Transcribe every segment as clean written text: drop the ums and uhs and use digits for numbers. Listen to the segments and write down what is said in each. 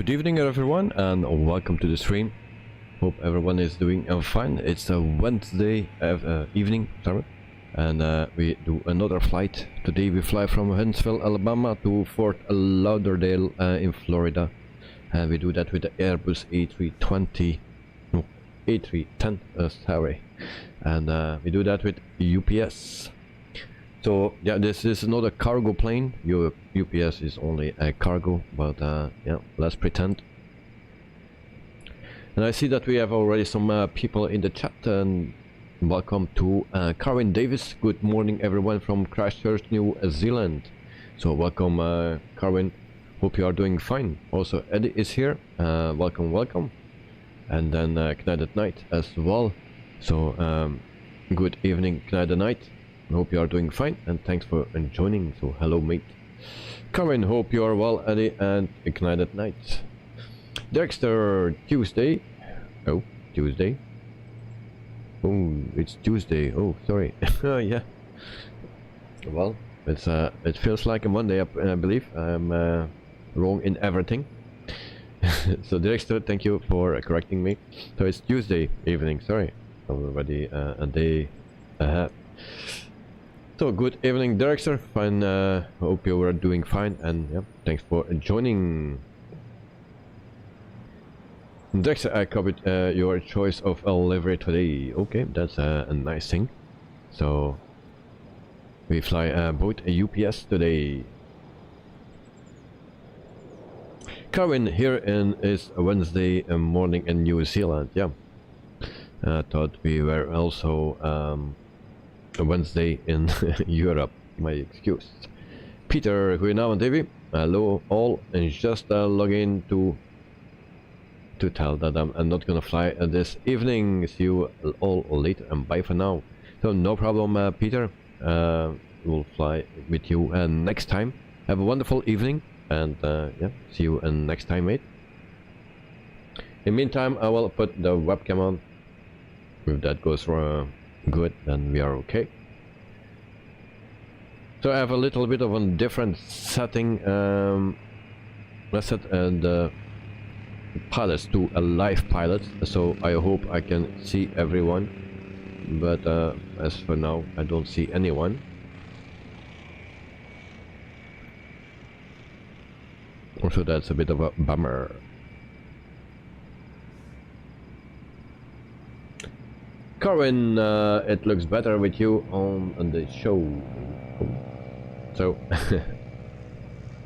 Good evening everyone and welcome to the stream. Hope everyone is doing fine. It's a Wednesday evening, sorry, and we do another flight. Today we fly from Huntsville, Alabama to Fort Lauderdale in Florida, and we do that with the Airbus A320, no, A310, sorry, and we do that with UPS. So yeah, this is not a cargo plane. Your UPS is only a cargo, but yeah, let's pretend. And I see that we have already some people in the chat, and welcome to Carwin Davis. Good morning everyone from Christchurch, New Zealand. So welcome Carwin, hope you are doing fine. Also Eddie is here, welcome, welcome. And then Knighted Knight as well. So good evening Knighted Knight. Hope you are doing fine and thanks for joining. So hello mate. Carwin, hope you are well, Eddie and Ignited Knight. Dexter, Tuesday. Oh, Tuesday. Oh, it's Tuesday. Oh, sorry. Yeah. Well, it's it feels like a Monday, I believe. I'm wrong in everything. So Dexter, thank you for correcting me. So it's Tuesday evening. Sorry, already a day ahead. So good evening Dexter, fine, hope you are doing fine, and yeah, thanks for joining. Dexter, I copied your choice of a livery today. Okay, that's a nice thing. So we fly both a UPS today. Carwin, here is Wednesday morning in New Zealand. Yeah, I thought we were also Wednesday in Europe, my excuse. Peter, goedenavond Davy. Hello all, and just log in to tell that I'm not gonna fly this evening. See you all later and bye for now. So no problem Peter, we'll fly with you next time. Have a wonderful evening, and yeah, see you next time mate. In the meantime I will put the webcam on. If that goes good, then we are okay. So I have a little bit of a different setting. Let's set the pilots to a live pilot, so I hope I can see everyone, but as for now I don't see anyone. Also that's a bit of a bummer. Carwin, it looks better with you on the show. So,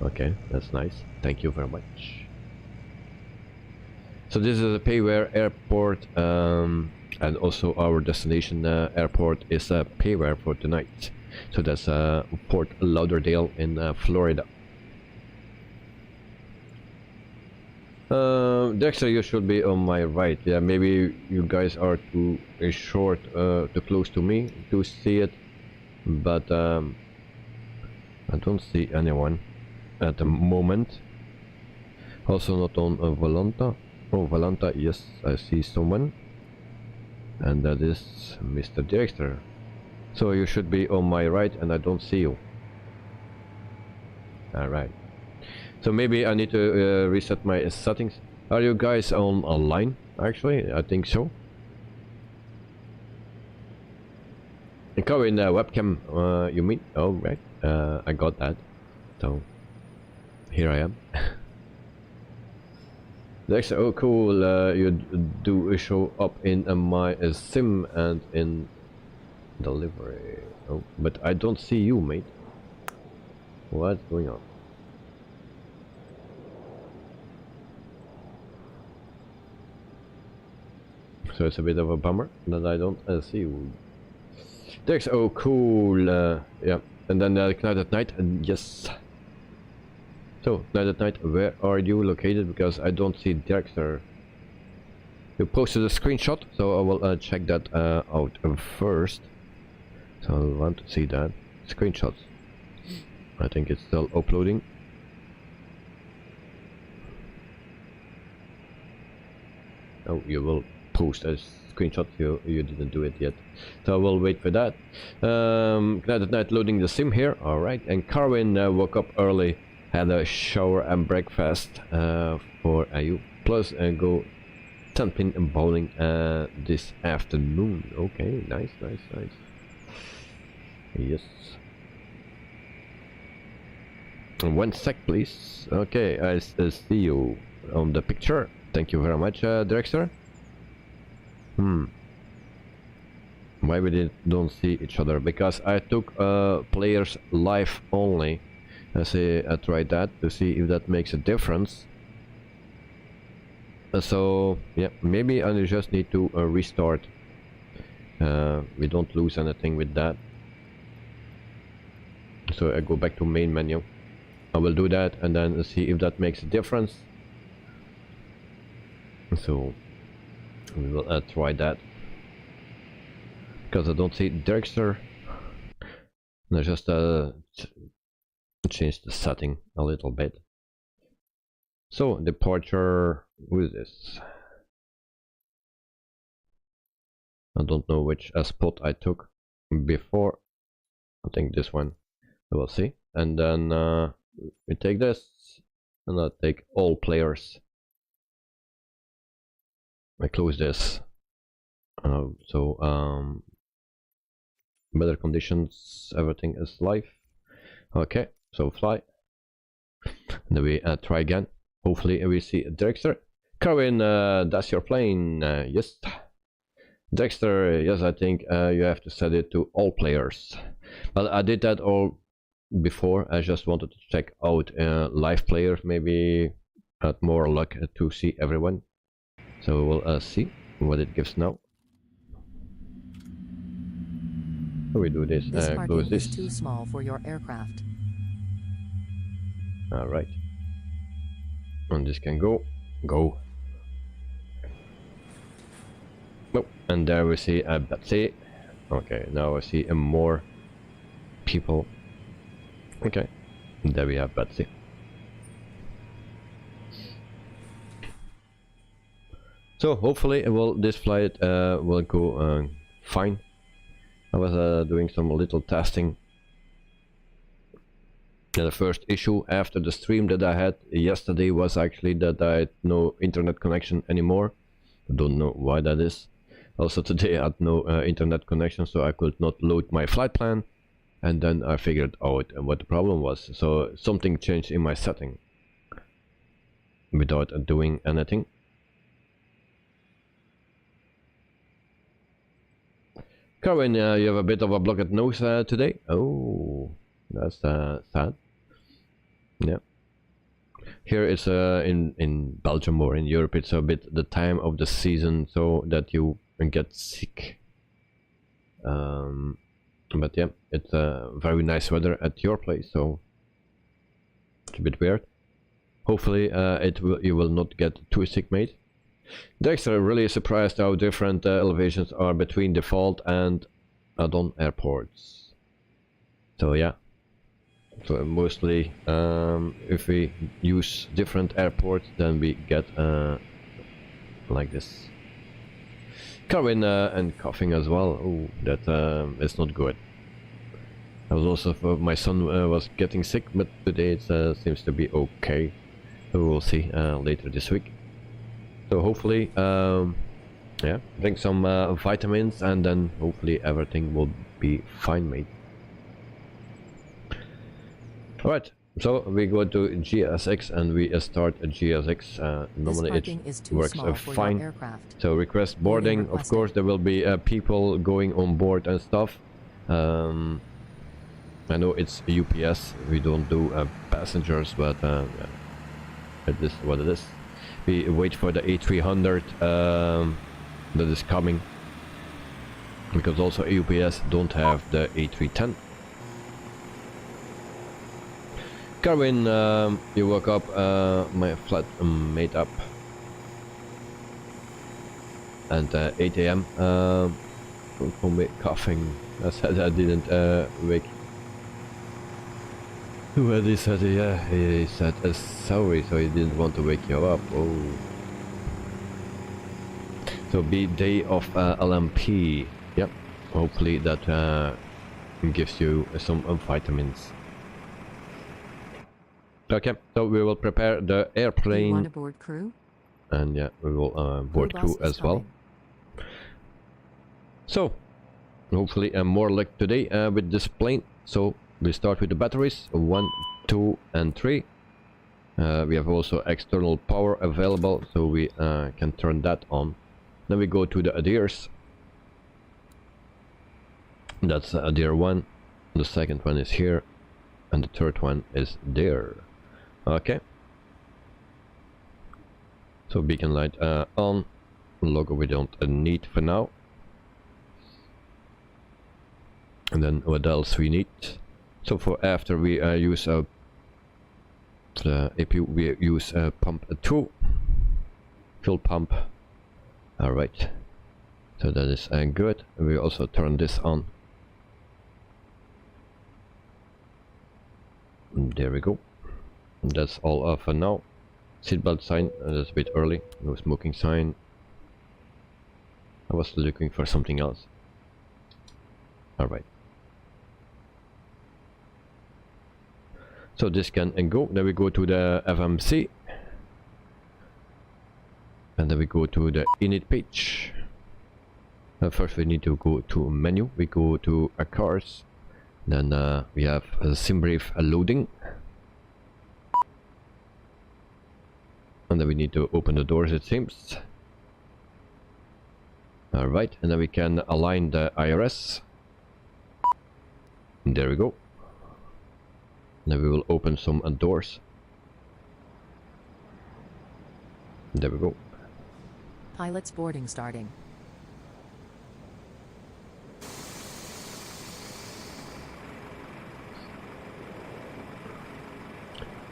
okay, that's nice. Thank you very much. So this is a Payware airport, and also our destination airport is a Payware for tonight. So that's Fort Lauderdale in Florida. Dexter, you should be on my right. Yeah, maybe you guys are too short, too close to me to see it, but I don't see anyone at the moment. Also not on Volanta. Oh, Volanta, yes, I see someone, and that is Mr. Dexter. So you should be on my right, and I don't see you. Alright. So maybe I need to reset my settings. Are you guys online? Actually, I think so. And cover in the webcam, you mean? Oh, right. I got that. So here I am. Next, oh cool. You do show up in my sim and in delivery. Oh, but I don't see you, mate. What's going on? So it's a bit of a bummer that I don't see you. Dex, oh cool, yeah, and then Knighted Knight, and yes. So, Knighted Knight, where are you located? Because I don't see Dexter. You posted a screenshot, so I will check that out first. So I want to see that. Screenshots. I think it's still uploading. Oh, you will post a screenshot. You didn't do it yet, so I will wait for that. Knighted Knight loading the sim here. All right, and Carwin woke up early had a shower and breakfast for you. Plus go 10-pin bowling this afternoon. Okay, nice. Yes. 1 sec, please. Okay, I see you on the picture. Thank you very much, Drexler. Why we don't see each other? Because I took players live only. I tried that to see if that makes a difference. So yeah, maybe I just need to restart. We don't lose anything with that. So I go back to main menu. I will do that and then see if that makes a difference. So we will try that. Because I don't see Drexler. I just change the setting a little bit. So departure, who is this? I don't know which spot I took before. I think this one. I will see. And then we take this and I'll take all players. I close this. Better conditions, everything is live. Okay, so fly. And then we try again. Hopefully we see Drexler. Carwin, that's your plane. Yes. Drexler, yes, I think you have to set it to all players. Well, I did that all before. I just wanted to check out live players. Maybe had more luck to see everyone. So we'll see what it gives now. So we do this. This Close parking this. is too small for your aircraft. All right. And this can go. Oh, and there we see Betsy. Okay, now I see more people. Okay, and there we have Betsy. So hopefully this flight will go fine. I was doing some little testing. And the first issue after the stream that I had yesterday was actually that I had no internet connection anymore. I don't know why that is. Also today I had no internet connection, so I could not load my flight plan. And then I figured out what the problem was. So something changed in my setting without doing anything. Carwin, you have a bit of a blocked nose today. Oh, that's sad. Yeah. Here it's in Belgium or in Europe, it's a bit the time of the season so that you get sick. But yeah, it's very nice weather at your place, so it's a bit weird. Hopefully you will not get too sick, mate. Dexter, really surprised how different elevations are between default and add-on airports. So yeah, so mostly if we use different airports, then we get like this. Carwin and coughing as well. Oh, that is not good. I was also, my son was getting sick, but today it seems to be okay. So we'll see later this week. So hopefully, yeah, drink some vitamins and then hopefully everything will be fine, mate. Alright, so we go to GSX and we start a GSX. Normally it works fine. So request boarding. Of course, there will be people going on board and stuff. I know it's UPS. We don't do passengers, but yeah, it is what it is. We wait for the A300 that is coming, because also UPS don't have the A310. Carwin, you woke up my flat made up, and 8 AM for me coughing. I said I didn't wake. Well, he said, yeah, he said sorry, so he didn't want to wake you up. Oh. So be day of LMP. Yep, hopefully that gives you some vitamins. Okay, so we will prepare the You want airplane, to board crew? and yeah, we will board Crew crew bus is as well. coming. So, hopefully more luck today with this plane. So, we start with the batteries, 1, 2, and 3. We have also external power available, so we can turn that on. Then we go to the adheres. That's adhere 1. The second one is here, and the third one is there. Okay. So beacon light on. Logo we don't need for now. And then what else we need? So for after we use the APU, we use pump 2, fuel pump. All right. So that is good. We also turn this on. And there we go. And that's all for now. Seatbelt sign, that's a bit early. No smoking sign. I was looking for something else. Alright. So this can go. Then we go to the FMC. And then we go to the init page. First we need to go to menu. We go to cars. Then we have SimBrief loading. And then we need to open the doors, it seems. Alright, and then we can align the IRS. And there we go. And then we will open some doors. And there we go. Pilot's boarding starting.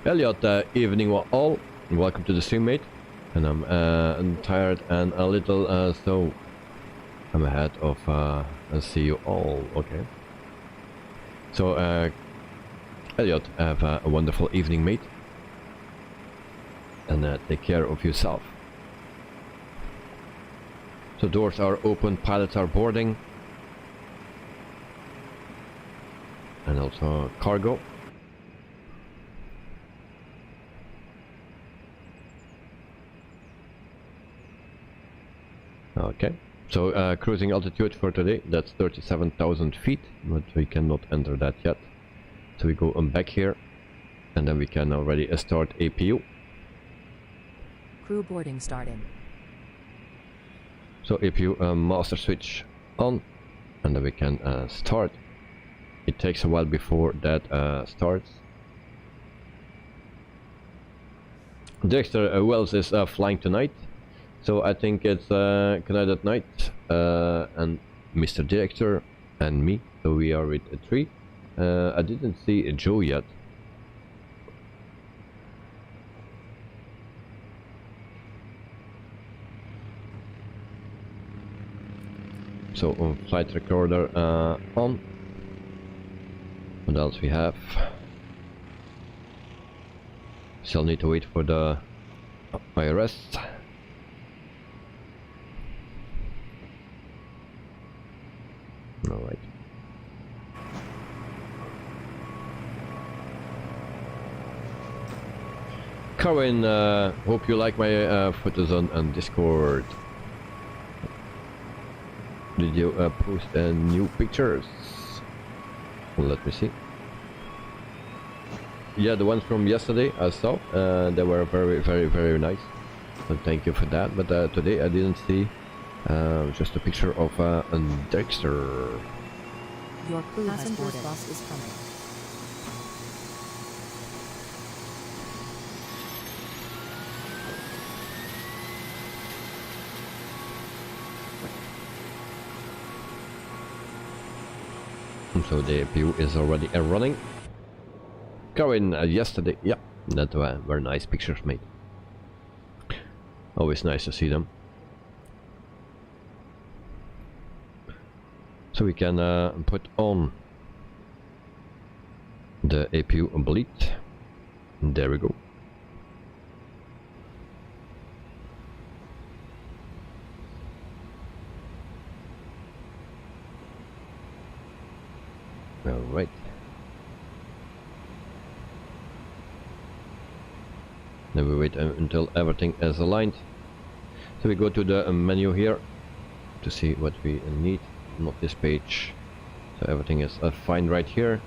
Elliot, evening all. Welcome to the stream, mate. And I'm tired and a little so I'm ahead of see you all. Okay. So Elliot, have a wonderful evening, mate. And take care of yourself. So doors are open, pilots are boarding. And also cargo. Okay, so cruising altitude for today, that's 37,000 feet, but we cannot enter that yet. So we go back here, and then we can already start APU. Crew boarding starting. So APU master switch on, and then we can start. It takes a while before that starts. Dexter Wells is flying tonight. So I think it's Canada at night and Mr. Director and me. So we are with 3. I didn't see Joe yet. So flight recorder on. What else we have? Still need to wait for the IRS. Alright. Karin, hope you like my photos on Discord. Did you post new pictures? Well, let me see. Yeah, the ones from yesterday I saw. They were very nice. So thank you for that. But today I didn't see. Just a picture of a Dexter. Your crew passenger bus is coming. So the APU is already running. Karin, yesterday, yeah, that were nice pictures made. Always nice to see them. So we can put on the APU bleed. There we go. All right. Then we wait until everything is aligned. So we go to the menu here to see what we need. Not this page. So everything is fine right here.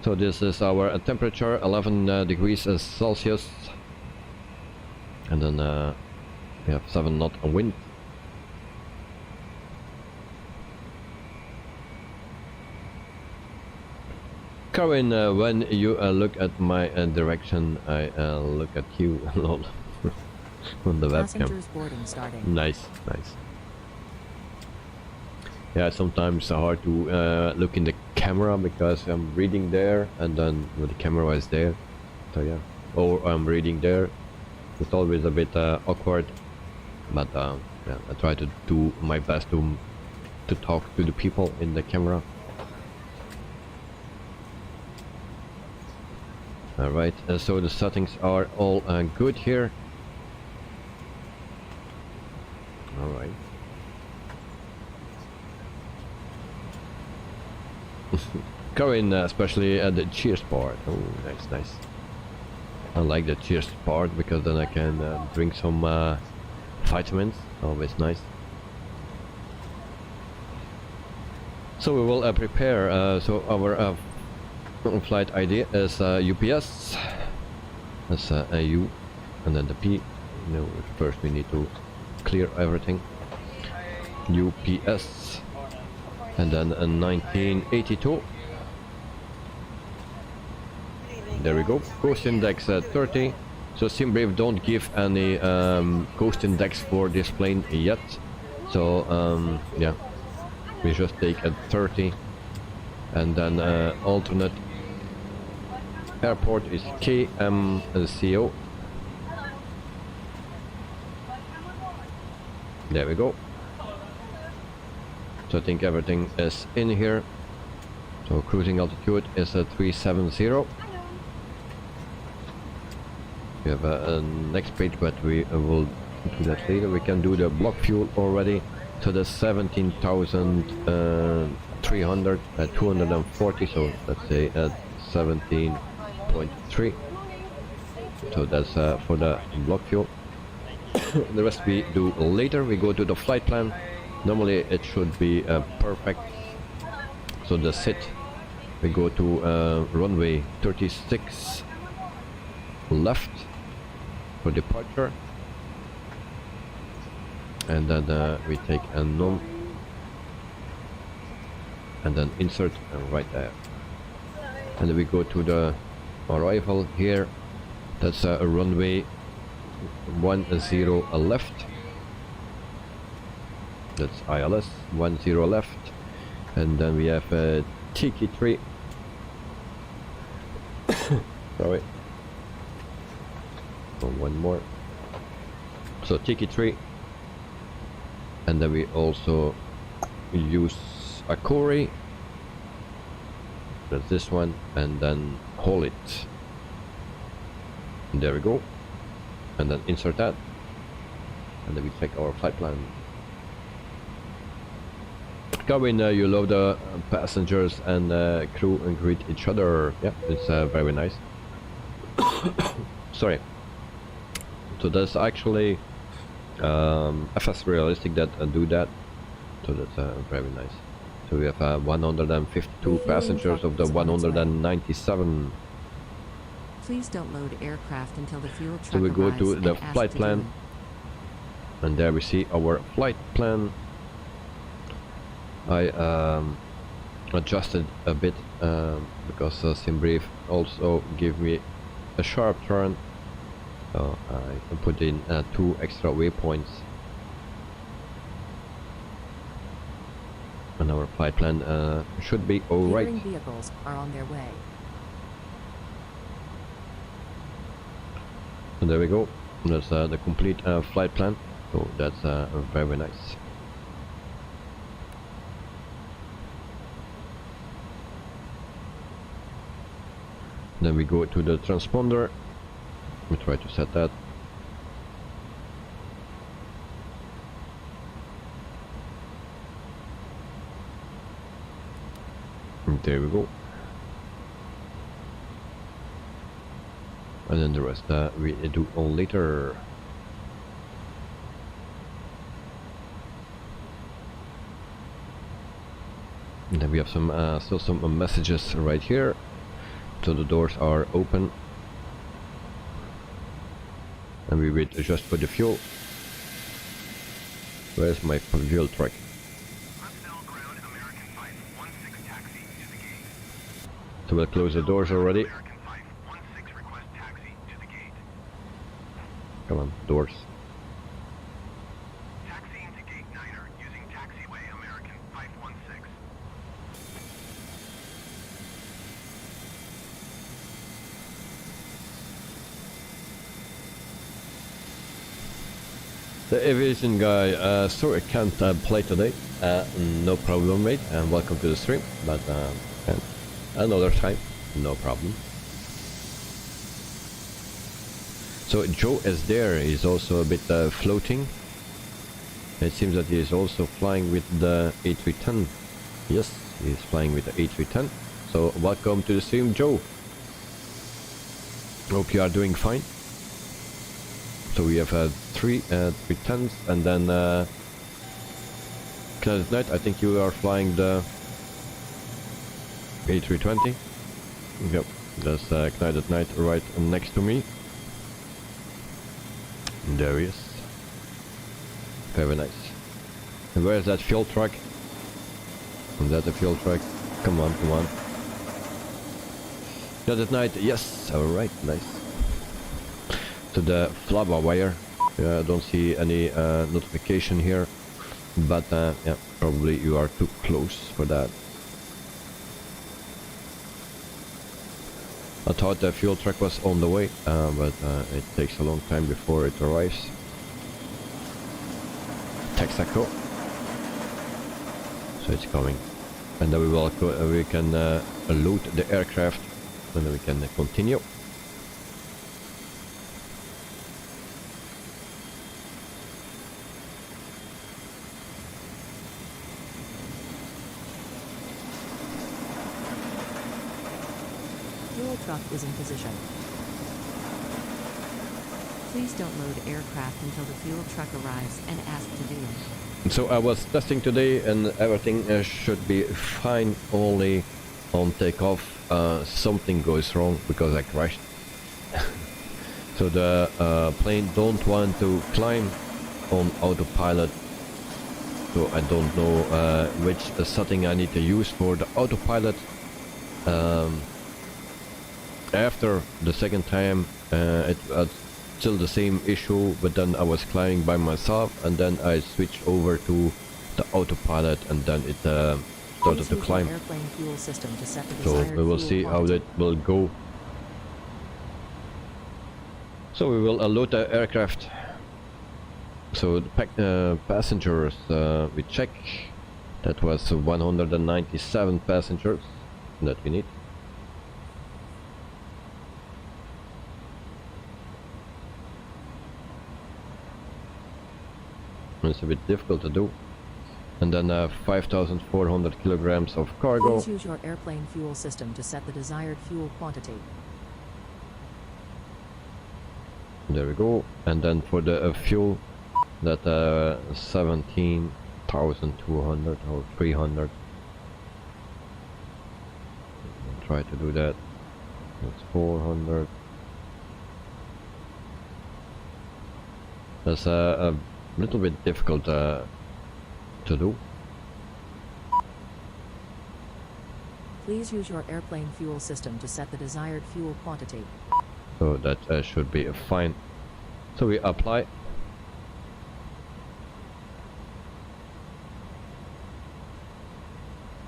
So this is our temperature, 11 degrees Celsius. And then we have 7 knot wind. Karin, when you look at my direction, I look at you lol, on the webcam. Passengers boarding starting. Nice, nice. Yeah, sometimes hard to look in the camera because I'm reading there and then the camera is there. So yeah, or I'm reading there. It's always a bit awkward, but yeah, I try to do my best to talk to the people in the camera. Alright, so the settings are all good here. Alright. Karin, especially at the cheers part. Oh, nice, nice. I like the cheers part because then I can drink some vitamins. Always nice. So we will prepare. So our flight ID is UPS. That's a U, and then the P. No, first we need to clear everything. UPS, and then a 1982. There we go. Coast index 30. So SimBrave don't give any coast index for this plane yet. So yeah, we just take a 30, and then alternate airport is KMCO. There we go. So I think everything is in here. So cruising altitude is a 370. We have a next page, but we will do that later. We can do the block fuel already. So the 17,300 at 240. So let's say at 17.3. So that's for the block fuel. The rest we do later. We go to the flight plan. Normally it should be perfect. So the sit, we go to runway 36 left for departure, and then we take a none and then insert right there, and then we go to the arrival here. That's a runway 10 left. That's ILS 10 left, and then we have a Tiki 3. Sorry. Oh, one more. So Tiki 3, and then we also use a Corey. That's this one, and then hold it. And there we go. And then insert that, and then we check our flight plan. Karin, you love the passengers and crew and greet each other. Yeah, it's very nice. Sorry. So that's actually FS Realistic that do that. So that's very nice. So we have 152 passengers of the 197. Please don't load aircraft until the fuel truck So we go to the flight plan, and there we see our flight plan. I adjusted a bit because SimBrave also gave me a sharp turn. So I put in 2 extra waypoints, and our flight plan should be alright. Vehicles are on their way. And there we go. That's the complete flight plan. So that's very nice. Then we go to the transponder. We try to set that. And there we go. and then the rest we do later. And then we have some still some messages right here. So the doors are open, and we wait just for the fuel. Where's my fuel truck? Huntsville ground American 516 taxi to the gate. So we'll close the doors already. American 516 request taxi to the gate. Come on, doors. Taxiing to gate 9er using taxiway American 516. The aviation guy, sorry I can't play today. No problem, mate, and welcome to the stream. But and another time, no problem. So Joe is there. He's also a bit floating. It seems that he is also flying with the A310. Yes, he's flying with the A310. So welcome to the stream, Joe. Hope you are doing fine. So we have 3 310s, and then Clouded Night, I think you are flying the A320. Yep, there's Clouded Night right next to me. There he is. Very nice. And where is that fuel truck? Is that the fuel truck? Come on, come on. Clouded Night, yes, alright, nice. To the flabber wire. I don't see any notification here, but yeah, probably you are too close for that. I thought the fuel truck was on the way, but it takes a long time before it arrives. Texaco. So it's coming, and then we can load the aircraft, and then we can continue. Truck is in position. Please don't load aircraft until the fuel truck arrives and ask to do it. So I was testing today, and everything should be fine. Only on takeoff something goes wrong because I crashed. So the plane don't want to climb on autopilot. So I don't know which setting I need to use for the autopilot. After the second time it was still the same issue, but then I was climbing by myself, and then I switched over to the autopilot, and then it started to climb. So we will see how that will go. So we will load the aircraft. So the passengers, we check. That was 197 passengers that we need. It's a bit difficult to do. And then 5,400 kilograms of cargo. Please use your airplane fuel system to set the desired fuel quantity. There we go. And then for the fuel, that 17,200 or 300. I'll try to do that. That's 400. That's a little bit difficult to do. Please use your airplane fuel system to set the desired fuel quantity. So that should be fine. So we apply.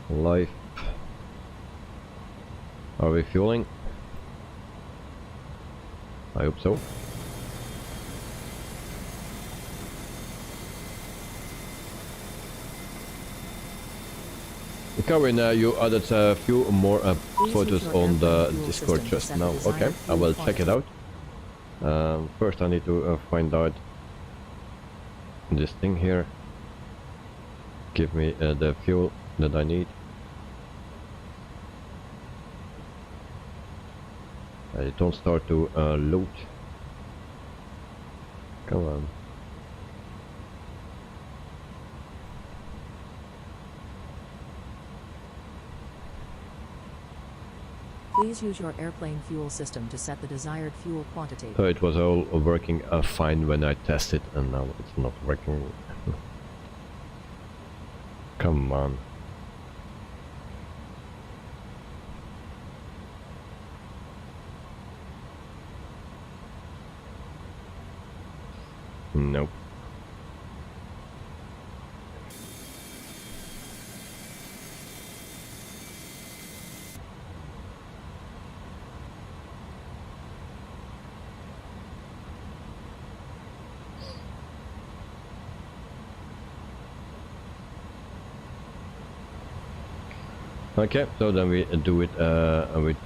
Life. Are we fueling? I hope so. Karin, you added a few more photos on the Discord just now. Okay, I will check it out. First I need to find out this thing here. Give me the fuel that I need. It don't start to load. Come on. Please use your airplane fuel system to set the desired fuel quantity. So it was all working fine when I tested, and now it's not working. Come on. Nope. Okay, so then we do it with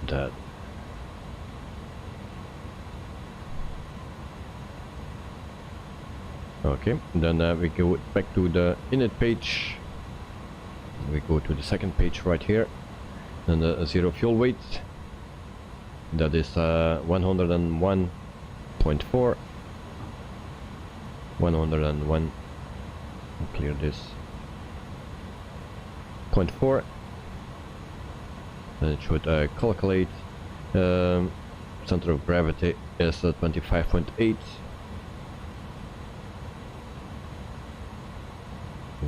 that. Okay, then we go back to the init page. We go to the second page right here, and the zero fuel weight. That is 101.4. 101. Clear this. 0.4. And it should calculate. Center of gravity is 25.8.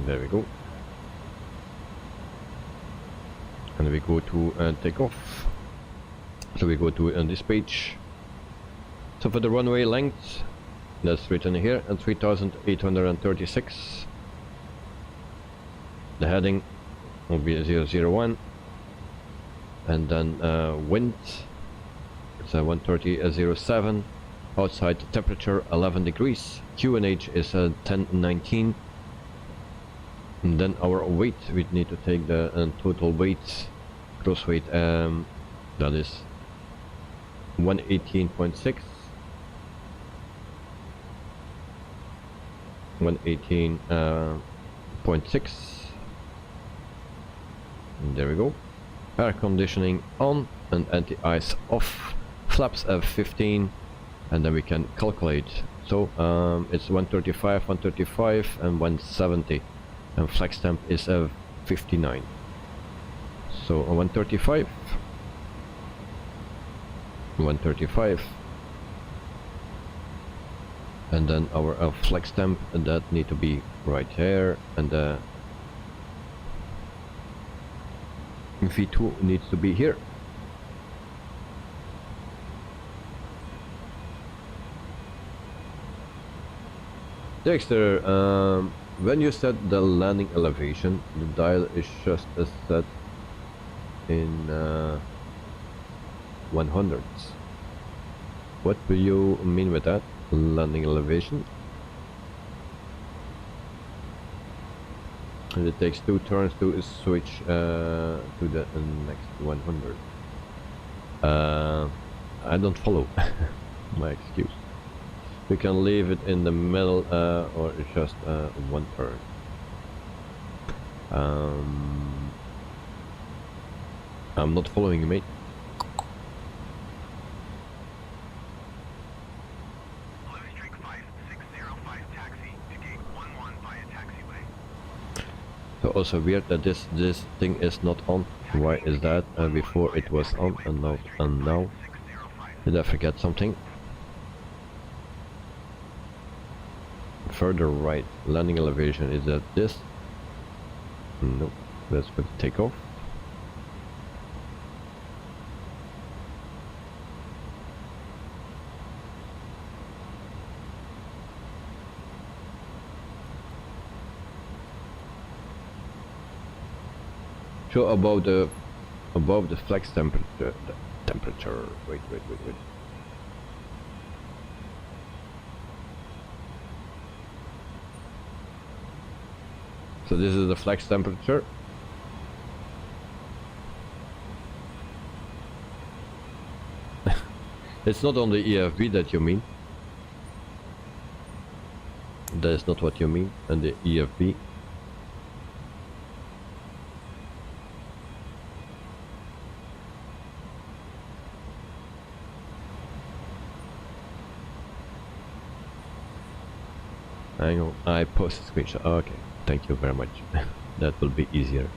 There we go. And we go to take off. So we go to this page. So for the runway length, that's written here at 3,836. The heading will be 001. And then wind, it's 130.07. Outside temperature 11 degrees. QNH is 1019. And then our weight, we need to take the total weight, gross weight, that is 118.6. 118.6. There we go. Air conditioning on and anti-ice off. Flaps F15, and then we can calculate. So it's 135, 135, and 170. And flex temp is 59. So 135, 135, and then our flex temp, and that need to be right here, and V2 needs to be here. Dexter, when you set the landing elevation, the dial is just set in 100s. What do you mean with that? Landing elevation? And it takes 2 turns to switch to the next 100. I don't follow. My excuse. You can leave it in the middle or just 1 turn. I'm not following you, mate. Streak 5605 taxi to gate 11 via taxiway. So also weird that this thing is not on. Why is that? Before it was on and now. Did I forget something? Further right, landing elevation, is that this? Nope, that's for the takeoff. So above the flex temperature, wait. So this is the flex temperature. It's not on the EFB that you mean. That is not what you mean, and the EFB. angle. I post a screenshot. Okay, thank you very much. That will be easier.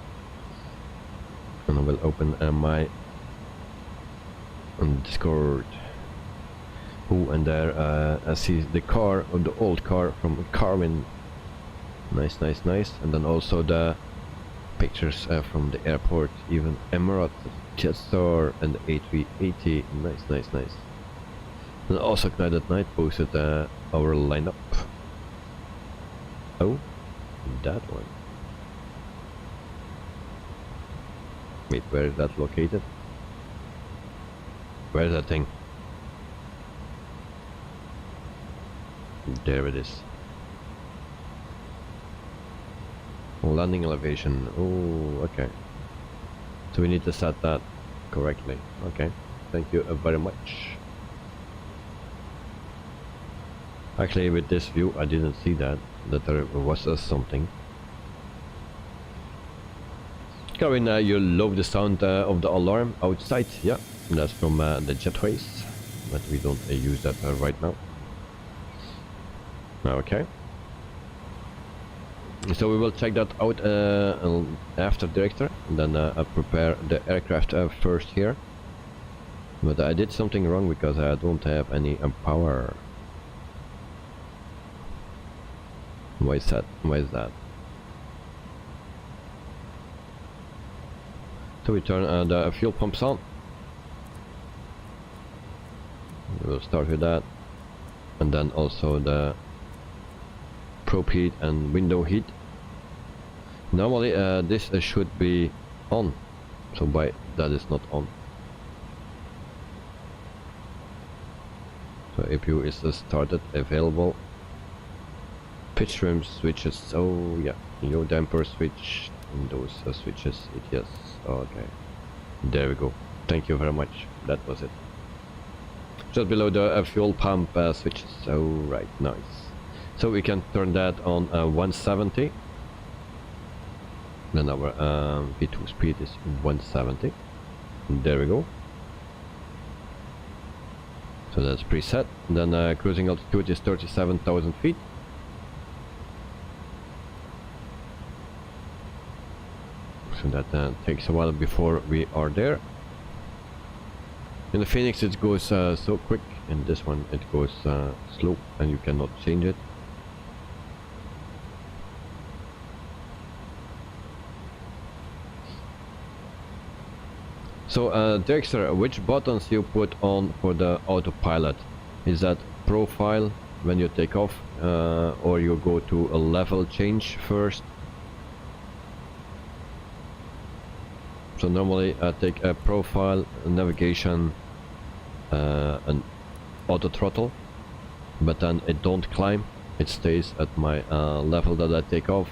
And I will open my Discord. Oh, and there I see the car, or the old car from Carwin. Nice, nice, nice. And then also the pictures from the airport, even Emirate, Jetstar, and the A380. Nice, nice, nice. And also Night at Night posted our lineup. Oh, that one. Wait, where is that located? Where's that thing? There it is. Landing elevation. Oh, okay. So we need to set that correctly. Okay. Thank you very much. Actually, with this view, I didn't see that there was something. Karin, you love the sound of the alarm outside. Yeah, that's from the jetways, but we don't use that right now. Okay. So we will check that out after director, and then prepare the aircraft first here. But I did something wrong because I don't have any power. Why is that? Why is that? So we turn the fuel pumps on. We will start with that, and then also the probe heat and window heat. Normally this should be on, so by that is not on. So APU is started, available. Pitch trim switches, oh yeah, your damper switch, and those switches, yes, okay. There we go, thank you very much, that was it. Just below the fuel pump switches, oh right, nice. So we can turn that on 170. Then our V2 speed is 170. There we go. So that's preset. Then cruising altitude is 37,000 feet. So that takes a while before we are there. In the Phoenix it goes so quick. In this one it goes slow, and you cannot change it. So Dexter, which buttons you put on for the autopilot? Is that profile when you take off, or you go to a level change first? So normally I take a profile, a navigation, an auto throttle, but then it don't climb, it stays at my level that I take off.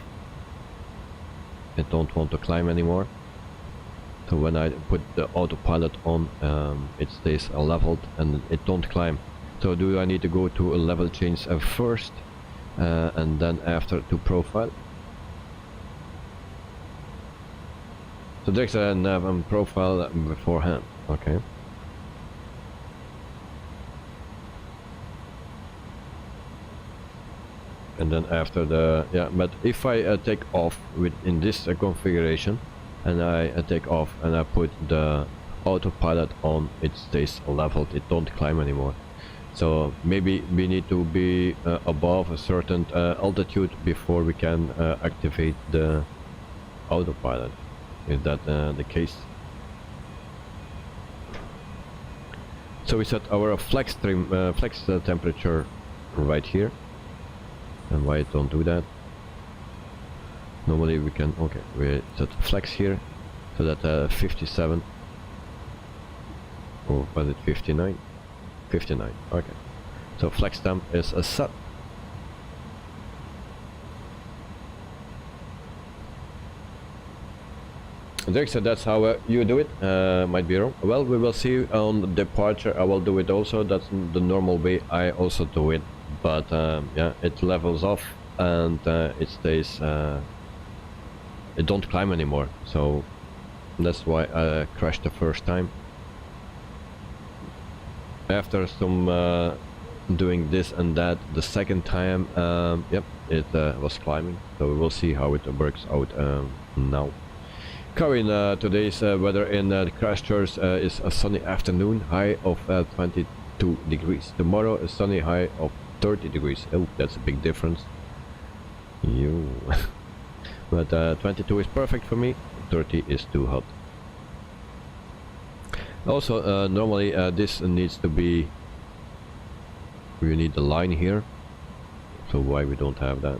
It don't want to climb anymore. So when I put the autopilot on, it stays leveled and it don't climb. So do I need to go to a level change first, and then after to profile? So there's a nav and profile beforehand, okay. And then after the, yeah, but if I take off in this configuration, and I take off and I put the autopilot on, it stays leveled, it don't climb anymore. So maybe we need to be above a certain altitude before we can activate the autopilot. Is that the case? So we set our flex temperature right here. And why don't do that? Normally we can, okay, we set flex here, so that 57, or was it 59? 59, okay. So flex temp is a set. Derek said that's how you do it. Might be wrong. Well, we will see on departure. I will do it also. That's the normal way I also do it. But yeah, it levels off and it stays. It don't climb anymore. So that's why I crashed the first time. After some doing this and that, the second time, yep, it was climbing, so we will see how it works out now. Covering today's weather in Christchurch is a sunny afternoon, high of 22 degrees. Tomorrow a sunny high of 30 degrees. Oh, that's a big difference. You. But 22 is perfect for me, 30 is too hot. Also, normally this needs to be, we need the line here, so why we don't have that?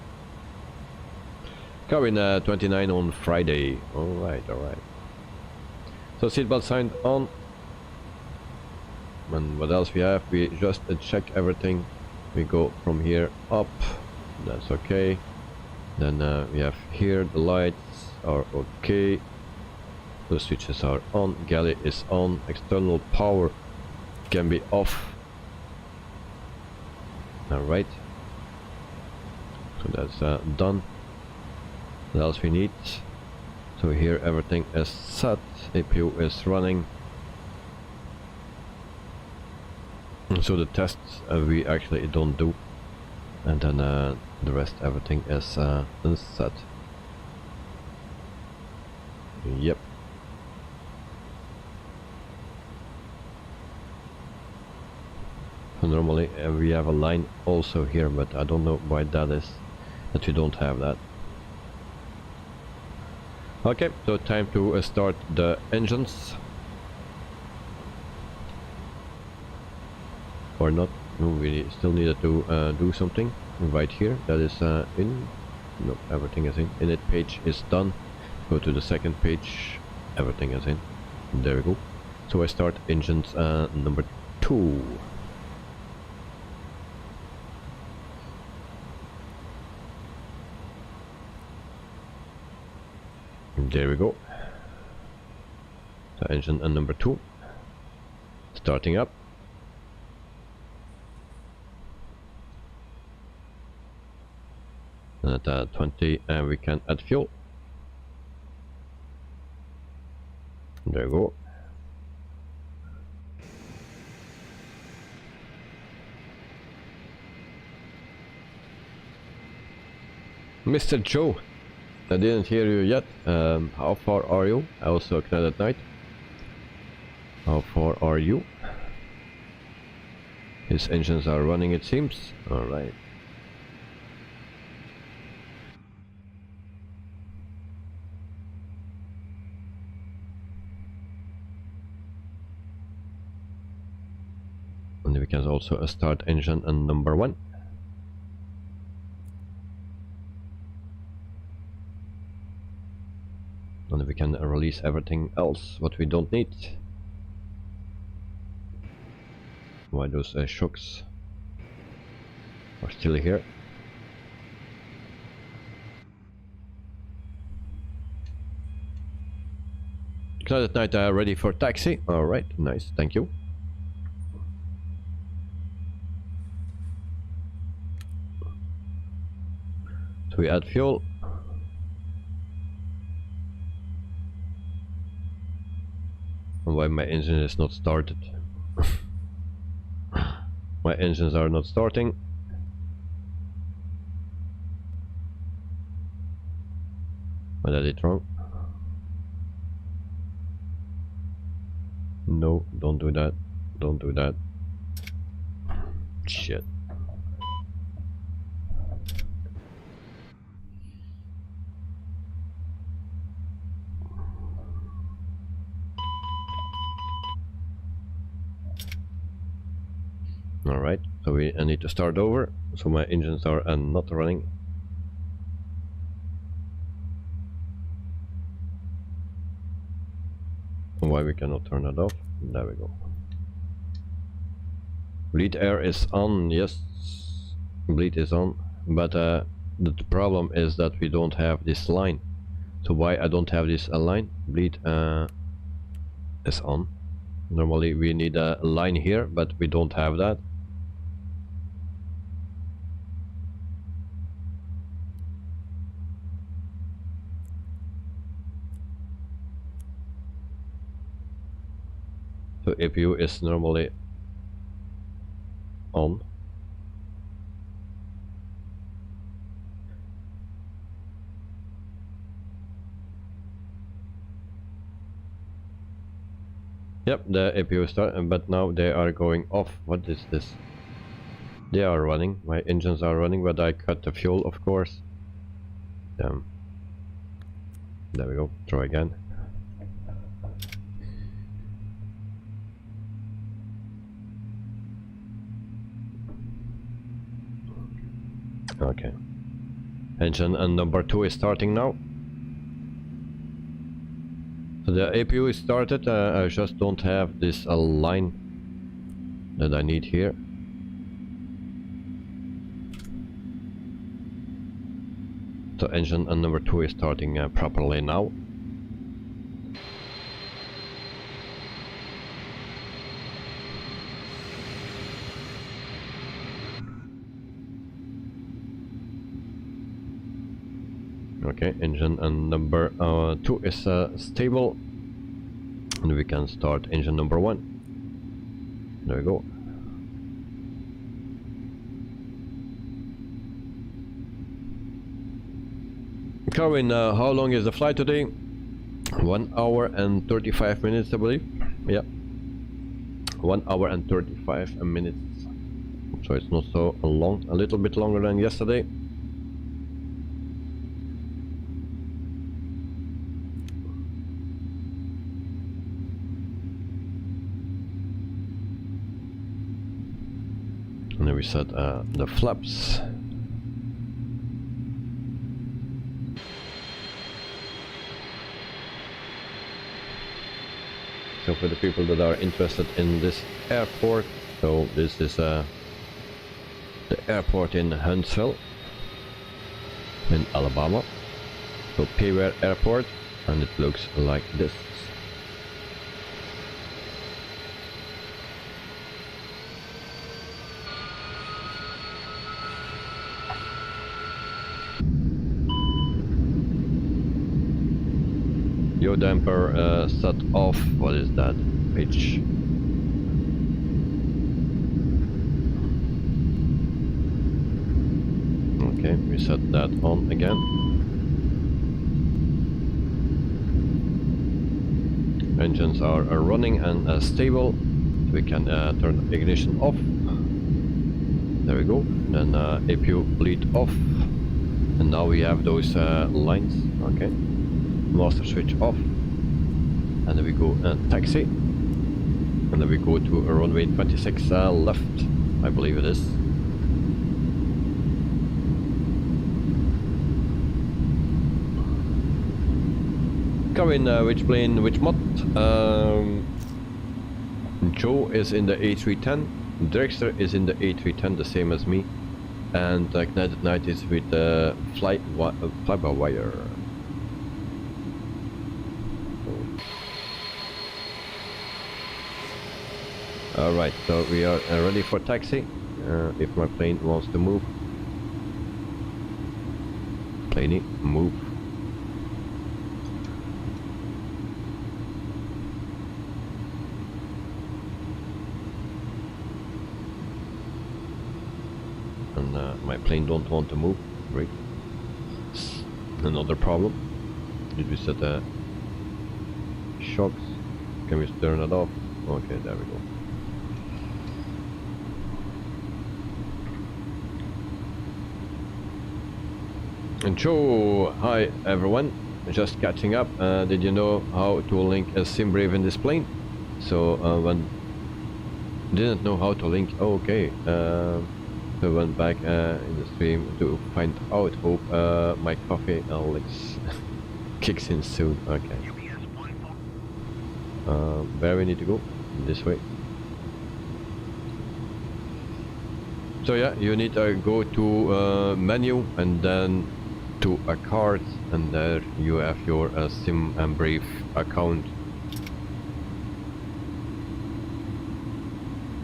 Covering 29 on Friday. Alright. So seatbelt sign on. And what else we have? We just check everything. We go from here up. That's okay. Then we have here the lights are okay. The switches are on. Galley is on. External power can be off. Alright. So that's done. What else we need? So here everything is set. APU is running. So the tests we actually don't do. And then the rest everything is set. Yep. So normally we have a line also here, but I don't know why that is, that we don't have that. Okay, so time to start the engines. Or not. No, we still needed to do something right here. That is in. No, everything is in. Init page is done. Go to the second page. Everything is in. There we go. So I start engines number 2. There we go. So engine number 2 starting up. And at 20 we can add fuel. There we go. Mr. Joe, I didn't hear you yet. How far are you? Also Knight at night. How far are you? His engines are running, it seems. Alright. And we can also start engine number 1. And we can release everything else what we don't need. Why those shocks are still here. Cloud at night ready for taxi. Alright, nice, thank you. So we add fuel. And why my engine is not started? My engines are not starting. I did it wrong. No, don't do that. Don't do that. Shit. Alright, so I need to start over, so my engines are not running. Why we cannot turn that off? There we go. Bleed air is on, yes. Bleed is on, but the problem is that we don't have this line. So why I don't have this line? Bleed is on. Normally we need a line here, but we don't have that. So APU is normally on. Yep, the APU start, but now they are going off. What is this? They are running. My engines are running, but I cut the fuel, of course. There we go. Try again. Okay. Engine and number 2 is starting now. So the APU is started. I just don't have this line that I need here. So engine and number 2 is starting properly now. Okay, engine and number 2 is stable, and we can start engine number 1. There we go. Carwin, how long is the flight today? 1 hour and 35 minutes, I believe. Yeah, 1 hour and 35 minutes. So it's not so long, a little bit longer than yesterday. And then we set the flaps. So for the people that are interested in this airport, so this is the airport in Huntsville in Alabama. So Payware Airport, and it looks like this. Yaw damper set off. What is that? Pitch. Okay, we set that on again. Engines are running and stable. We can turn the ignition off. There we go. Then APU bleed off. And now we have those lines. Okay. Master switch off, and then we go taxi, and then we go to runway 26 left, I believe it is. Kevin, which plane, which mod? Joe is in the A310, Drexler is in the A310, the same as me, and Ignited Night is with the fly-by-wire. Alright, so we are ready for taxi, if my plane wants to move. Planey, move. And my plane don't want to move. Great. Another problem. Did we set the shocks? Can we turn it off? Okay, there we go. And Joe, hi everyone, just catching up. Did you know how to link a SimBrave in this plane? So when didn't know how to link, okay, so went back in the stream to find out. Hope my coffee kicks in soon. Okay. Where we need to go? This way. So yeah, you need to go to menu and then to a card, and there you have your SimBrave account.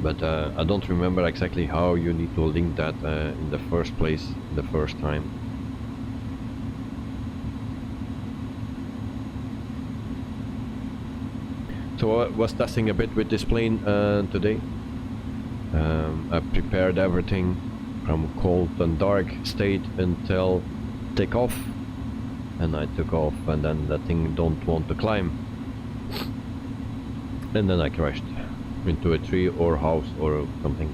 But I don't remember exactly how you need to link that in the first place, the first time. So I was testing a bit with this plane today. I prepared everything from cold and dark state until takeoff, and I took off, and then the thing don't want to climb. and then I crashed into a tree or house or something.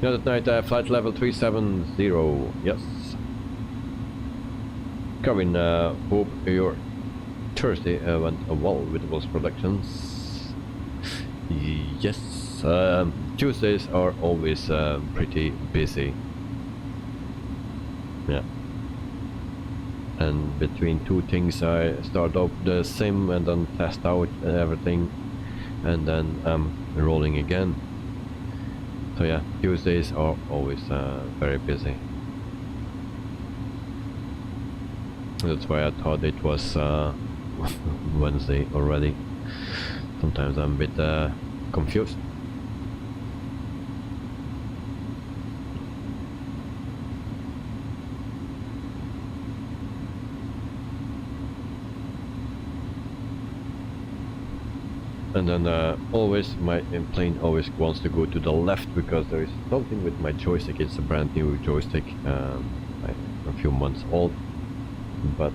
The other night, flight level 370, yes. Kevin, hope your Thursday went well with those productions. Yes, Tuesdays are always pretty busy. Yeah. And between two things, I start up the sim and then test out everything, and then I'm rolling again. So yeah, Tuesdays are always very busy. That's why I thought it was Wednesday already. Sometimes I'm a bit confused. And then always my plane always wants to go to the left because there is something with my joystick. It's a brand new joystick, a few months old, but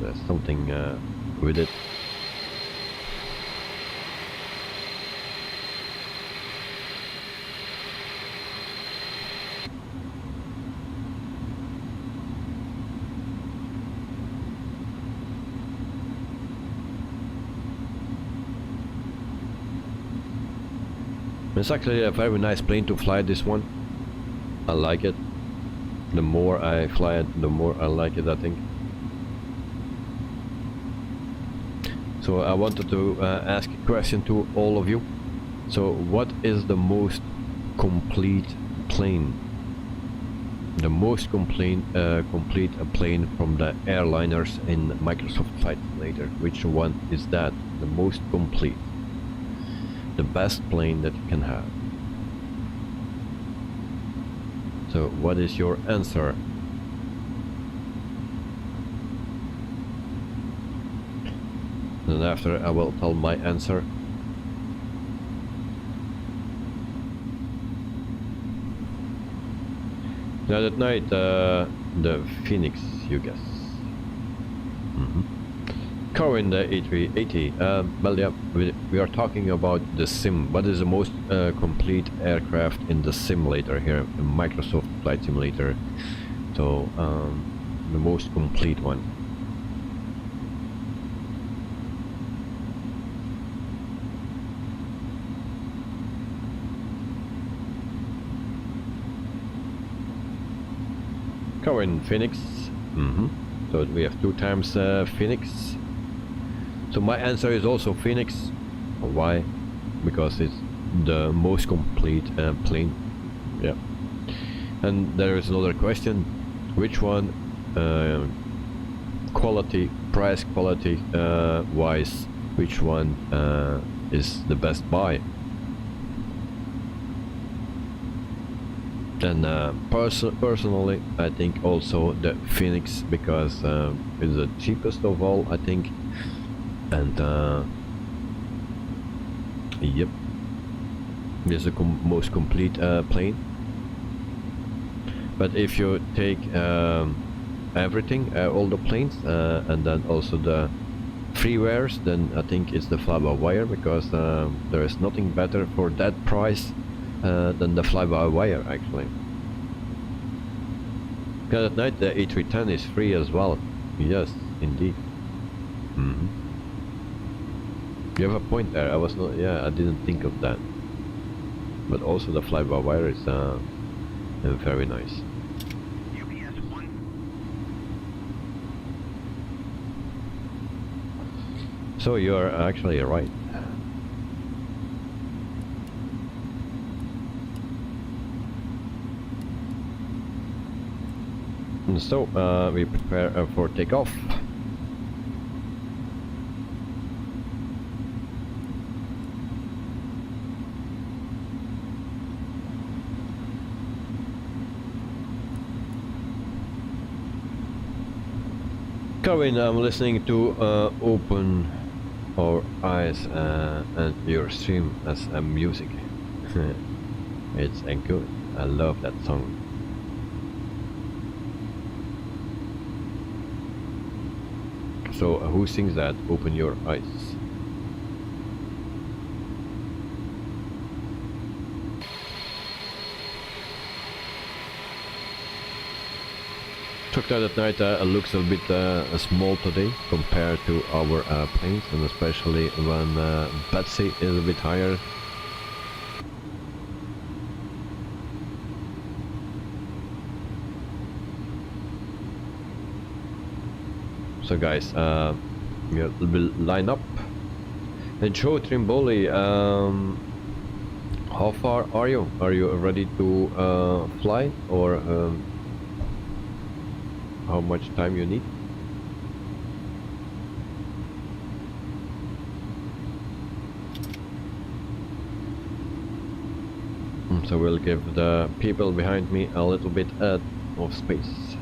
there's something with it. It's actually a very nice plane to fly, this one. I like it. The more I fly it, the more I like it, I think. So I wanted to ask a question to all of you. So what is the most complete plane? The most complete plane from the airliners in Microsoft Flight Simulator. Which one is that? The most complete. The best plane that you can have. So what is your answer? And after I will tell my answer. Now that night, the Phoenix, you guess. Corin, the A380. Well, yeah, we are talking about the sim. What is the most complete aircraft in the simulator here, in Microsoft Flight Simulator? So, the most complete one. Corin, Phoenix. So we have 2 times Phoenix. So my answer is also Phoenix. Why? Because it's the most complete plane. Yeah. And there is another question. Which one, quality, price quality wise, which one is the best buy? And personally, I think also the Phoenix, because it's the cheapest of all, I think. And yep, it's the most complete plane. But if you take everything, all the planes, and then also the freewares, then I think it's the fly-by-wire, because there is nothing better for that price than the fly-by-wire, actually. Because at night the A310 is free as well. Yes, indeed. You have a point there. I was not. Yeah, I didn't think of that. But also the fly-by-wire is very nice. UPS 1. So you are actually right. And so we prepare for takeoff. Kevin, I'm listening to Open Our Eyes and your stream as music. It's good. I love that song. So who sings that? Open Your Eyes. Truck at night looks a bit small today compared to our planes, and especially when Betsy is a bit higher. So guys, we'll line up. And Joe Trimboli, how far are you? Are you ready to fly, or how much time you need? So we'll give the people behind me a little bit of space.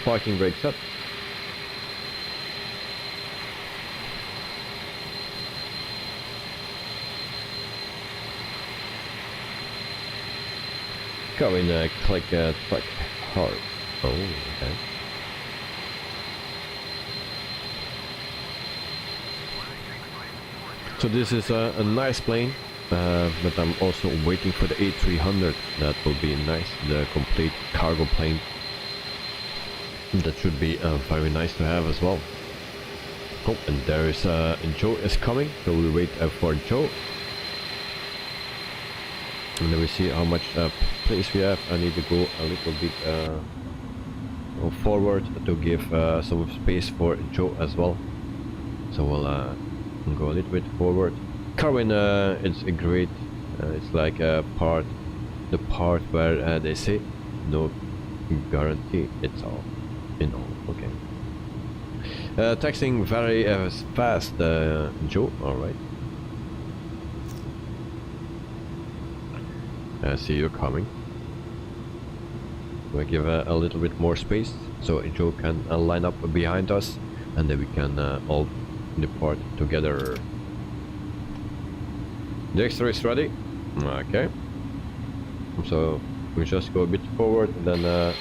Parking brake set. Go in, click track hard. Oh, okay. So this is a nice plane, but I'm also waiting for the A300. That will be nice, the complete cargo plane. That should be very nice to have as well. Oh, and there is Joe is coming, so we'll wait for Joe. And then we see how much place we have. I need to go a little bit forward to give some space for Joe as well. So we'll go a little bit forward. Carwin, it's a great. It's like a part, the part where they say no guarantee. It's all, you know. Okay. Texting very fast, Joe. All right. I see you coming. We'll give a little bit more space so Joe can line up behind us, and then we can all depart together. The extra is ready. Okay. So we just go a bit forward, and then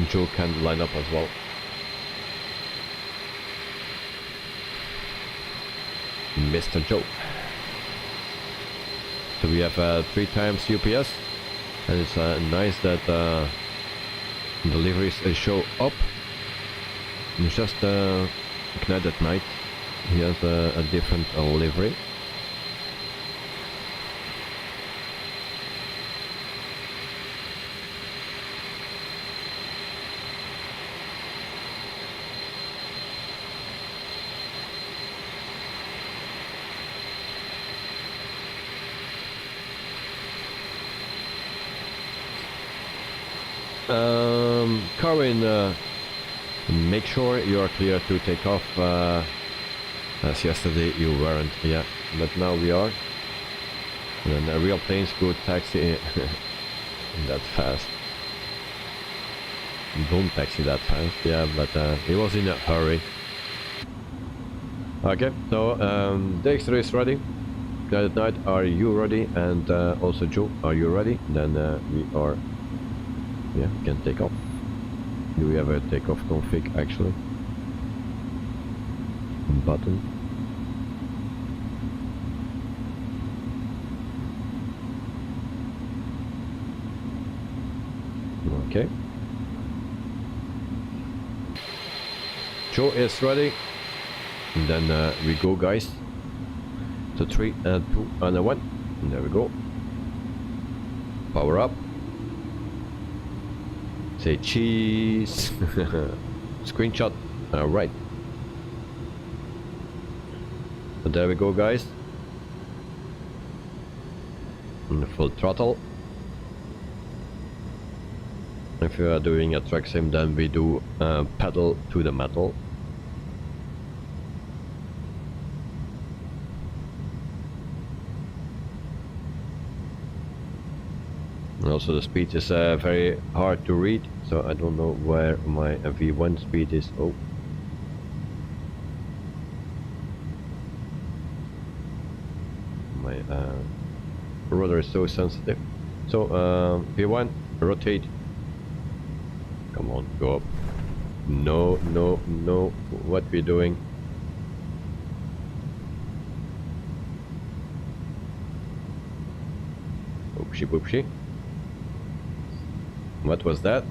Joe can line up as well. Mr. Joe. So we have 3 times UPS, and it's nice that deliveries show up. It's just Ignite at night. He has a different livery. Carwin, make sure you are clear to take off, as yesterday you weren't, yeah, but now we are. And then real planes go taxi that fast. Don't taxi that fast, yeah, but he was in a hurry. Okay, so the extra is ready. Guys at night, are you ready? And also Joe, are you ready? Then we are, yeah, can take off. Do we have a takeoff config actually? Button. Okay. Joe is ready. And then we go, guys. So 3 and 2 and 1. And there we go. Power up. Say cheese. Screenshot. Alright. So there we go, guys. In the full throttle. If you are doing a track sim, then we do pedal to the metal. And also the speed is very hard to read, so I don't know where my V1 speed is. Oh. My rudder is so sensitive. So V1, rotate. Come on, go up. No, no, no. What we doing? Oopsie boopsie. What was that?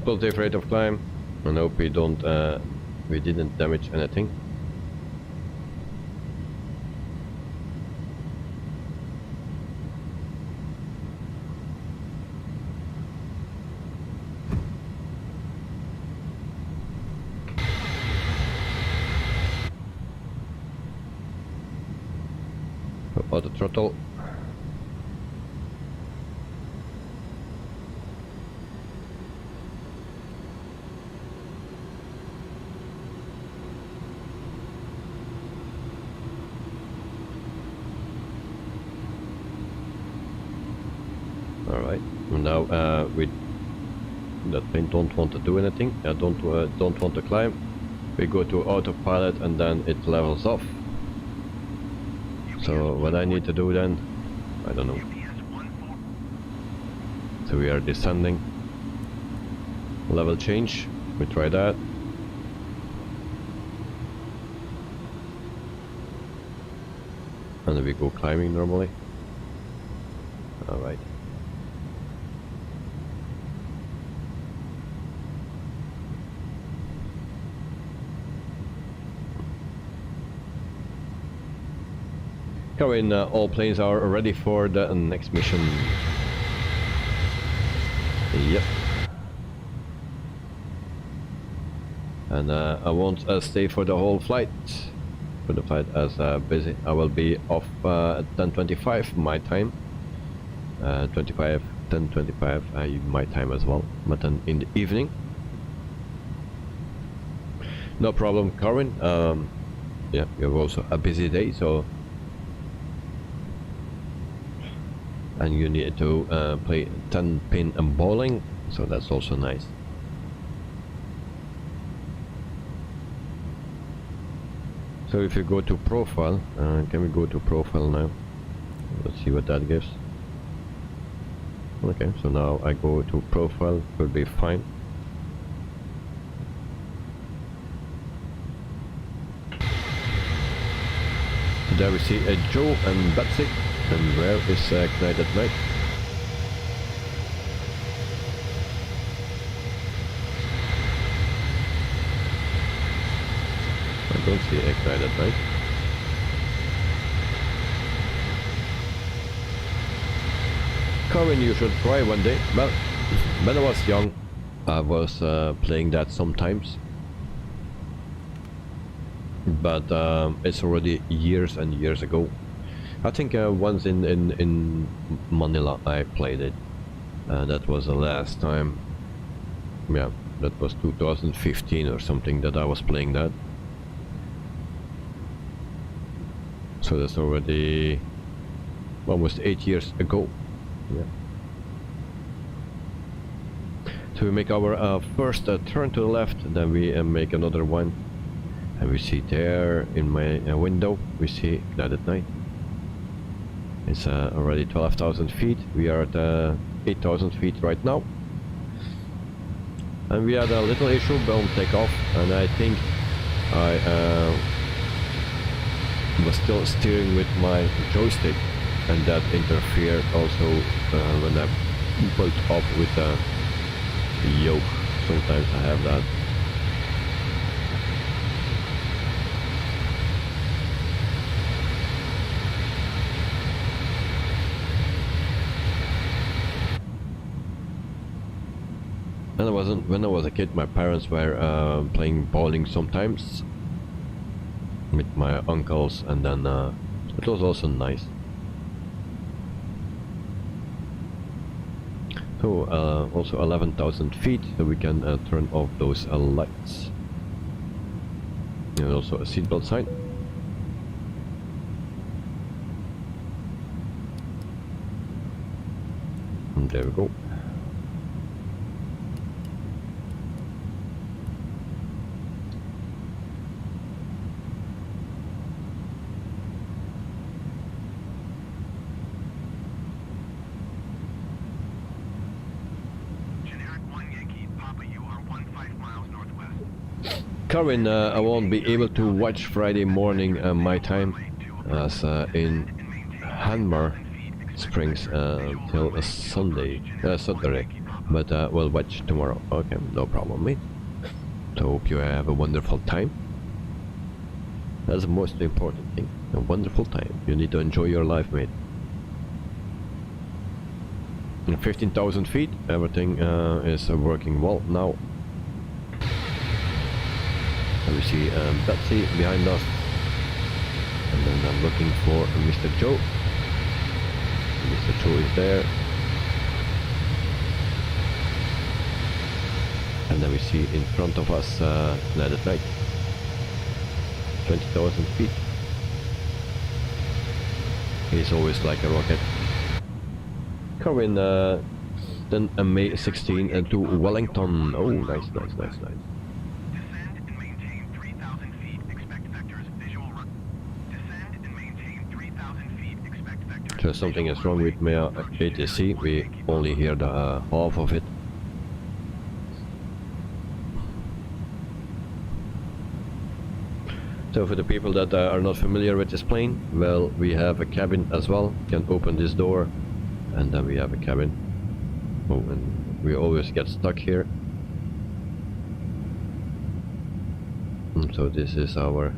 Positive rate of climb. I hope we didn't damage anything. Auto throttle. Alright, now we that thing don't want to do anything. I don't want to climb. We go to autopilot and then it levels off. So what I need to do then, I don't know. So we are descending. Level change, we try that. And then we go climbing normally. Alright. When all planes are ready for the next mission. Yep. And I won't stay for the whole flight. For the flight as busy. I will be off at 10:25 my time. 10:25 my time as well. But then in the evening. No problem, Karin. Yeah, you have also a busy day, so. And you need to play 10-pin and bowling, so that's also nice. So if you go to profile, can we go to profile now? Let's see what that gives. Okay, so now I go to profile, will be fine. There we see Joe and Betsy. And where is Knight at Night? I don't see Knight at Night. Karin, you should try one day. Well, when I was young, I was playing that sometimes. But it's already years and years ago. I think once in Manila I played it. That was the last time. Yeah, that was 2015 or something that I was playing that. So that's already almost 8 years ago. Yeah. So we make our first turn to the left, then we make another one. And we see there in my window, we see that at night. It's already 12,000 feet. We are at 8,000 feet right now. And we had a little issue on takeoff, and I think I was still steering with my joystick, and that interfered also when I pulled up with the yoke. Sometimes I have that. And when I was a kid, my parents were playing bowling sometimes with my uncles, and then it was also nice. So also 11,000 feet, so we can turn off those lights. And also a seatbelt sign. And there we go. Karin, I won't be able to watch Friday morning my time, as in Hanmar springs till Saturday, but we'll watch tomorrow. Okay, no problem, mate. So hope you have a wonderful time. That's the most important thing. A wonderful time. You need to enjoy your life, mate. 15,000 feet, everything is working well now. And we see Betsy behind us. And then I'm looking for Mr. Joe. Mr. Joe is there. And then we see in front of us night at night. 20,000 feet. He's always like a rocket. Carwin then May 16 to Wellington. Oh, nice. Descend and maintain 3,000 feet. Expect vectors. Visual run. Descend and maintain 3,000 feet. Expect vectors. So something is wrong with my ATC. We only hear the half of it. So for the people that are not familiar with this plane, well, we have a cabin as well. You can open this door, and then we have a cabin. Oh, and we always get stuck here. And so this is our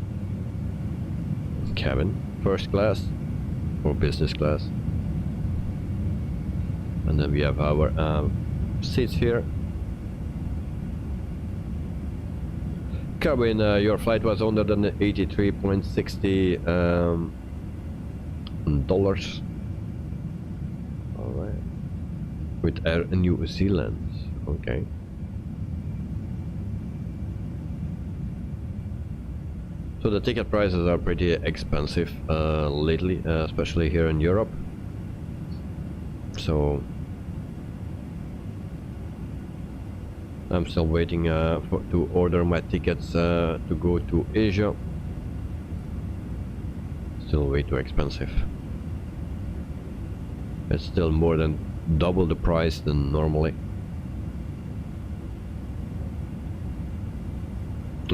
cabin, first class or business class. And then we have our seats here. Carwin, your flight was under than $83.60 dollars. All right, with Air New Zealand. Okay. So the ticket prices are pretty expensive lately, especially here in Europe. So I'm still waiting to order my tickets to go to Asia. Still way too expensive. It's still more than double the price than normally.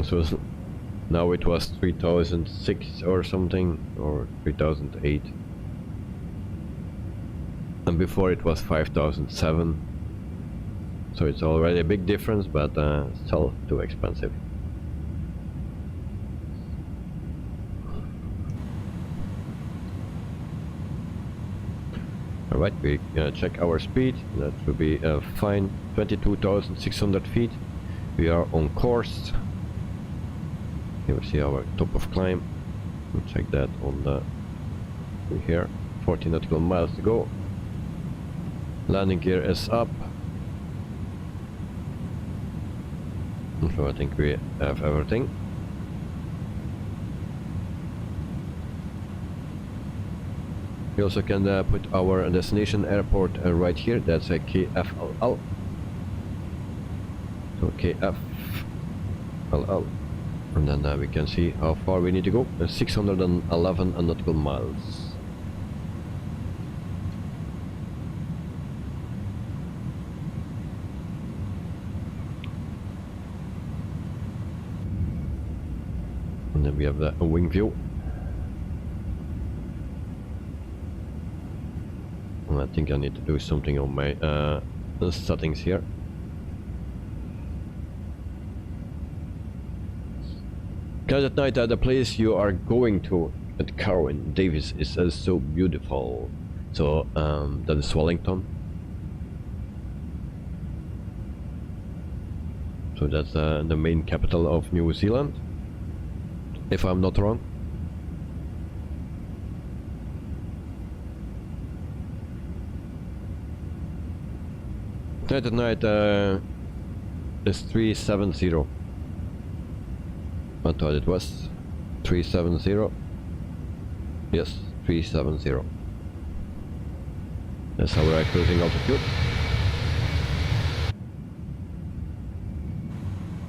So now it was 3,006 or something, or 3,008. And before it was 5,007. So it's already a big difference, but still too expensive. Alright, we check our speed. That will be fine. 22,600 feet. We are on course. Here we see our top of climb. We'll check that on the here. 40 nautical miles to go. Landing gear is up. So I think we have everything. We also can put our destination airport right here. That's a KFLL. So KFLL. And then we can see how far we need to go. 611 nautical miles. And then we have the wing view. And I think I need to do something on my settings here. Guys, at night, the place you are going to at Carwin Davis is so beautiful. So that is Wellington. So that's the main capital of New Zealand, if I'm not wrong. Night at night is 370. I thought it was 370. Yes, 370. That's our cruising altitude.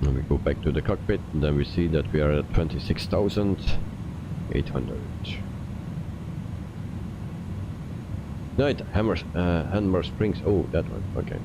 And we go back to the cockpit, and then we see that we are at 26,800. Night, Hammer Springs. Oh, that one. Okay.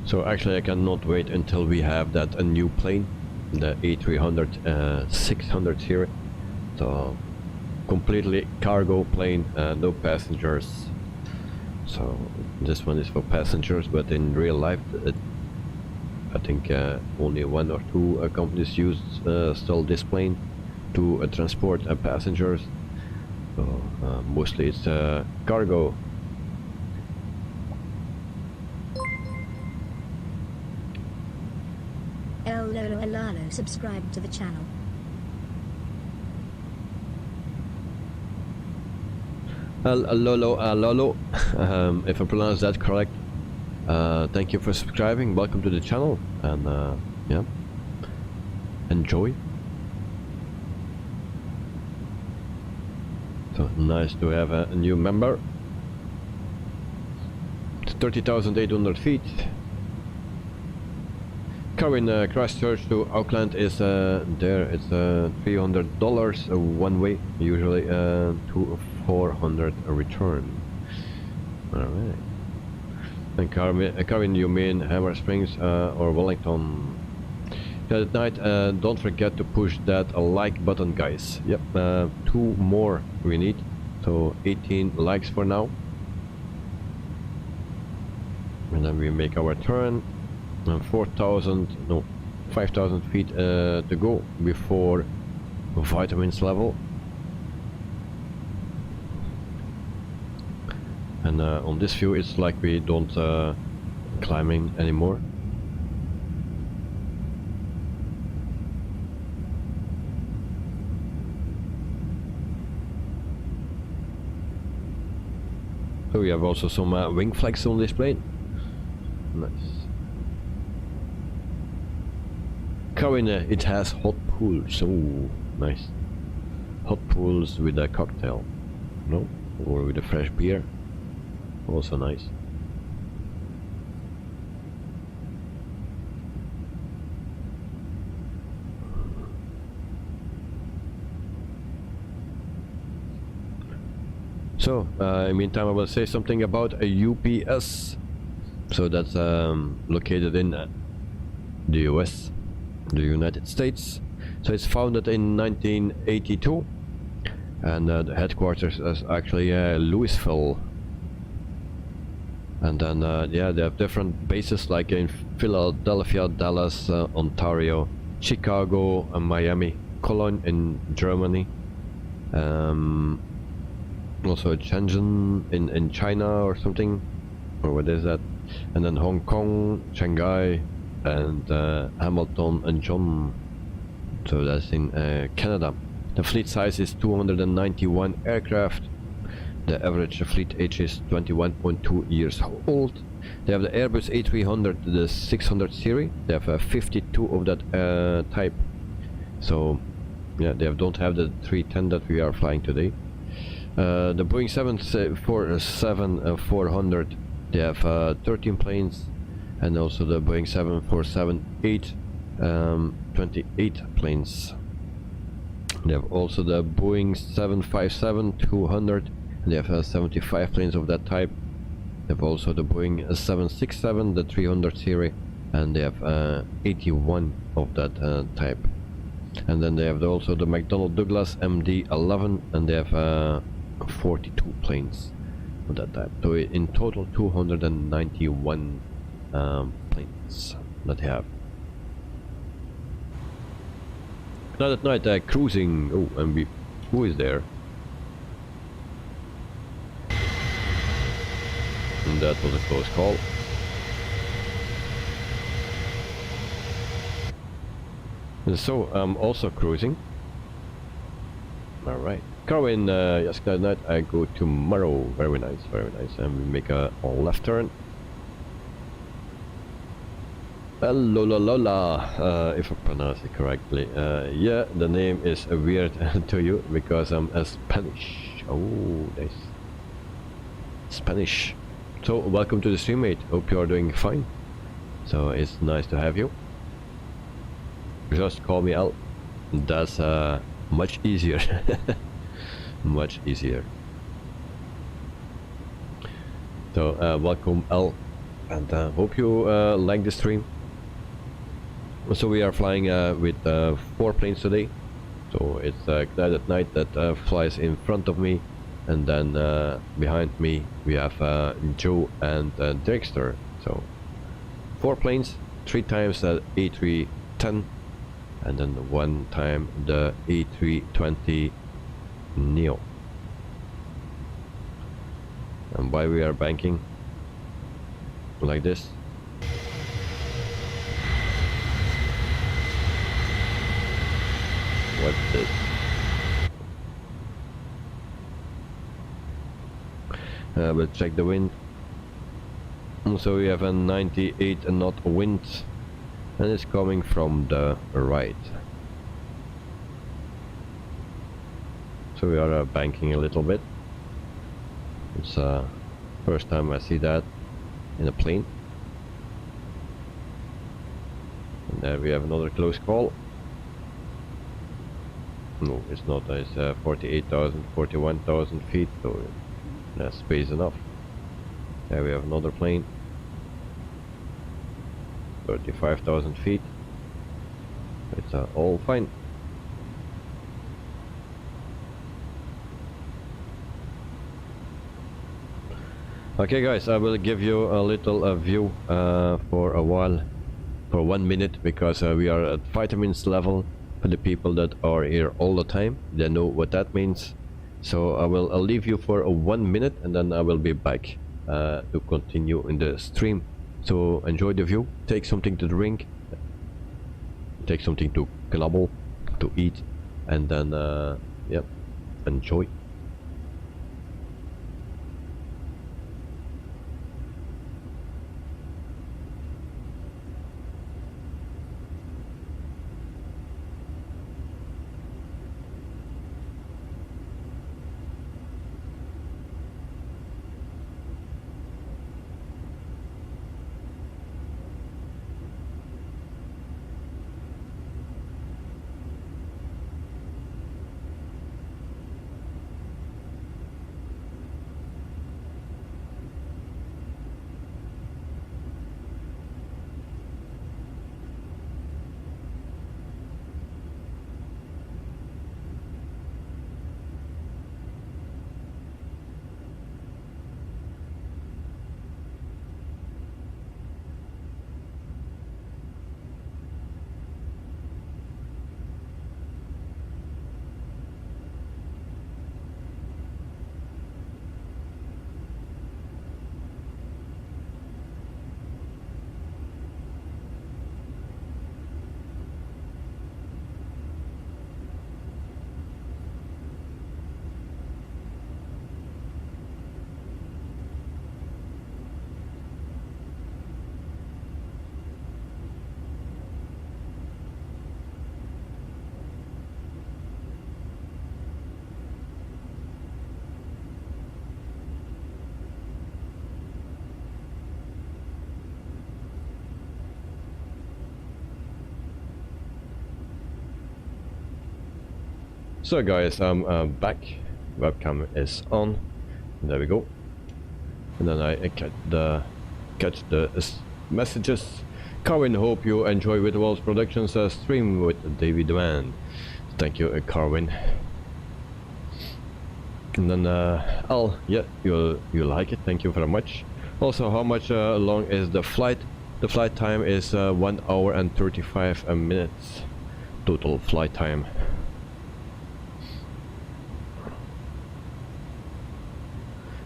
So actually I cannot wait until we have that a new plane, the A300 600 series. So completely cargo plane, no passengers. So this one is for passengers, but in real life I think only one or two companies use still this plane to transport passengers. So mostly it's cargo. Lalo subscribe to the channel. Lolo, if I pronounce that correct. Thank you for subscribing, welcome to the channel, and yeah, enjoy. So nice to have a new member. It's 30,800 feet. Current Christchurch to Auckland is there. It's $300 one way, usually to 400 a return. All right. And Carvin, you mean Hammer Springs or Wellington? At night, don't forget to push that like button, guys. Yep, 2 more we need, so 18 likes for now. And then we make our turn. And 5,000 feet to go before vitamins level. And on this view it's like we don't climbing anymore. So we have also some wing flags on this plane. Nice. Current, it has hot pools. Oh, nice. Hot pools with a cocktail, no, or with a fresh beer. Also nice. So, in the meantime, I will say something about a UPS. So that's located in the US, the United States. So it's founded in 1982, and the headquarters is actually Louisville. And then yeah, they have different bases like in Philadelphia, Dallas, Ontario, Chicago, and Miami, Cologne in Germany, also Shenzhen in China or something, or what is that? And then Hong Kong, Shanghai, and Hamilton and John. So that's in Canada. The fleet size is 291 aircraft. The average fleet age is 21.2 years old. They have the Airbus A310, the 600 series. They have 52 of that type. So yeah, they don't have the 310 that we are flying today. The Boeing 747-400, they have 13 planes, and also the Boeing 747-8, 28 planes. They have also the Boeing 757-200, and they have 75 planes of that type. They have also the Boeing 767, the 300 series, and they have 81 of that type. And then they have also the McDonnell Douglas MD-11, and they have 42 planes of that type. So in total 291 planes that they have. Now at night cruising. Oh, and who is there? And that was a close call. And so I'm also cruising. Alright. Carwin, yes, that night I go tomorrow. Very nice, very nice. And we make a left turn. Lola, if I pronounce it correctly. Yeah, the name is weird to you because I'm Spanish. Oh, nice. Spanish. So, welcome to the stream, mate. Hope you are doing fine. So, it's nice to have you. Just call me Al. That's much easier. Much easier. So, welcome Al. and hope you like the stream. So we are flying with 4 planes today. So it's Glad at Night that flies in front of me, and then behind me we have Joe and Dexter. So 4 planes, 3 times the A310, and then 1 time the A320 Neo. And why we are banking like this? What's this? We'll check the wind. So we have a 98 knot wind, and it's coming from the right. So we are banking a little bit. It's first time I see that in a plane. And there we have another close call. No, it's not. It's 48,000, 41,000 feet, so that's space enough. There we have another plane. 35,000 feet. It's all fine. Okay guys, I will give you a little view for a while, for 1 minute, because we are at vitamins level. For the people that are here all the time, they know what that means. So I'll leave you for 1 minute, and then I will be back to continue in the stream. So enjoy the view, take something to drink, take something to gobble, to eat, and then yeah, enjoy. So guys, I'm back. Webcam is on. There we go. And then I catch the messages. Carwin, hope you enjoy with Walls Productions stream with David Demand. Thank you, Carwin. And then yeah, you like it. Thank you very much. Also, how much long is the flight? The flight time is 1 hour and 35 minutes. Total flight time.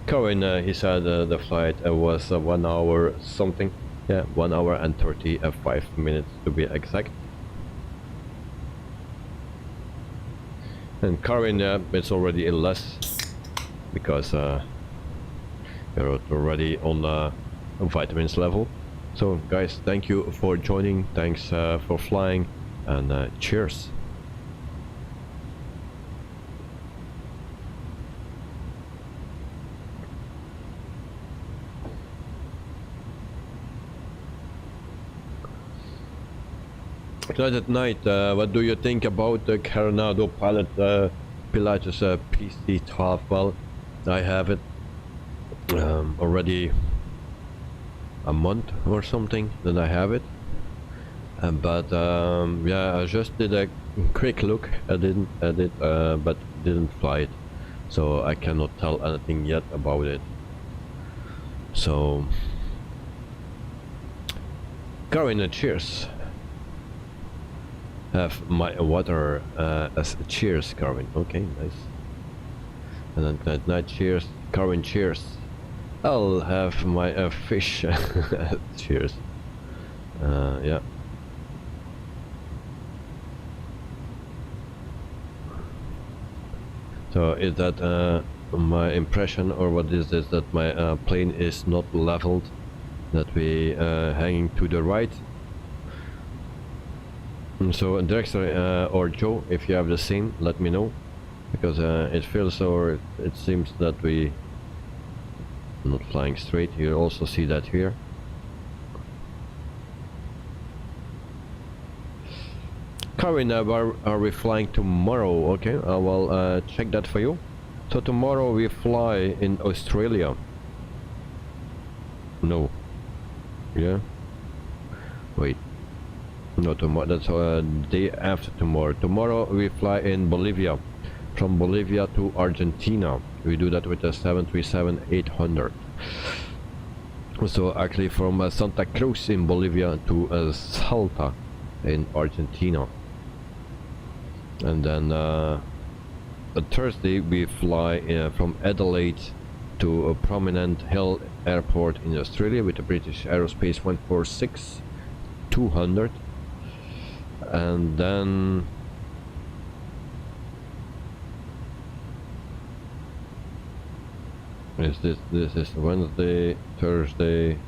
Cohen, he said the flight was 1 hour something. Yeah, 1 hour and 35 minutes to be exact. And Karin, it's already less, because you're already on vitamins level. So guys, thank you for joining, thanks for flying, and cheers. Glad at Night, what do you think about the Coronado Pilot Pilatus PC12? Well, I have it already a month or something that I have it. But yeah, I just did a quick look at it, but didn't fly it, so I cannot tell anything yet about it. So, Karin, cheers. Have my water as a cheers, Karin. Okay, nice. And then that night, cheers, Karin. Cheers. I'll have my fish. Cheers. Yeah. So is that my impression, or what is this, that my plane is not leveled, that we hanging to the right? So Drexler or Joe, if you have the same, let me know, because it feels, or it seems that we not flying straight. You also see that here. Karin, are we flying tomorrow? Okay, I will check that for you. So tomorrow we fly in Australia. No. Yeah. Wait. No, tomorrow. That's day after tomorrow. Tomorrow we fly in Bolivia. From Bolivia to Argentina. We do that with a 737-800. So actually from Santa Cruz in Bolivia to Salta in Argentina. And then on Thursday we fly from Adelaide to a Prominent Hill Airport in Australia with the British Aerospace 146-200. And then this is Wednesday, Thursday.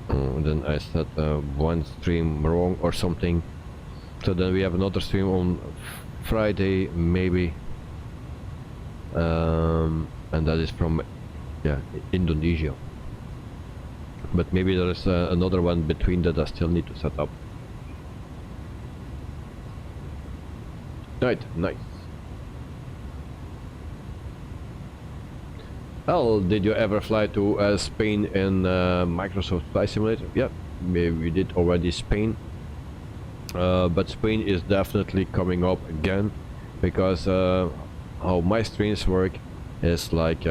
Then I set one stream wrong or something, so then we have another stream on Friday maybe, and that is from Indonesia, but maybe there is another one between that I still need to set up. Right, nice. Well, did you ever fly to Spain in Microsoft Flight Simulator? Yeah, we did already Spain. But Spain is definitely coming up again, because how my streams work is like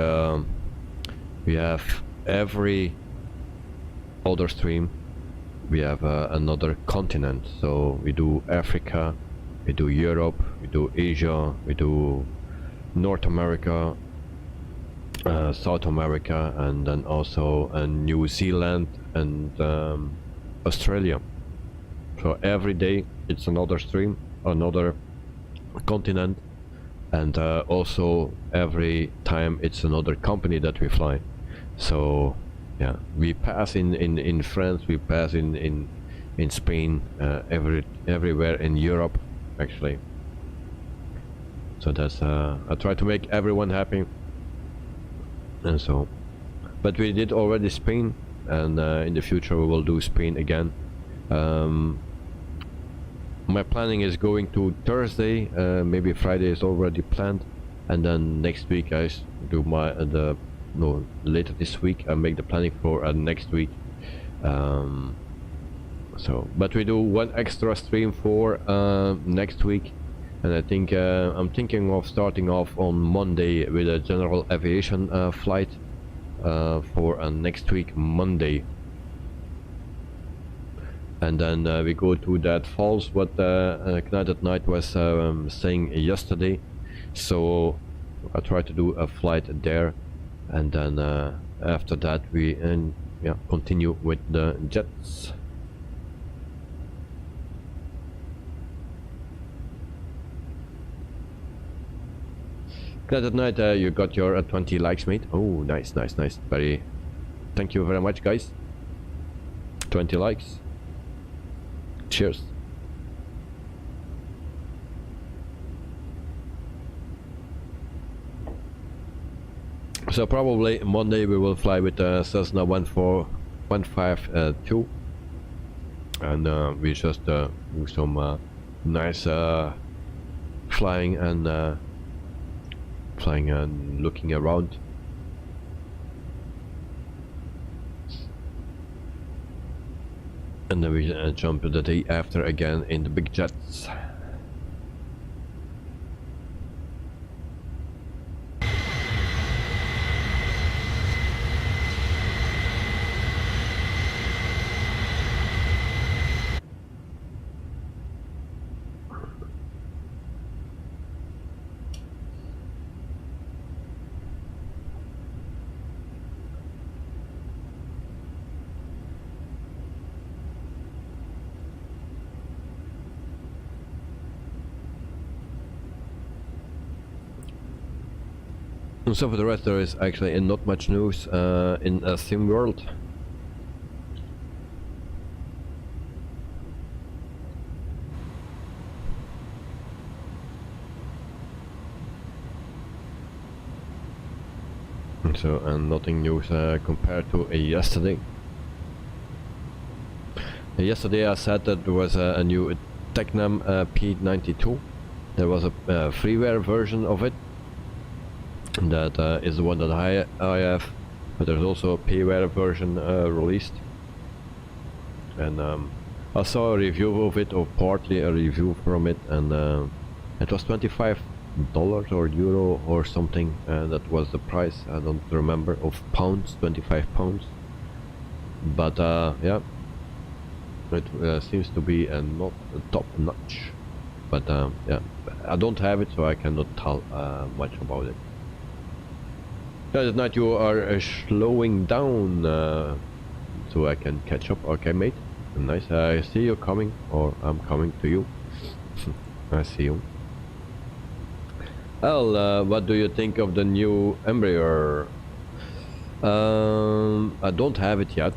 we have every other stream, we have another continent. So we do Africa, we do Europe, we do Asia, we do North America, South America, and then also New Zealand and Australia. So every day it's another stream, another continent, and also every time it's another company that we fly. So yeah, we pass in France, we pass in Spain, everywhere in Europe actually. So that's I try to make everyone happy. And so, but we did already Spain, and in the future we will do Spain again. My planning is going to Thursday, maybe Friday is already planned, and then next week I do my later this week I make the planning for next week. So, but we do one extra stream for next week. And I think I'm thinking of starting off on Monday with a general aviation flight for next week Monday, and then we go to that falls what Knight at Night was saying yesterday. So I try to do a flight there, and then after that we continue with the jets. Glad at Night, you got your 20 likes, mate. Oh, nice, nice, nice. Very, thank you very much, guys. 20 likes. Cheers. So probably Monday we will fly with Cessna 15152, and we just do some nice flying and looking around. And then we jump to the day after again in the big jets. So for the rest, there is actually not much news in a sim world. So nothing news compared to yesterday. Yesterday I said that there was a new Technam P92. There was a freeware version of it. That is the one that I have, but there's also a payware version released. And I saw a review of it, or partly a review from it, and it was $25 or euro or something. That was the price. I don't remember, of pounds, 25 pounds. But yeah, it seems to be not top notch. But yeah, I don't have it, so I cannot tell much about it. That night you are slowing down, so I can catch up. Okay, mate. Nice. I see you coming, or I'm coming to you. I see you. Well, what do you think of the new Embraer? I don't have it yet.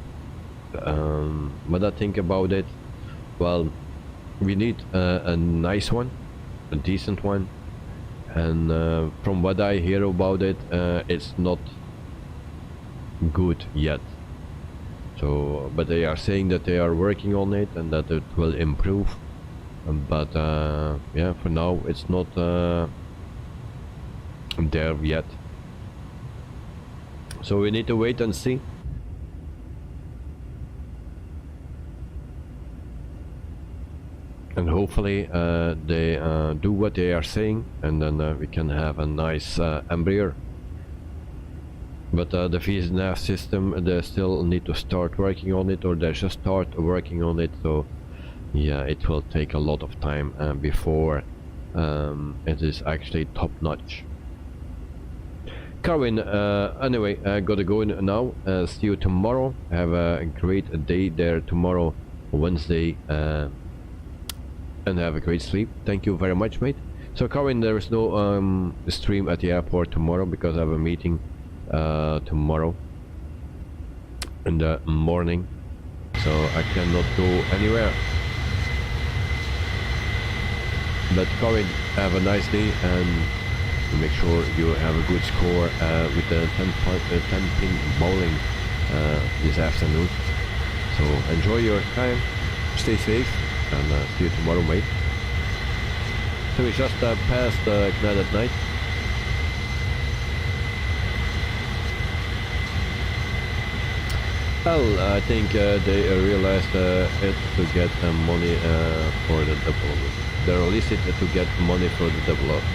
What I think about it? Well, we need a nice one, a decent one. And from what I hear about it, it's not good yet. So, but they are saying that they are working on it and that it will improve. But yeah, for now it's not there yet. So we need to wait and see. And hopefully they do what they are saying, and then we can have a nice Embraer. But the VNAV system, they still need to start working on it, or they just start working on it. So yeah, it will take a lot of time before it is actually top notch. Carwin, anyway, I gotta go now. See you tomorrow. Have a great day there tomorrow, Wednesday. And have a great sleep. Thank you very much, mate. So Carwin, there is no stream at the airport tomorrow because I have a meeting tomorrow in the morning, so I cannot go anywhere. But Carwin, have a nice day and make sure you have a good score with the 10-pin bowling this afternoon. So enjoy your time, stay safe, and see you tomorrow, mate. So we just passed Gnad at night. Well, I think they realized it to get money for the development. They released it to get money for the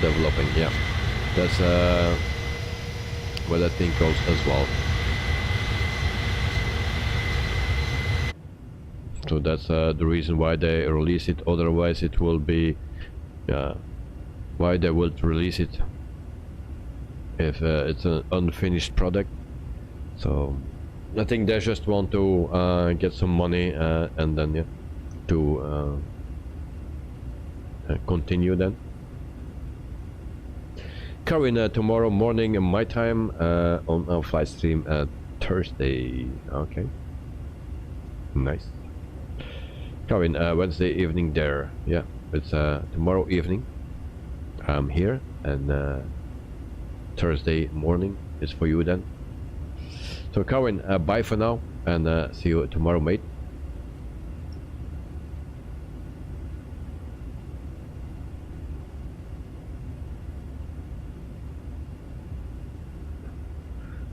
developing. Yeah, that's what I think goes as well. So that's the reason why they release it. Otherwise, it will be why they would release it if it's an unfinished product. So I think they just want to get some money and then to continue then. Carwin, tomorrow morning my time on our flight stream Thursday. Okay, nice. Carwin, Wednesday evening there. Yeah, it's tomorrow evening I'm here, and Thursday morning is for you then. So Carwin, bye for now, and see you tomorrow, mate.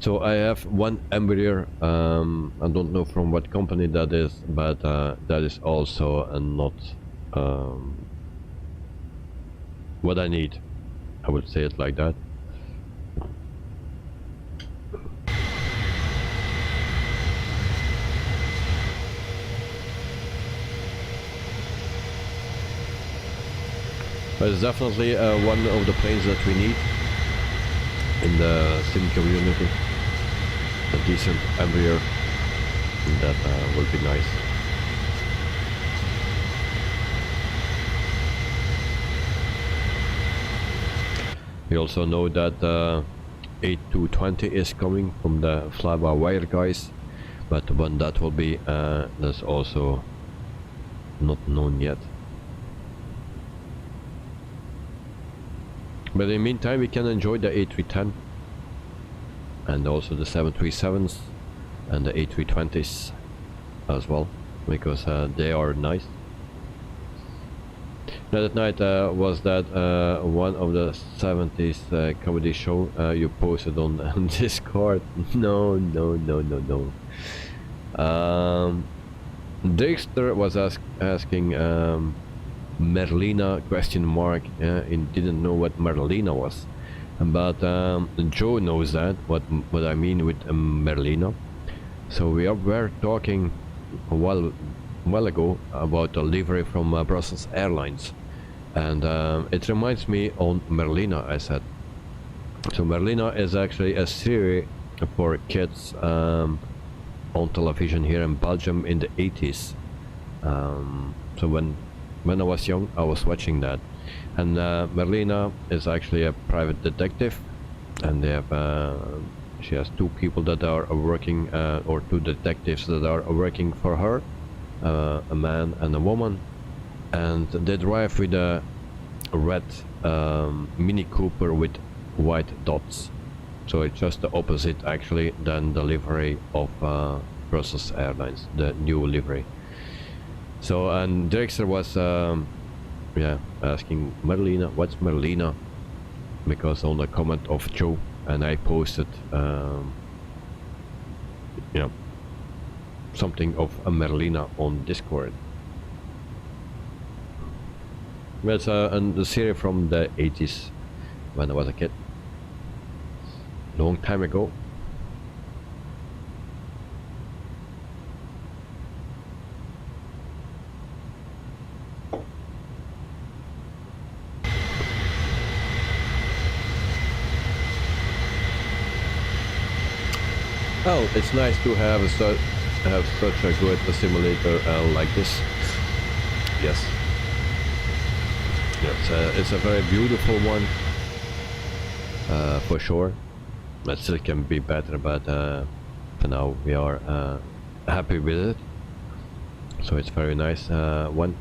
So I have one Embraer, I don't know from what company that is, but that is also not what I need. I would say it like that. But it's definitely one of the planes that we need in the sim community. A decent Embraer, that will be nice. We also know that A320 is coming from the fly-by-wire guys, but when that will be, that's also not known yet. But in the meantime, we can enjoy the A310 and also the 737s and the A320s as well, because they are nice. That night was that one of the 70s comedy show you posted on Discord. No. Dexter was asking Merlina question mark, and didn't know what Merlina was, but Joe knows that what I mean with Merlina. So we were talking a while ago about a livery from Brussels Airlines, and it reminds me on Merlina, I said. So Merlina is actually a series for kids on television here in Belgium in the 80s. So when I was young, I was watching that, and Merlina is actually a private detective, and they have she has two people that are working, or two detectives that are working for her, a man and a woman, and they drive with a red Mini Cooper with white dots. So it's just the opposite actually than the livery of Brussels Airlines, the new livery. So, and Dexter was asking Merlina, what's Merlina, because on the comment of Joe, and I posted something of a Merlina on Discord. It's a series from the 80s when I was a kid, long time ago. Oh, it's nice to have such a good simulator like this. Yes. It's a very beautiful one, for sure. It still can be better, but for now we are happy with it. So it's very nice one.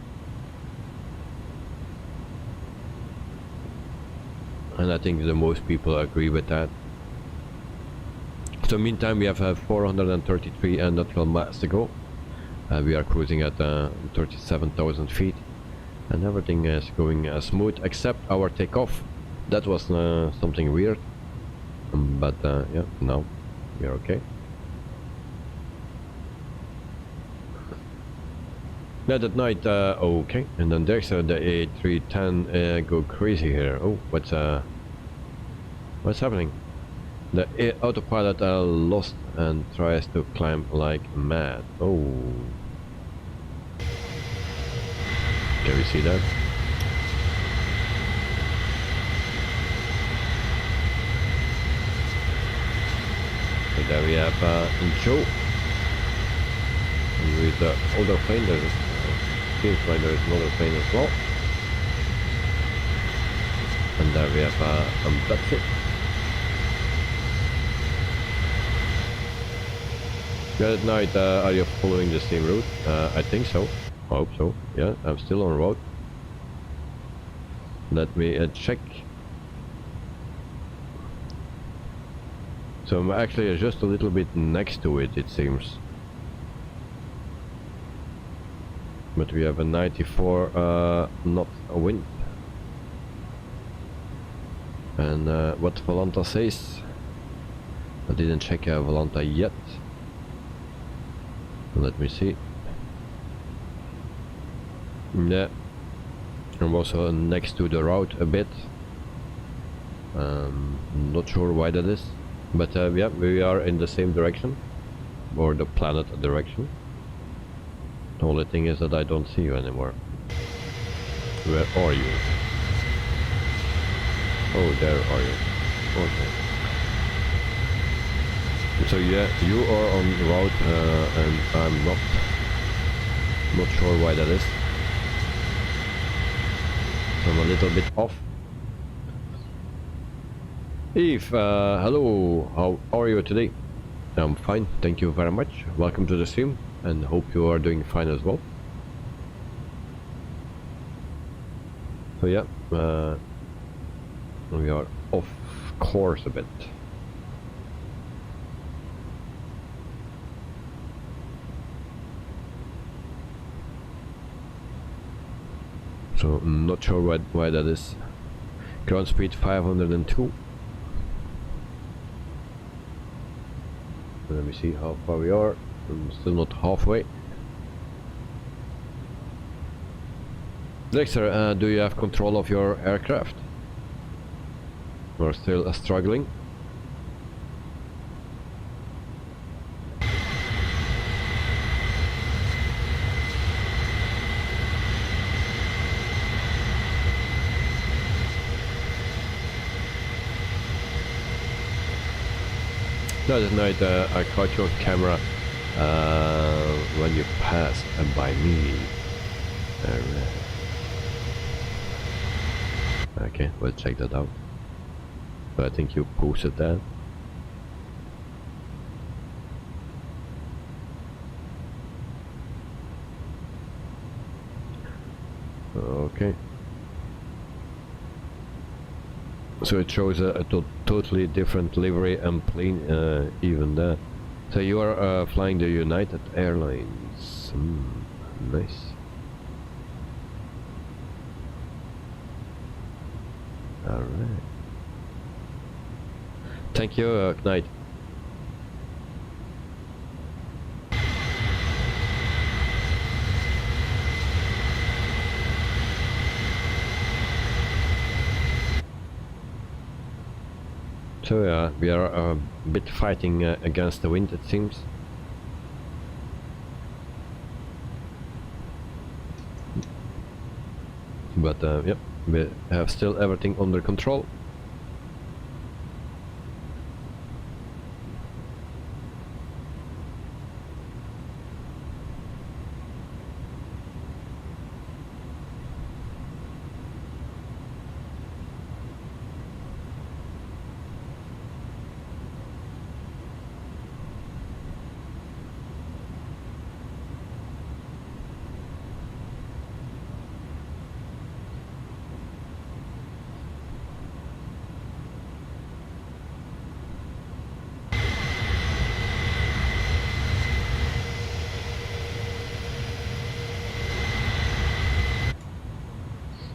And I think that most people agree with that. So meantime, we have 433 nautical miles to go. We are cruising at 37,000 feet, and everything is going smooth except our takeoff. That was something weird, but yeah, now we are okay. That at night, okay, and then there's the A310 go crazy here. Oh, what's happening? The autopilot lost and tries to climb like mad. Oh. Can we see that? So there we have Joe. And with the other plane, seems like there is another plane as well. And there we have that's it. At night, are you following the same route? I think so. I hope so. Yeah, I'm still on road. Let me check. So I'm actually just a little bit next to it, it seems. But we have a 94 knot wind. And what Volanta says, I didn't check Volanta yet. Let me see. Yeah, I'm also next to the route a bit. Not sure why that is, but yeah, we are in the same direction, or the planet direction. The only thing is that I don't see you anymore. Where are you? Oh, there are you. Okay. So yeah, you are on the route and I'm not. Not sure why that is. I'm a little bit off. Eve, hello, how are you today? I'm fine, thank you very much. Welcome to the stream and hope you are doing fine as well. So yeah, we are off course a bit. So not sure why that is. Ground speed 502. Let me see how far we are. I'm still not halfway. Dexter, do you have control of your aircraft? We're still struggling. The other night I caught your camera when you passed by me. Okay, we'll check that out. But I think you posted that. Okay. So it shows a totally different livery and plane even there. So you are flying the United Airlines. Nice. Alright. Thank you, Knight. So yeah, we are a bit fighting against the wind, it seems. But yep, we have still everything under control.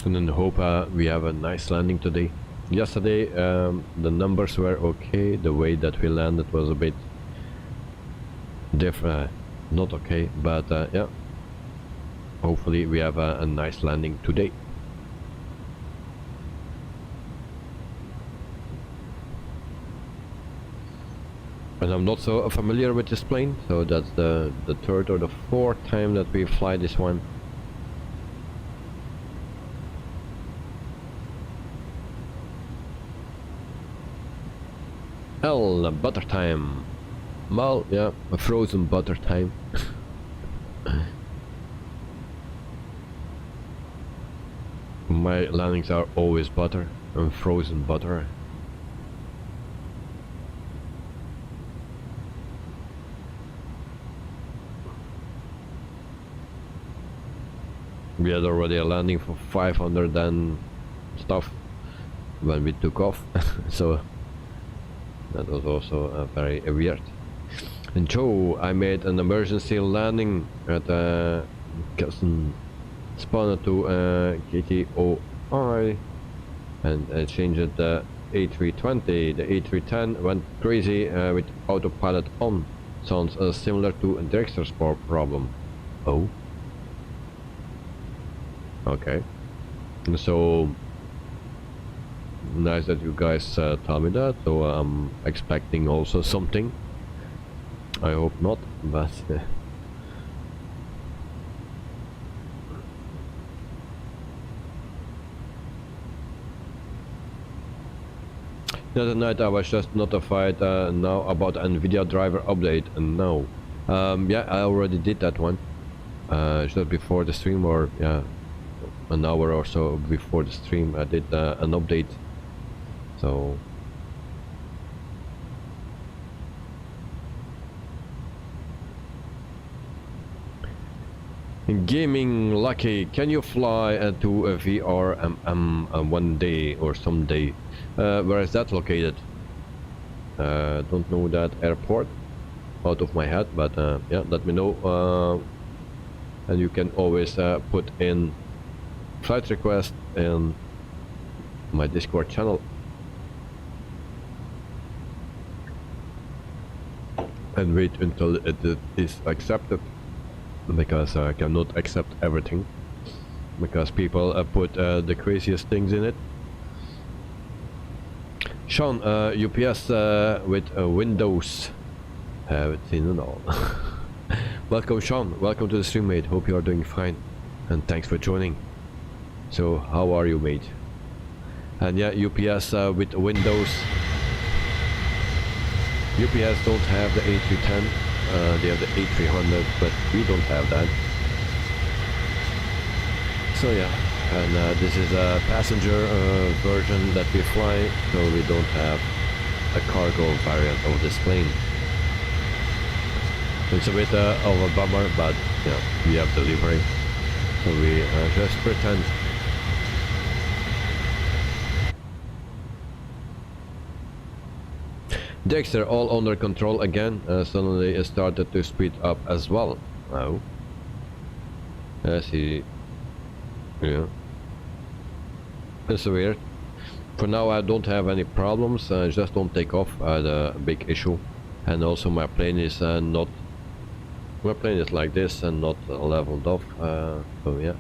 And then hope we have a nice landing today. Yesterday the numbers were okay, the way that we landed was a bit different, not okay, but yeah, hopefully we have a nice landing today. And I'm not so familiar with this plane, so that's the third or the fourth time that we fly this one. Butter time. Well, yeah, a frozen butter time. My landings are always butter and frozen butter. We had already a landing for 500 and stuff when we took off, so that was also very weird. And Joe, I made an emergency landing at custom spawner to KTOI and I changed the A320. The A310 went crazy with autopilot on. Sounds similar to Dexter's problem. Oh. Okay. So nice that you guys tell me that. So I'm expecting also something. I hope not, but the other night I was just notified now about NVIDIA driver update, and no, yeah, I already did that one just before the stream, or yeah, an hour or so before the stream. I did an update, so Gaming Lucky, can you fly to a VR one day or someday? Where is that located? Don't know that airport out of my head, but yeah, let me know. And you can always put in flight request in my Discord channel. And wait until it is accepted, because I cannot accept everything, because people put the craziest things in it. Sean, UPS with Windows. Haven't seen it all. Welcome, Sean. Welcome to the stream, mate. Hope you are doing fine, and thanks for joining. So, how are you, mate? And yeah, UPS with Windows. UPS don't have the A310. They have the A300, but we don't have that. So yeah, and this is a passenger version that we fly, so we don't have a cargo variant of this plane. It's a bit of a bummer, but yeah, we have delivery, so we just pretend. Dexter, all under control again. Suddenly it started to speed up as well. Oh. See. Yeah. It's weird. For now I don't have any problems. Just don't take off. I had a big issue. And also my plane is not... My plane is like this and not leveled off. So yeah.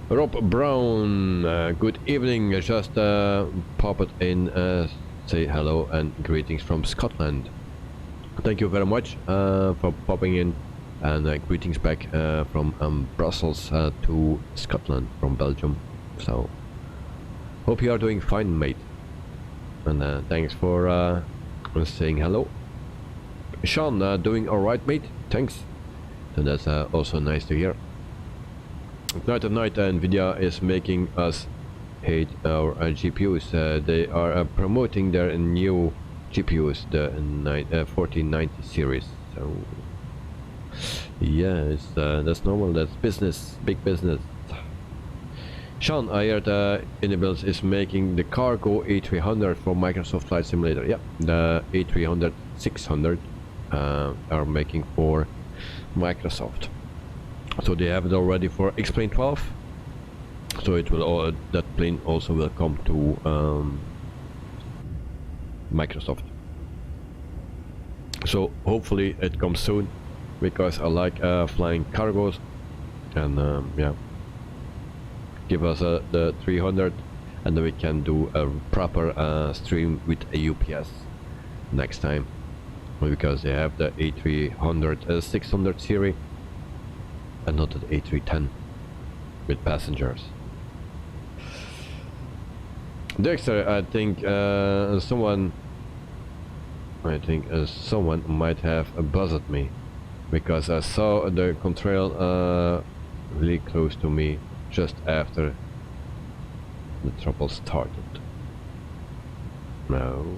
Rob Brown, good evening. Just pop it in. Say hello and greetings from Scotland. Thank you very much for popping in, and greetings back from Brussels to Scotland from Belgium. So hope you are doing fine, mate, and thanks for saying hello. Sean, doing alright, mate? Thanks. And that's also nice to hear. Night of night, NVIDIA is making us hate our GPUs. They are promoting their new GPUs, the 1490 series. So yeah, that's normal. That's business, big business. Sean, I heard inibuilds is making the cargo A300 for Microsoft Flight Simulator. Yeah, the A300 600 are making for Microsoft. So they have it already for X-Plane 12. So it will that plane also will come to Microsoft. So hopefully it comes soon, because I like flying cargos, and yeah, give us the 300, and then we can do a proper stream with a UPS next time, because they have the A300 600 series and not the A310 with passengers. Dexter, I think someone might have buzzed me, because I saw the contrail really close to me just after the trouble started. No.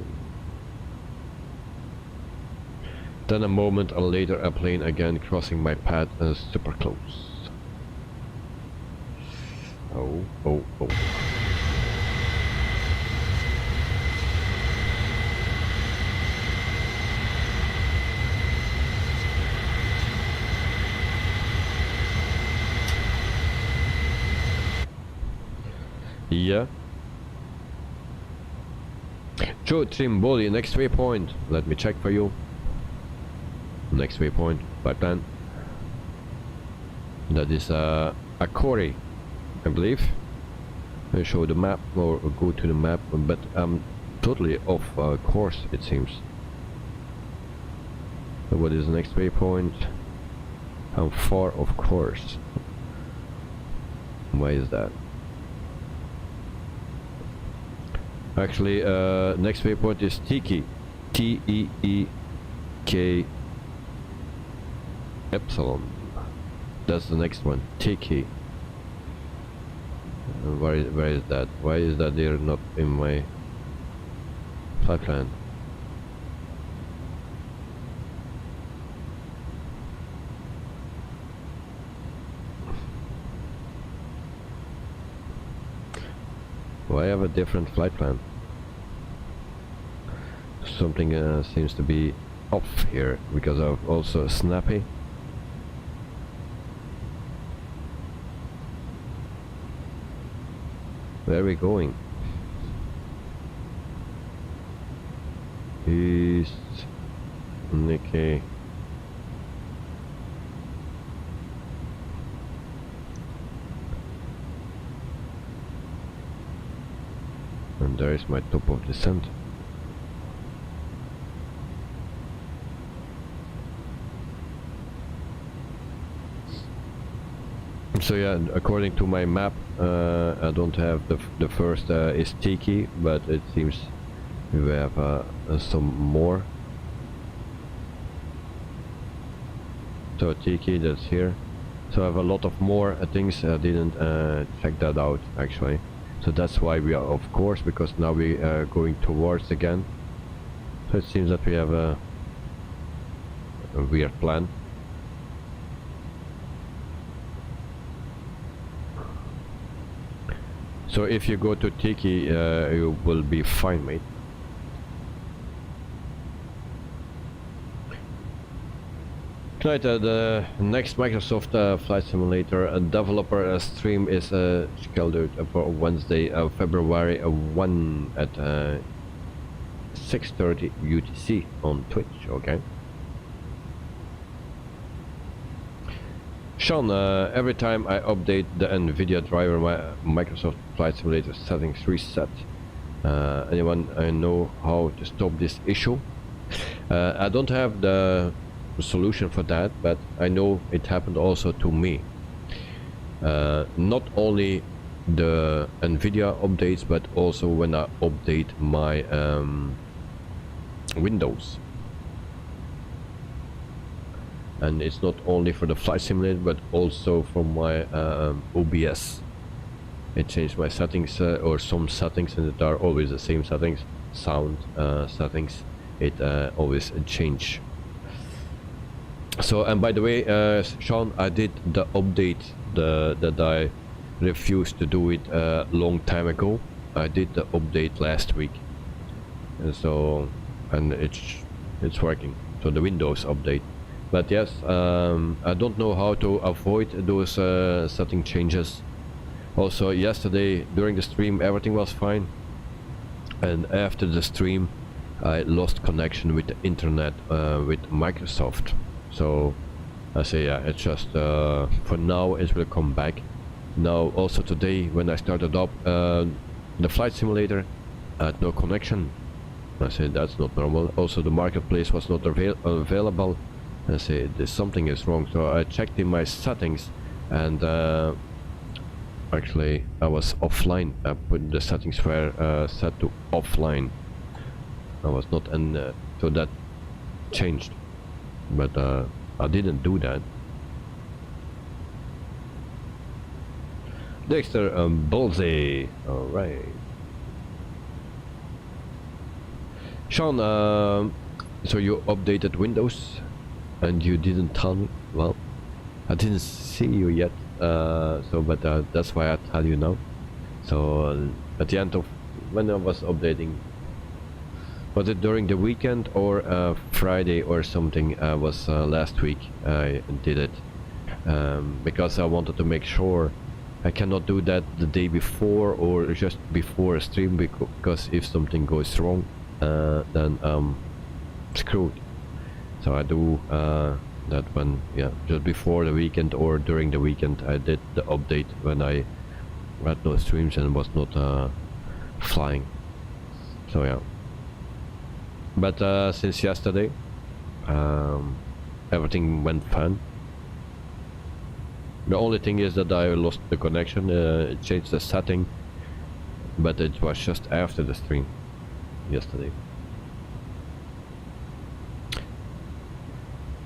Then a moment later, a plane again crossing my path, super close. Oh, oh, oh. Yeah. Show Trimboli, next waypoint. Let me check for you. Next waypoint, flight plan. That is a Corey, I believe. I show the map or go to the map, but I'm totally off course, it seems. So what is the next waypoint? How far off course? Why is that? Actually, next waypoint is Tiki. T-E-E-K Epsilon. That's the next one. Tiki. Where is that? Why is that there not in my flight plan? Why have a different flight plan? Something seems to be off here because of also Snappy. Where are we going? East Nikkei. And there is my top of descent. So yeah, according to my map, I don't have the first is Tiki, but it seems we have some more. So Tiki, that's here. So I have a lot of more things. I didn't check that out actually. So that's why we are off course, because now we are going towards again. So it seems that we have a weird plan. So if you go to Tiki, you will be fine, mate. Tonight, the next Microsoft Flight Simulator developer stream is scheduled for Wednesday, February 1 at 6:30 UTC on Twitch. Okay. Sean, every time I update the NVIDIA driver, my Microsoft Flight Simulator settings reset. Anyone know how to stop this issue? I don't have the solution for that, but I know it happened also to me. Not only the NVIDIA updates, but also when I update my Windows. And it's not only for the flight simulator, but also for my OBS. It changed my settings, or some settings, and it are always the same settings. Sound settings, it always change. So, and by the way, Sean, I did the update that I refused to do it a long time ago. I did the update last week, and so, and it's working. So the Windows update. But yes, I don't know how to avoid those setting changes. Also, yesterday during the stream everything was fine, and after the stream I lost connection with the internet with Microsoft. So I say yeah, it's just for now it will come back. Now also today when I started up the flight simulator, I had no connection. I said that's not normal. Also the marketplace was not available. I say there's something is wrong. So I checked in my settings, and actually I was offline. I put the settings were set to offline. I was not in, so that changed, but I didn't do that. Dexter Bullseye, all right. Sean, so you updated Windows and you didn't tell me? Well, I didn't see you yet, so but that's why I tell you now. So at the end of when I was updating, was it during the weekend or Friday or something? Was last week I did it, because I wanted to make sure. I cannot do that the day before or just before a stream, because if something goes wrong, then screwed. So I do that when, yeah, just before the weekend or during the weekend I did the update when I had no streams and was not flying. So yeah. But since yesterday, everything went fine. The only thing is that I lost the connection. It changed the setting, but it was just after the stream yesterday.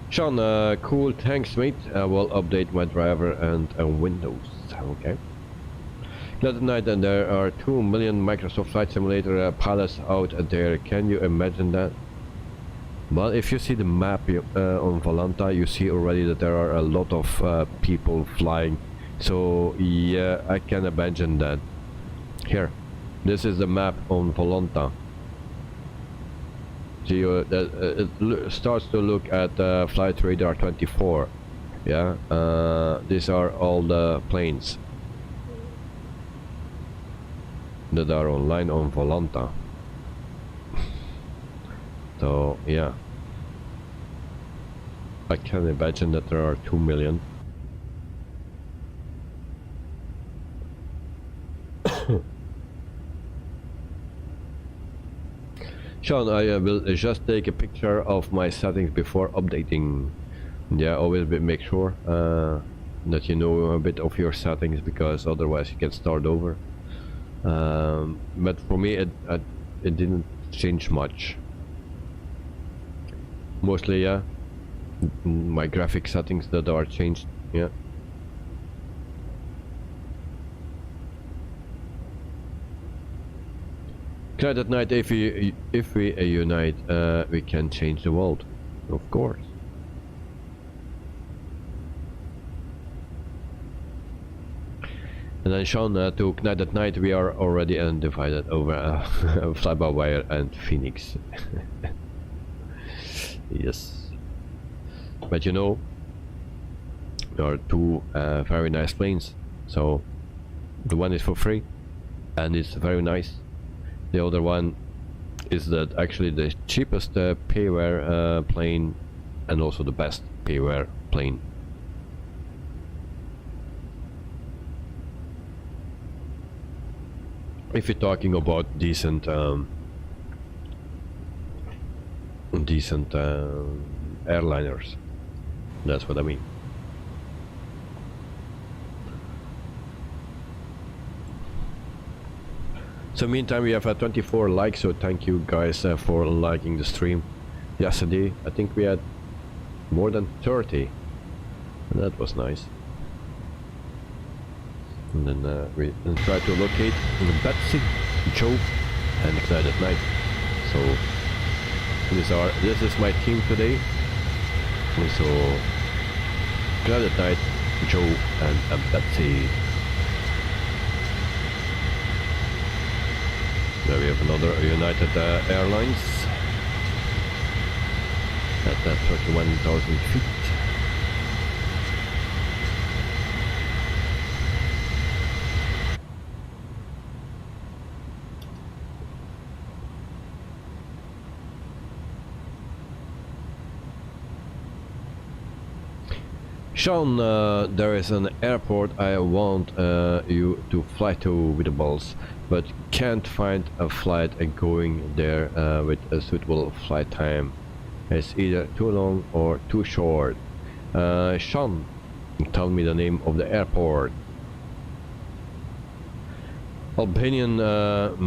Sean, cool, thanks mate. I will update my driver and Windows. Okay. That night, and there are 2 million Microsoft Flight Simulator pilots out there. Can you imagine that? Well, if you see the map on Volanta, you see already that there are a lot of people flying. So yeah, I can imagine that. Here, this is the map on Volanta. See, it starts to look at Flight Radar 24. Yeah, these are all the planes that are online on Volanta. So yeah, I can imagine that there are 2 million. Sean, I will just take a picture of my settings before updating. Yeah, always make sure that you know a bit of your settings, because otherwise you can start over. But for me it didn't change much. Mostly, yeah, my graphic settings that are changed. Yeah. Glad at night, if we unite, we can change the world, of course. And then Sean, to Night at Night, we are already divided over Fly-by-Wire and Phoenix. Yes. But you know, there are two very nice planes. So the one is for free and it's very nice. The other one is that actually the cheapest payware plane and also the best payware plane. If you're talking about decent airliners, that's what I mean. So meantime, we have 24 likes, so thank you guys for liking the stream. Yesterday I think we had more than 30, and that was nice. And then we try to locate Betsy, Joe, and Night at Night. So this is my team today. And so Night at Night, Joe, and Betsy. There we have another United Airlines at 31,000 feet. Sean, there is an airport I want you to fly to with the balls, but can't find a flight going there with a suitable flight time. It's either too long or too short. Sean, tell me the name of the airport. Albanian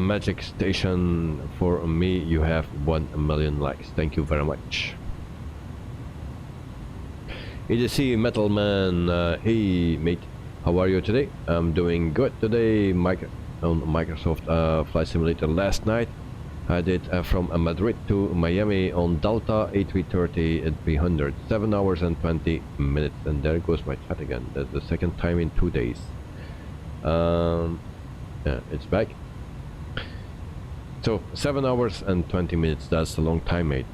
Magic Station, for me you have 1 million likes. Thank you very much. EDC Metal Man, hey mate, how are you today? I'm doing good today. On Microsoft Flight Simulator last night I did from Madrid to Miami on Delta A330 300, 7 hours and 20 minutes, and there goes my chat again. That's the second time in 2 days. Yeah, it's back. So 7 hours and 20 minutes, that's a long time, mate.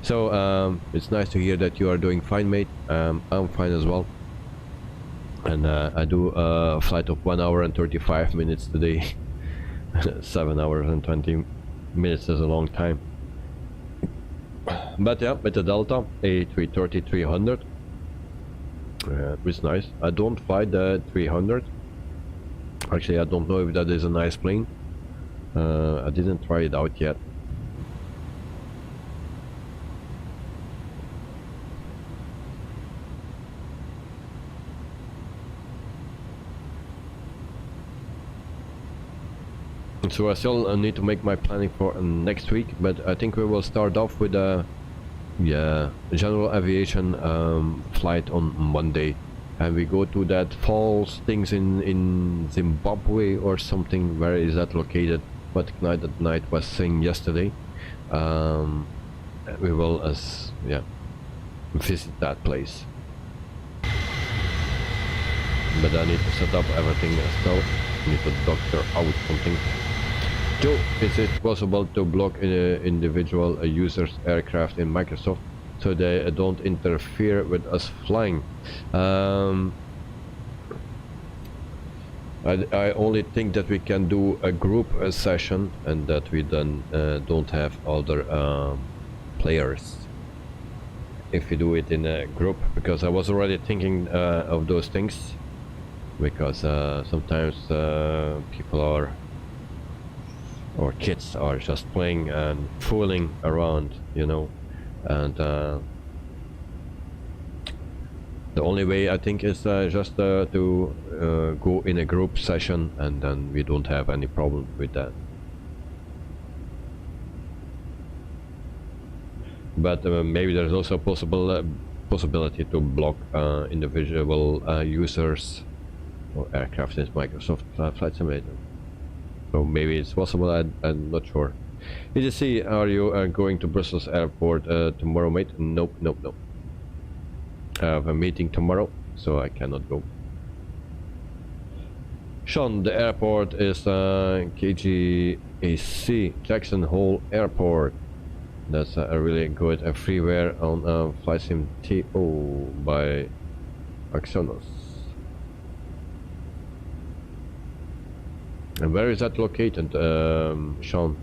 So it's nice to hear that you are doing fine, mate. I'm fine as well. And I do a flight of 1 hour and 35 minutes today. 7 hours and 20 minutes is a long time. But yeah, with the Delta A330-300, it's nice. I don't fly the 300. Actually, I don't know if that is a nice plane. I didn't try it out yet. So I still need to make my planning for next week, but I think we will start off with a general aviation flight on Monday, and we go to that falls things in Zimbabwe or something. Where is that located? What night was saying yesterday. We will visit that place, but I need to set up everything still. I need to doctor out something. 2. Is it possible to block individual users' aircraft in Microsoft so they don't interfere with us flying? I only think that we can do a group session, and that we then don't have other players if we do it in a group, because I was already thinking of those things, because sometimes people are, or kids are just playing and fooling around, you know, and the only way I think is just to go in a group session, and then we don't have any problem with that. But maybe there's also a possibility to block individual users or aircraft in Microsoft Flight Simulator. So maybe it's possible, I'm not sure. EDC, are you going to Brussels airport tomorrow, mate? Nope. I have a meeting tomorrow, so I cannot go. Sean, the airport is KGAC, Jackson Hole Airport. That's a really good freeware on Flight Sim TO by Axonos. And where is that located, Sean?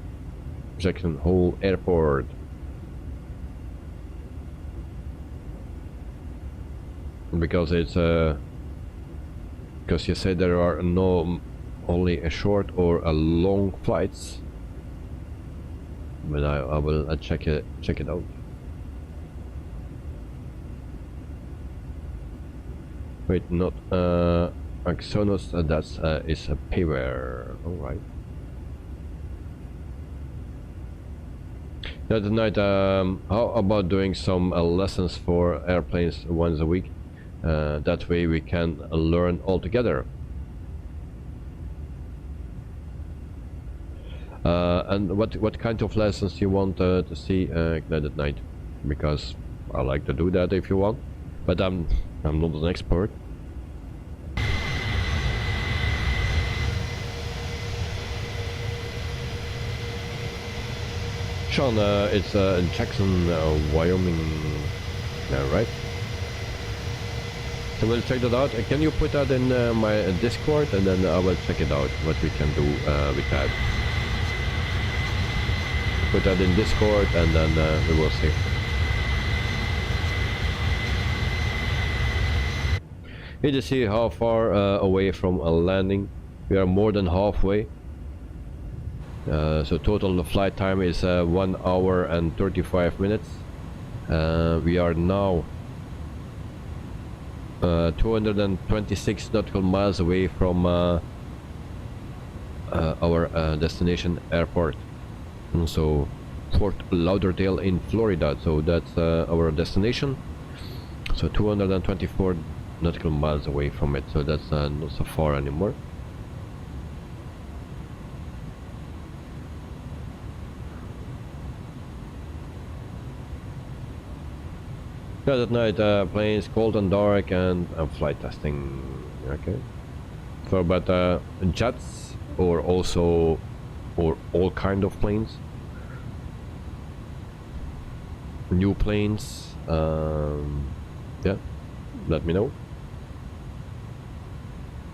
Jackson Hole Airport. Because it's because you said there are no only a short or a long flights, but I will check it out. Wait, not Axonos, that's is a payware. All right. The other night, how about doing some lessons for airplanes once a week? That way we can learn all together. And what kind of lessons you want to see at night? Because I like to do that if you want, but I'm not an expert. Sean, it's in Jackson, Wyoming, right? So we'll check that out. Can you put that in my Discord, and then I will check it out what we can do with that. Put that in Discord, and then we will see. Here to see how far away from a landing. We are more than halfway. So total flight time is 1 hour and 35 minutes. We are now 226 nautical miles away from our destination airport. And so Fort Lauderdale in Florida. So that's our destination. So 224 nautical miles away from it. So that's not so far anymore. Yeah, that night planes cold and dark, and flight testing. Okay. So, but jets or also all kind of planes, new planes. Yeah, let me know.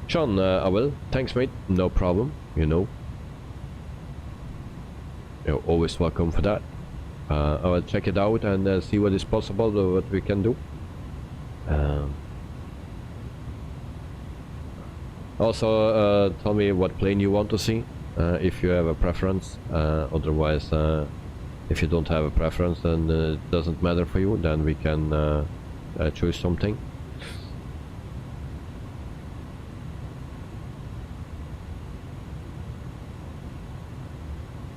Sean, I will. Thanks, mate. No problem. You know, you're always welcome for that. I will check it out and see what is possible, what we can do. Also, tell me what plane you want to see, if you have a preference. Otherwise, if you don't have a preference, then it doesn't matter for you, then we can choose something.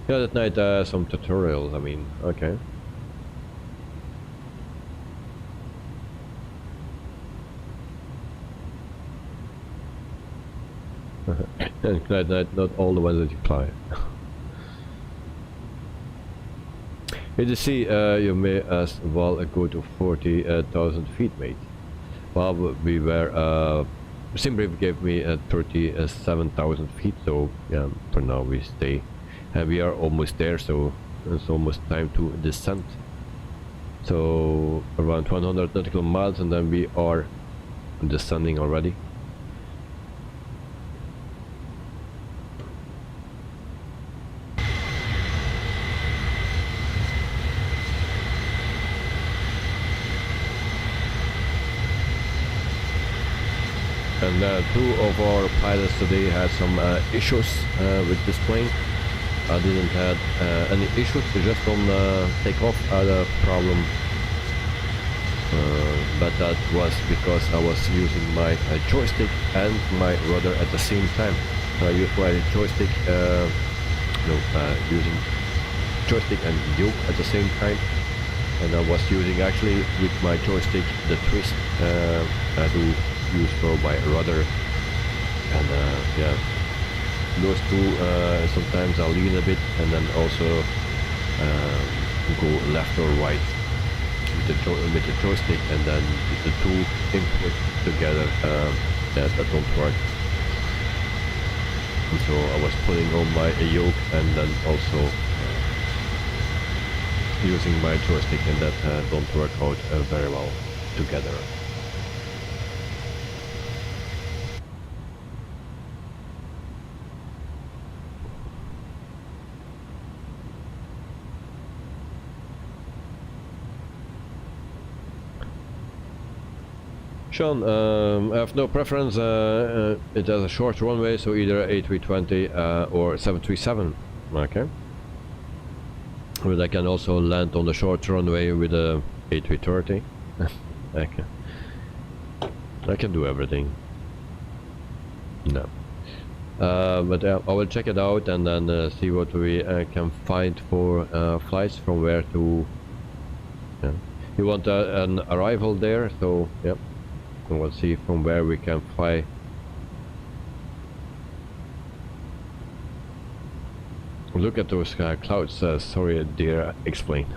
Yeah, that night some tutorials, I mean, okay. And that night, not all the ones that you fly. You see, you may as well go to 40,000 feet, mate. Well, we were, Simbrief gave me 37,000 feet, so yeah, for now we stay. And we are almost there, so it's almost time to descend. So around 100 nautical miles, and then we are descending already. And two of our pilots today had some issues with this plane. I didn't have any issues, just on takeoff had a problem, but that was because I was using my joystick and my rudder at the same time. So I used my joystick, using joystick and yoke at the same time, and I was using actually with my joystick the twist to use for my rudder, and yeah. Those two sometimes I'll lean a bit and then also go left or right with the joystick, and then the two inputs together, yeah, that don't work. And so I was putting on my yoke and then also using my joystick, and that don't work out very well together. Sean, I have no preference. It has a short runway, so either A320 or 737. Okay. But I can also land on the short runway with a A330. I can do everything. No. But I will check it out and then see what we can find for flights from where to. Yeah. You want an arrival there, so yeah. And we'll see from where we can fly. Look at those clouds. Sorry, dear, explain.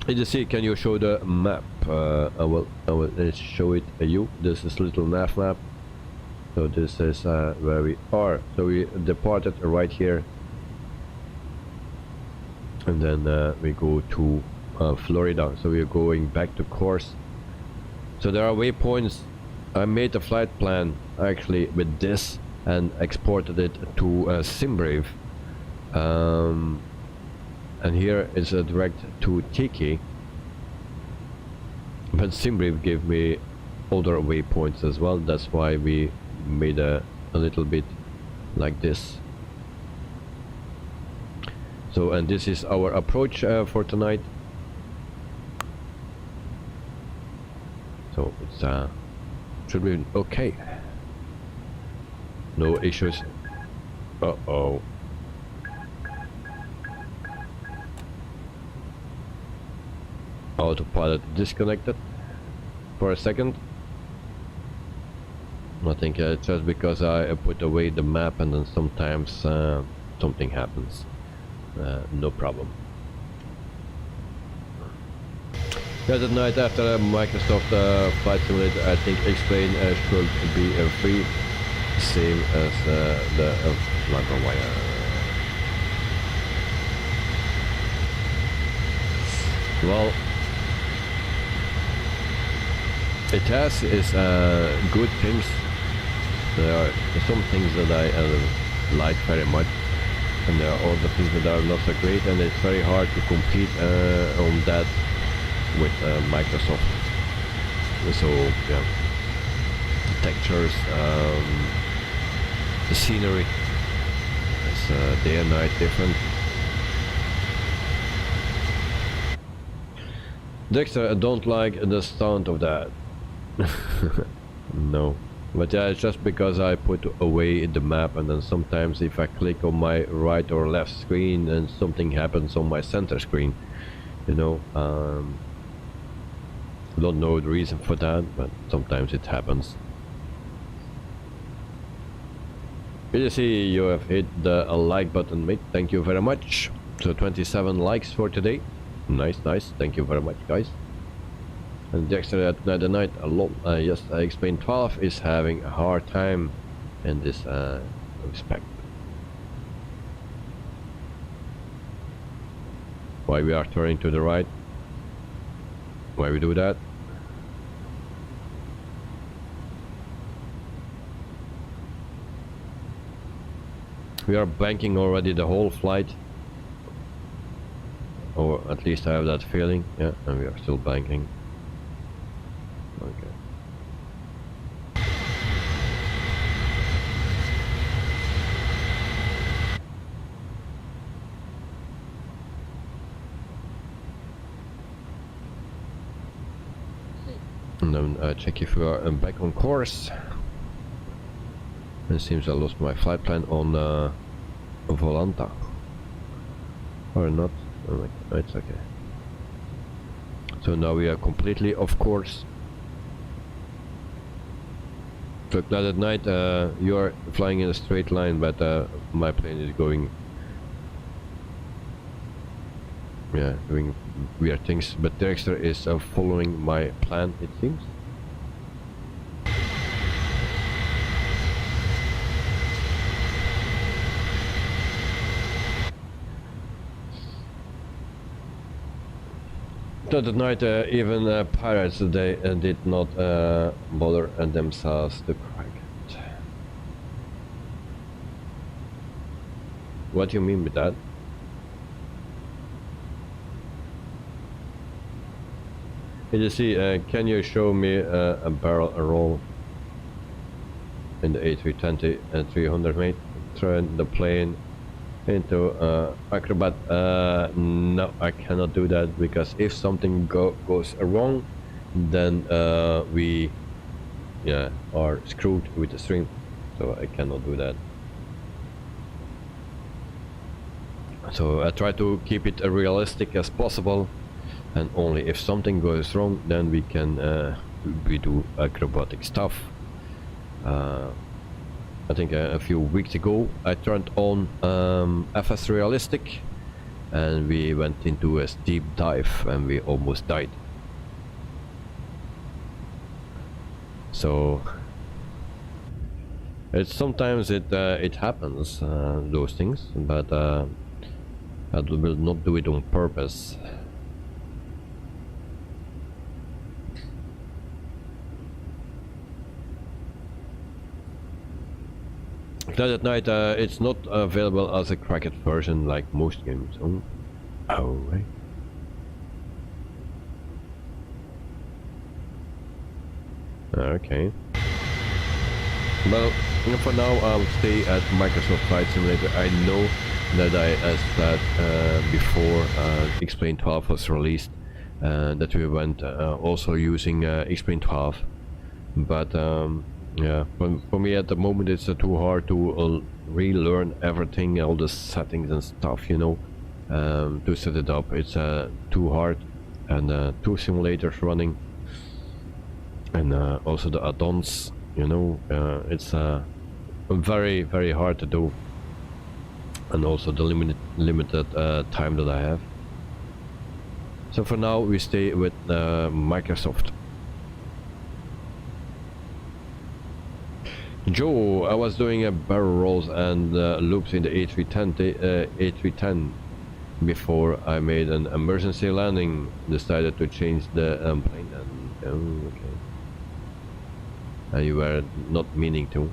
You see, can you show the map? I will show it you. This is little nav map. So this is where we are. So we departed right here. And then we go to Florida, so we are going back to course. So there are waypoints. I made a flight plan actually with this and exported it to Simbrief, and here is a direct to Tiki, but Simbrief gave me other waypoints as well. That's why we made a little bit like this. So, and this is our approach for tonight. So it's should be okay. No issues. Uh-oh. Autopilot disconnected for a second. I think it's just because I put away the map, and then sometimes something happens. No problem. Yeah, that night after Microsoft Flight Simulator, I think Explain should be free, same as the Wire. Well, it has its good things. There are some things that I like very much, and there are other things that are not so great, and it's very hard to compete on that with Microsoft. So yeah, the textures, the scenery, it's day and night different. Dexter, I don't like the sound of that. No, but yeah, it's just because I put away the map, and then sometimes if I click on my right or left screen, then something happens on my center screen, you know. Don't know the reason for that, but sometimes it happens. You see, you have hit the like button, mate. Thank you very much. So 27 likes for today. Nice, nice. Thank you very much, guys. And Dexter at the night, yes, I explained 12 is having a hard time in this respect. Why we are turning to the right? Why we do that? We are banking already the whole flight, or at least I have that feeling. Yeah, and we are still banking. Okay. And then check if we are back on course. It seems I lost my flight plan on Volanta. Or not. Oh, it's okay. So now we are completely off course. So glad at night you are flying in a straight line, but my plane is going, yeah, doing weird things. But Dexter is following my plan, it seems. That at night, even pirates, they did not bother themselves to crack it. What do you mean with that? You see, can you show me a barrel roll in the A320 and 300, mate? Turn the plane into Acrobat. No, I cannot do that, because if something goes wrong, then we are screwed with the stream, so I cannot do that. So I try to keep it as realistic as possible, and only if something goes wrong, then we can we do acrobatic stuff. I think a few weeks ago I turned on FS Realistic, and we went into a steep dive and we almost died. So it's sometimes it happens, those things, but I will not do it on purpose. That at night, it's not available as a cracked version like most games. Oh, right. Okay. Well, for now I'll stay at Microsoft Flight Simulator. I know that I said before X-Plane 12 was released, that we went also using X-Plane 12, but yeah, for me at the moment it's too hard to relearn everything, all the settings and stuff, you know, to set it up. It's too hard, and 2 simulators running, and also the add-ons, you know, it's very, very hard to do, and also the limited time that I have. So for now we stay with Microsoft. Joe, I was doing barrel rolls and loops in the A310 before I made an emergency landing. Decided to change the plane, and okay. And you were not meaning to.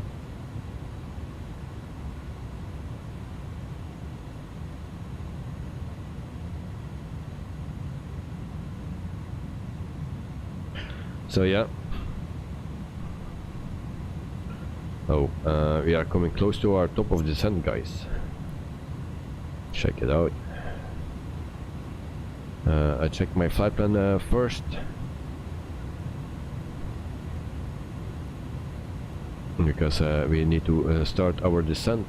So yeah. Oh, we are coming close to our top of descent, guys. Check it out. I checked my flight plan first. Because we need to start our descent.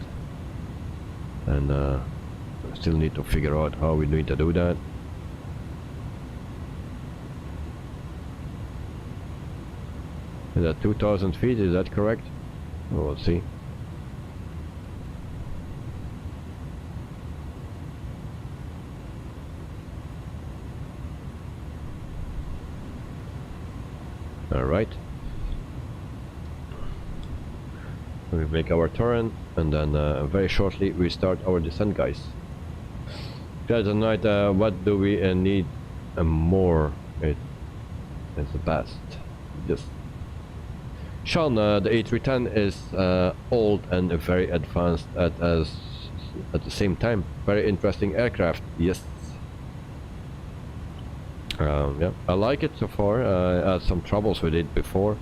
And still need to figure out how we need to do that. Is that 2,000 feet? Is that correct? Oh, we'll see. All right. We make our turn, and then very shortly we start our descent, guys. Guys, tonight, what do we need more? It's the best. Just Sean, the A310 is old and very advanced at the same time. Very interesting aircraft. Yes. Yeah, I like it so far. I had some troubles with it before,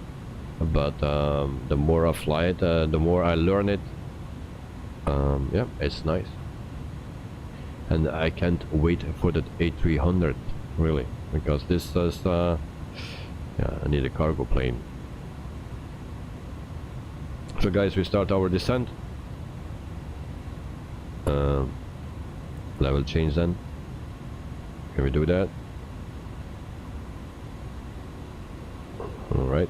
but the more I fly it, the more I learn it. Yeah, it's nice, and I can't wait for that A300 really, because this is yeah, I need a cargo plane. So guys, we start our descent. Level change then. Can we do that? Alright.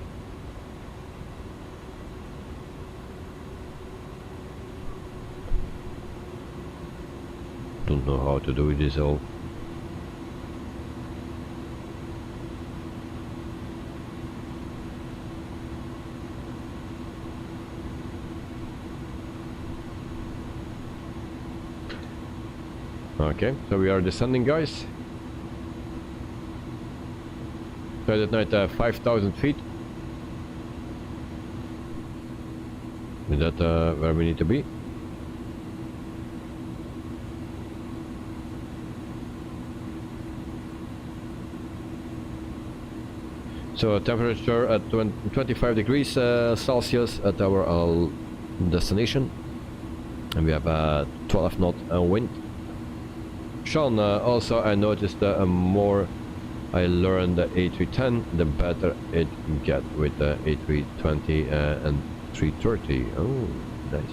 Don't know how to do this all. Okay, so we are descending, guys. So at night 5,000 feet. Is that where we need to be? So temperature at 25 degrees Celsius at our destination, and we have 12 knot wind. Sean, also I noticed more I learned the A310, the better it get with the A320 and 330. Oh, nice.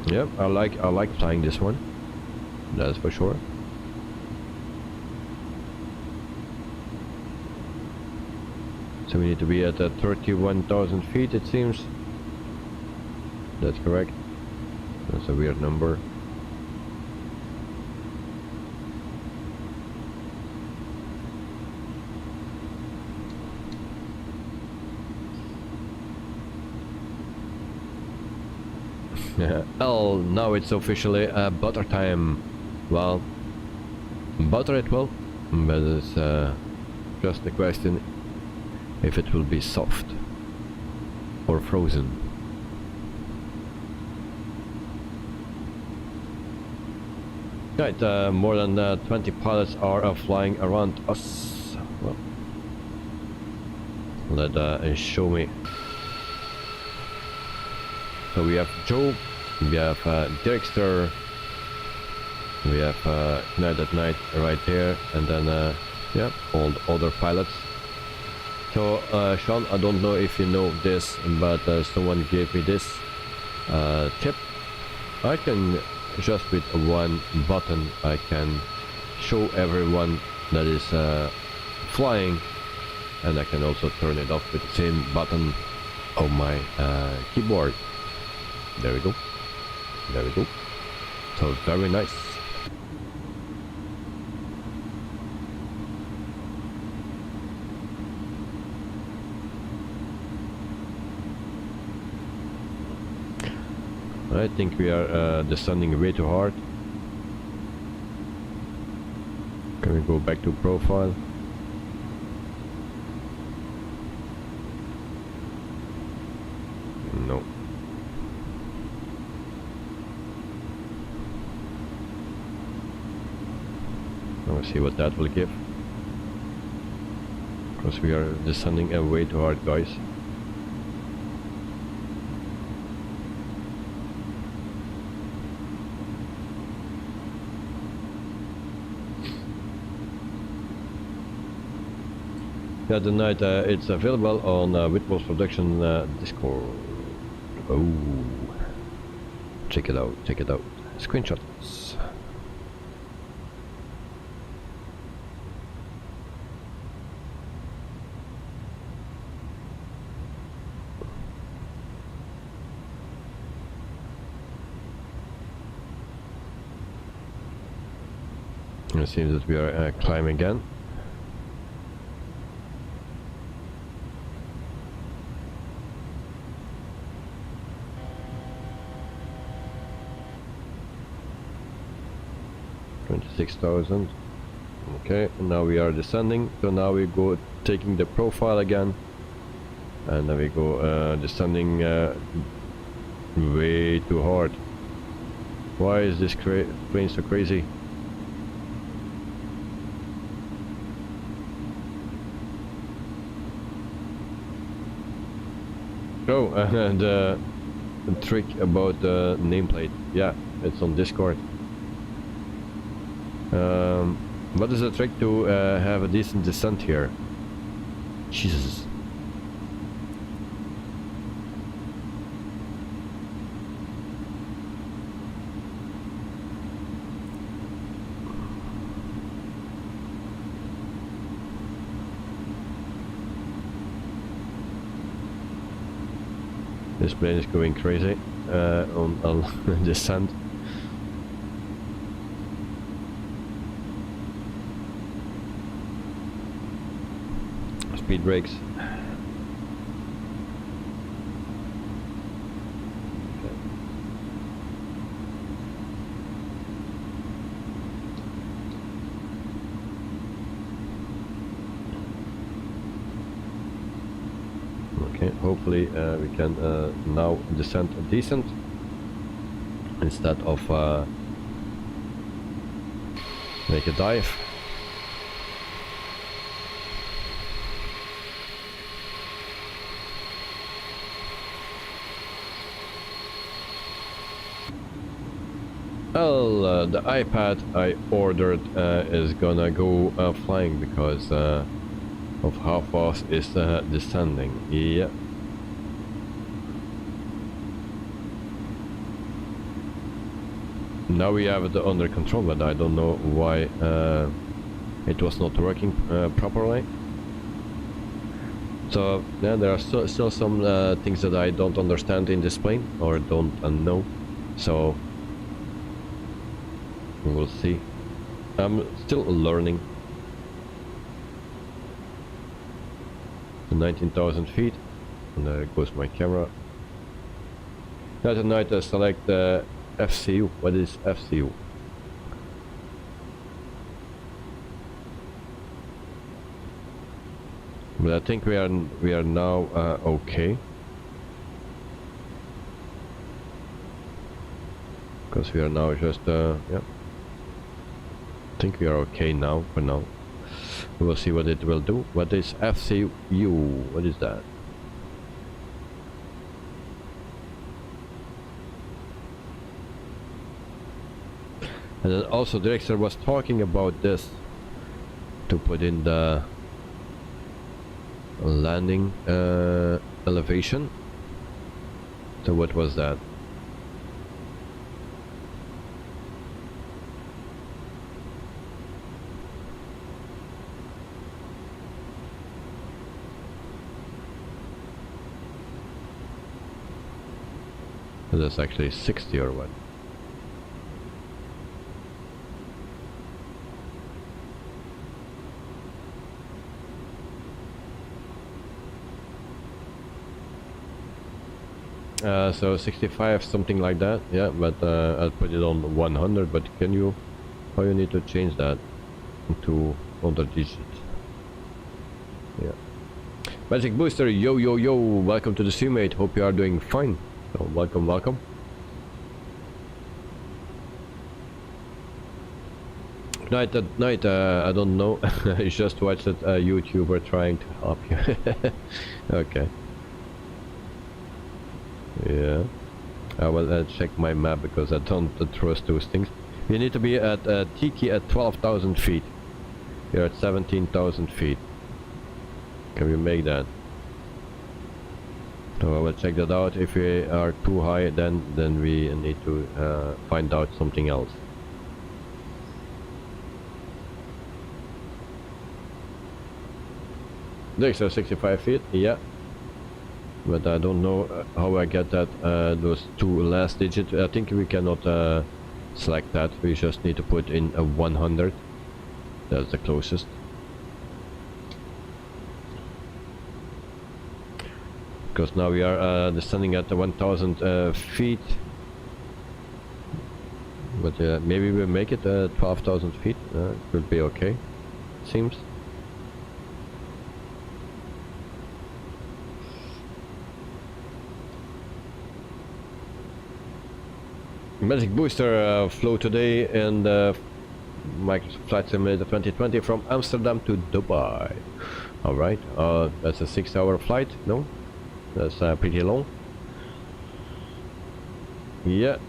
Yeah, I like flying this one. That's for sure. So we need to be at 31,000 feet, it seems. That's correct. That's a weird number. L, now it's officially butter time. Well, butter it will, but it's just the question if it will be soft or frozen. Right, more than 20 pilots are flying around us. Well, let show me. So we have Joe, we have Dirkster, we have Night at Night right here, and then yeah, all the other pilots. So Sean, I don't know if you know this, but someone gave me this tip. I can just with one button I can show everyone that is flying, and I can also turn it off with the same button on my keyboard. There we go. There we go. So very nice. I think we are descending way too hard. Can we go back to profile? No. We'll see what that will give. Because we are descending way too hard, guys. Yeah, tonight it's available on Whitmore's production Discord. Oh, check it out, check it out. Screenshots. It seems that we are climbing again. $26,000. Okay, and now we are descending. So now we go taking the profile again, and then we go descending way too hard. Why is this plane so crazy? Oh, and the trick about the nameplate. Yeah, it's on Discord. What is the trick to have a decent descent here? Jesus. This plane is going crazy on descent. Speed brakes. Okay, hopefully we can now descend decent instead of make a dive. Well, the iPad I ordered is gonna go flying because of how fast it's descending. Yeah. Now we have it under control, but I don't know why it was not working properly. So yeah, there are still some things that I don't understand in this plane or don't know. So we'll see. I'm still learning. 19,000 feet, and there goes my camera. Now tonight I select FCU. What is FCU? But I think we are now okay, because we are now just yeah. I think we are okay now for now. We will see what it will do. What is FCU? What is that? And then also Drexler was talking about this to put in the landing elevation. So what was that? That's actually 60 or what? So 65, something like that. Yeah, but I'll put it on 100. But can you? How you need to change that to other digits? Yeah. Magic Booster, yo yo yo! Welcome to the Seamate. Hope you are doing fine. So welcome, welcome. Night at night, I don't know. I just watched a YouTuber trying to help you. Okay. Yeah. I will check my map because I don't trust those things. You need to be at Tiki at 12,000 feet. You're at 17,000 feet. Can we make that? So I will check that out. If we are too high, then we need to find out something else. Next, 65 feet. Yeah. But I don't know how I get that those two last digits. I think we cannot select that. We just need to put in a 100. That's the closest. Because now we are descending at 1,000 feet. But maybe we'll make it 12,000 feet. Could be okay. Seems. Magic Booster flew today in the Microsoft Flight Simulator 2020 from Amsterdam to Dubai. Alright, that's a 6-hour flight, no? That's pretty long. Yeah.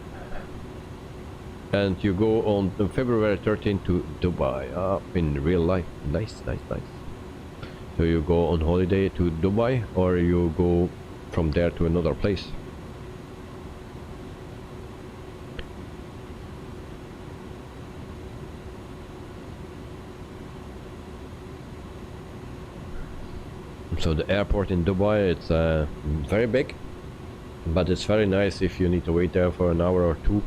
And you go on February 13th to Dubai, in real life. Nice, nice, nice. So you go on holiday to Dubai, or you go from there to another place? So the airport in Dubai, it's very big, but it's very nice if you need to wait there for an hour or 2,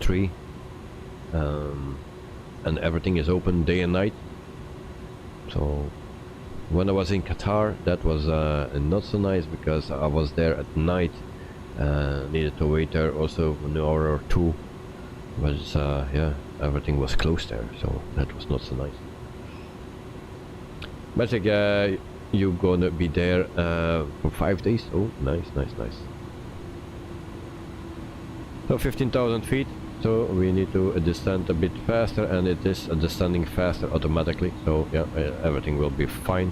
3, and everything is open day and night. So when I was in Qatar, that was not so nice because I was there at night, needed to wait there also an hour or 2, but it's, yeah, everything was closed there, so that was not so nice. But you're gonna be there for 5 days. Oh, nice, nice, nice. So 15,000 feet. So we need to descend a bit faster, and it is descending faster automatically. So yeah, everything will be fine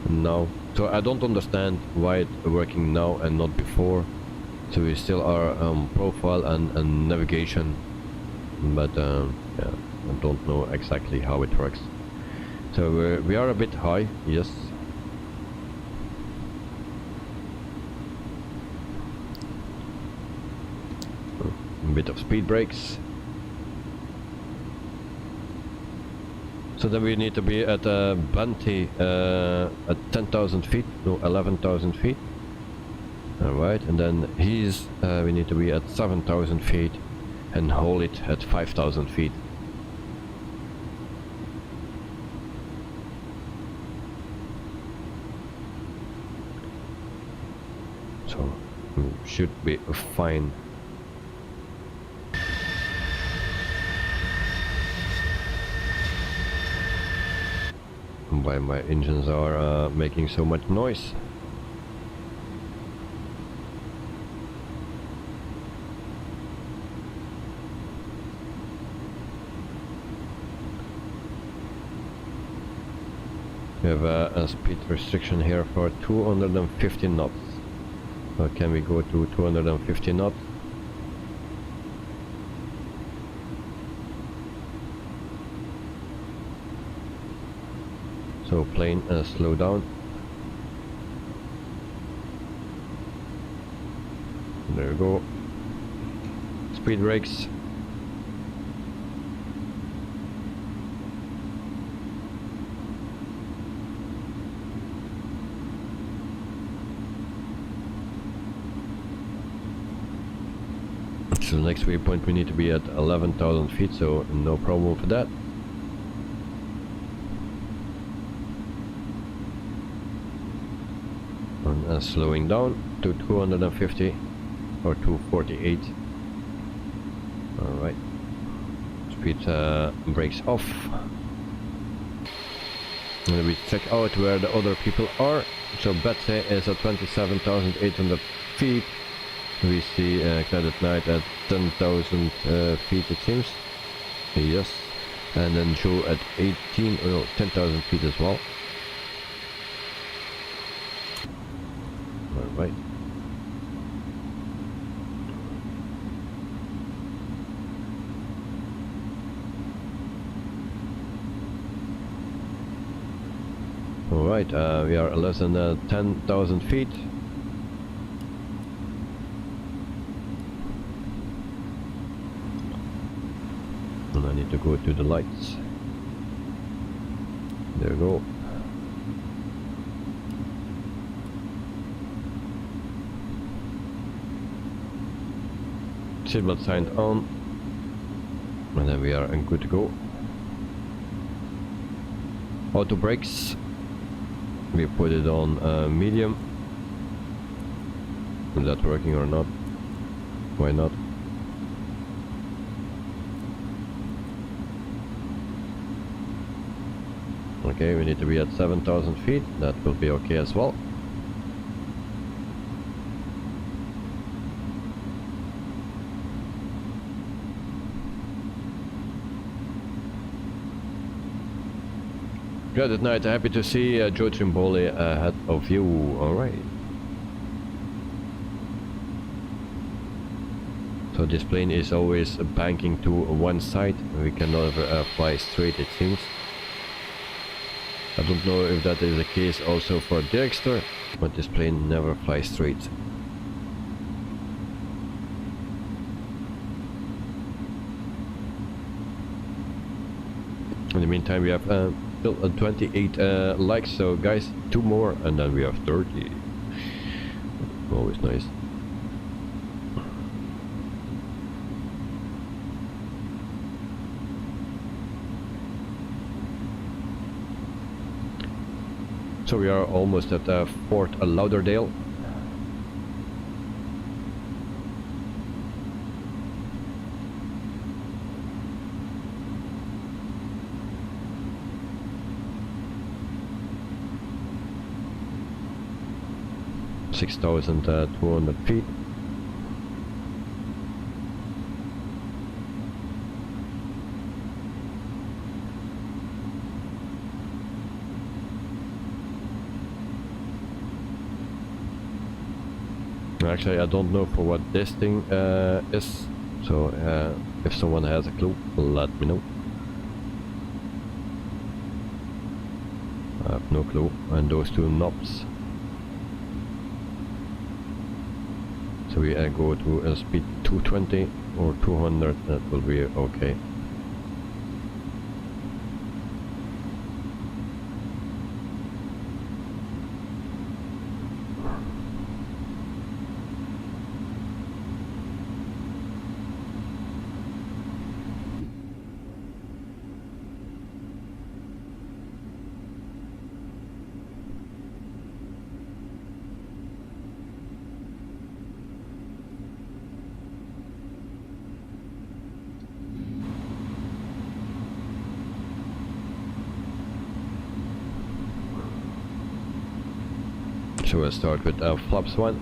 now. So I don't understand why it's working now and not before. So we still are profile and navigation, but yeah, I don't know exactly how it works. So we are a bit high, yes. A bit of speed brakes. So then we need to be at Banti at 10,000 feet, no, 11,000 feet. Alright, and then we need to be at 7,000 feet and hold it at 5,000 feet. So should be fine. Why my engines are making so much noise. We have a speed restriction here for 250 knots. So can we go to 250 knots? So plane slow down. There we go. Speed brakes. So the next waypoint we need to be at 11,000 feet, so no problem for that. And slowing down to 250 or 248. Alright. Speed brakes off. And we check out where the other people are. So Betsy is at 27,800 feet. We see Clouded Night at 10,000 feet, it seems. Yes. and then show at 10,000 feet as well. Alright. Alright, we are less than 10,000 feet. And I need to go to the lights. There we go. Seatbelt sign on. And then we are good to go. Auto brakes. We put it on medium. Is that working or not? Why not? Okay, we need to be at 7,000 feet. That will be okay as well. Good night, happy to see Joe Trimboli ahead of you. Alright. So this plane is always banking to one side. We can never fly straight, it seems. I don't know if that is the case also for Dirkster, but this plane never flies straight. In the meantime, we have still 28 likes, so guys, 2 more and then we have 30. Always nice. So we are almost at Fort Lauderdale. – 6,200 feet. Actually, I don't know for what this thing is, so if someone has a clue, let me know. I have no clue. And those 2 knobs. So we go to a speed 220 or 200, that will be okay. So we'll start with flaps 1.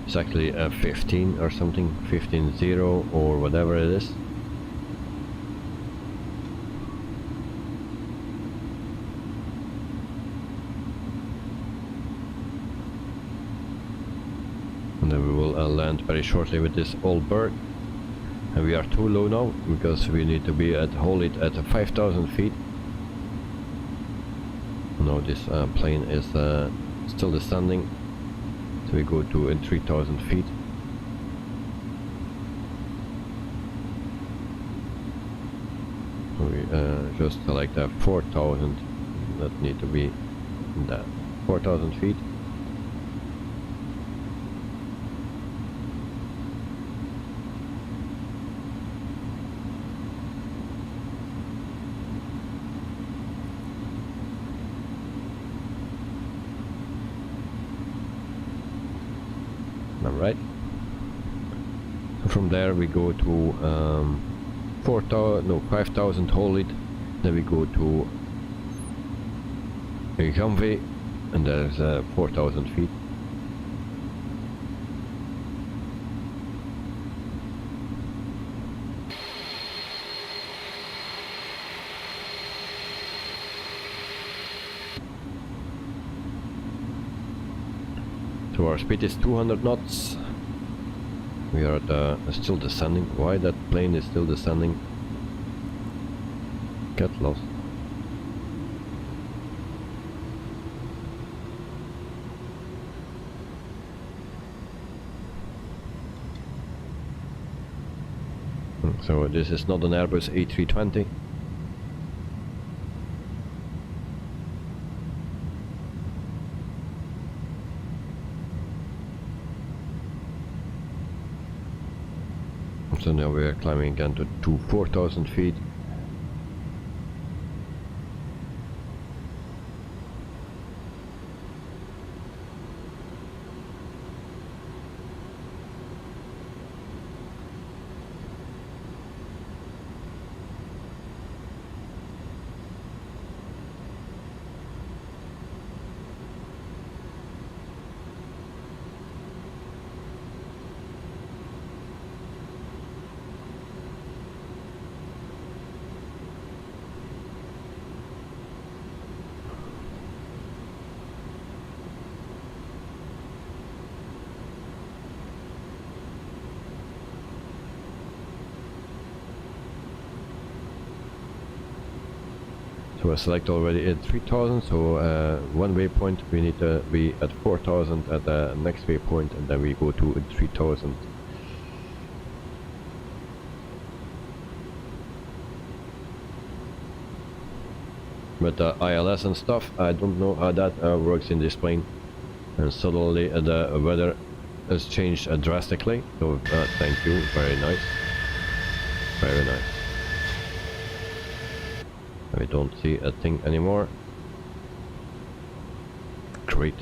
It's actually 15 or something, 15.0 or whatever it is. And then we will land very shortly with this old bird. And we are too low now because we need to be at hold it at 5,000 feet. Now this plane is still descending, so we go to 3,000 feet. So we just select 4,000, that need to be that 4,000 feet. Right. From there we go to 5,000 hold it. Then we go to Gamve, and there's 4,000 feet. So our speed is 200 knots. We are still descending. Why that plane is still descending? Get lost. So this is not an Airbus A320. So now we are climbing again to 4,000 feet. So I select already at 3000, so one waypoint we need to be at 4000 at the next waypoint, and then we go to 3000. But the ILS and stuff, I don't know how that works in this plane. And suddenly the weather has changed drastically, so thank you, very nice. Very nice. We don't see a thing anymore. Great.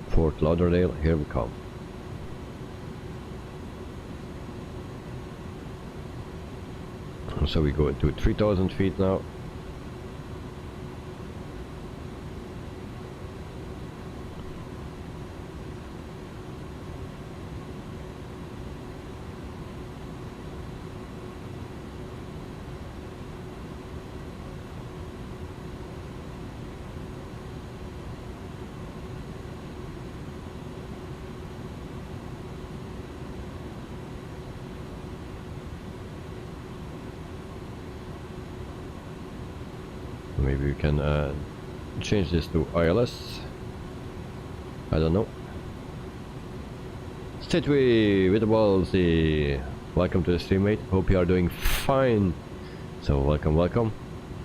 Fort Lauderdale, here we come. So we go to 3000 feet now. Maybe we can change this to ILS. I don't know. Statue with the ballsy. Welcome to the stream, mate. Hope you are doing fine. So welcome, welcome.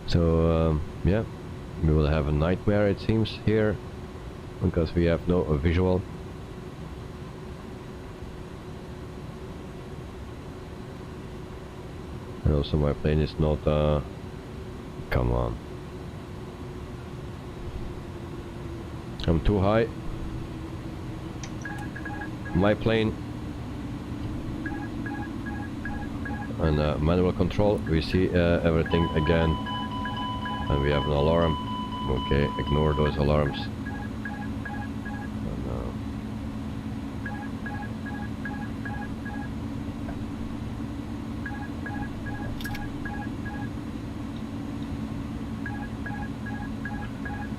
So yeah, we will have a nightmare it seems here because we have no visual. And also my plane is not. Come on. I'm too high. My plane and manual control. We see everything again, and we have an alarm. Okay, ignore those alarms.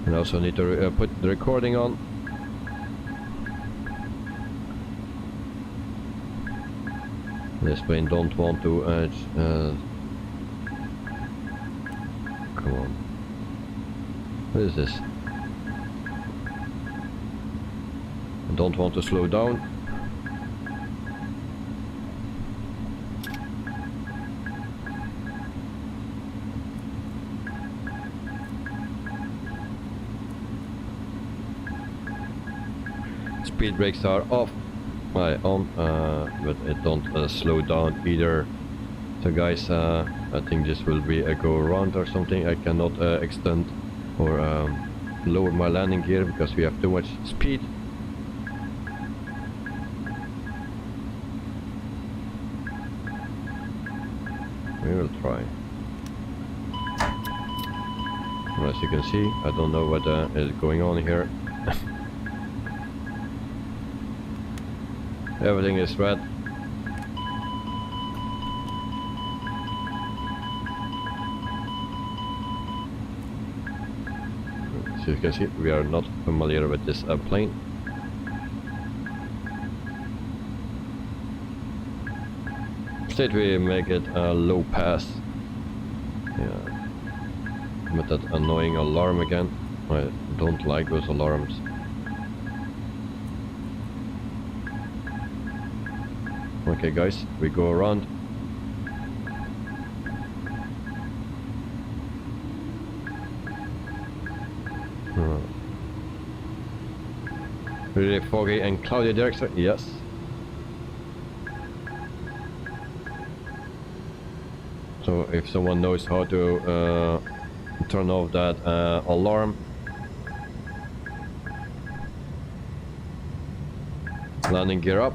And also need to put the recording on. This plane don't want to come on. What is this? I don't want to slow down. Speed brakes are off. On, but it don't slow down either. So guys, I think this will be a go around or something. I cannot extend or lower my landing gear because we have too much speed. We will try. As you can see, I don't know what is going on here. Everything is red. So you can see we are not familiar with this plane. Instead we make it a low pass. Yeah. With that annoying alarm again. I don't like those alarms. Okay guys, we go around. Really foggy and cloudy direction, yes. So if someone knows how to turn off that alarm, landing gear up.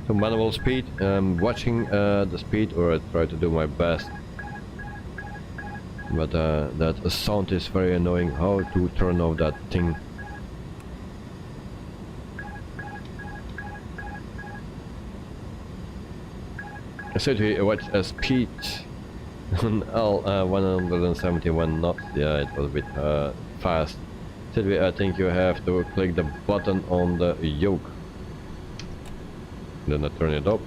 To manual speed, watching the speed, or I try to do my best, but that sound is very annoying. How to turn off that thing? I said we watch a speed on L 171 knots. Yeah, it was a bit fast. Said we, I think you have to click the button on the yoke. Then I turn it up.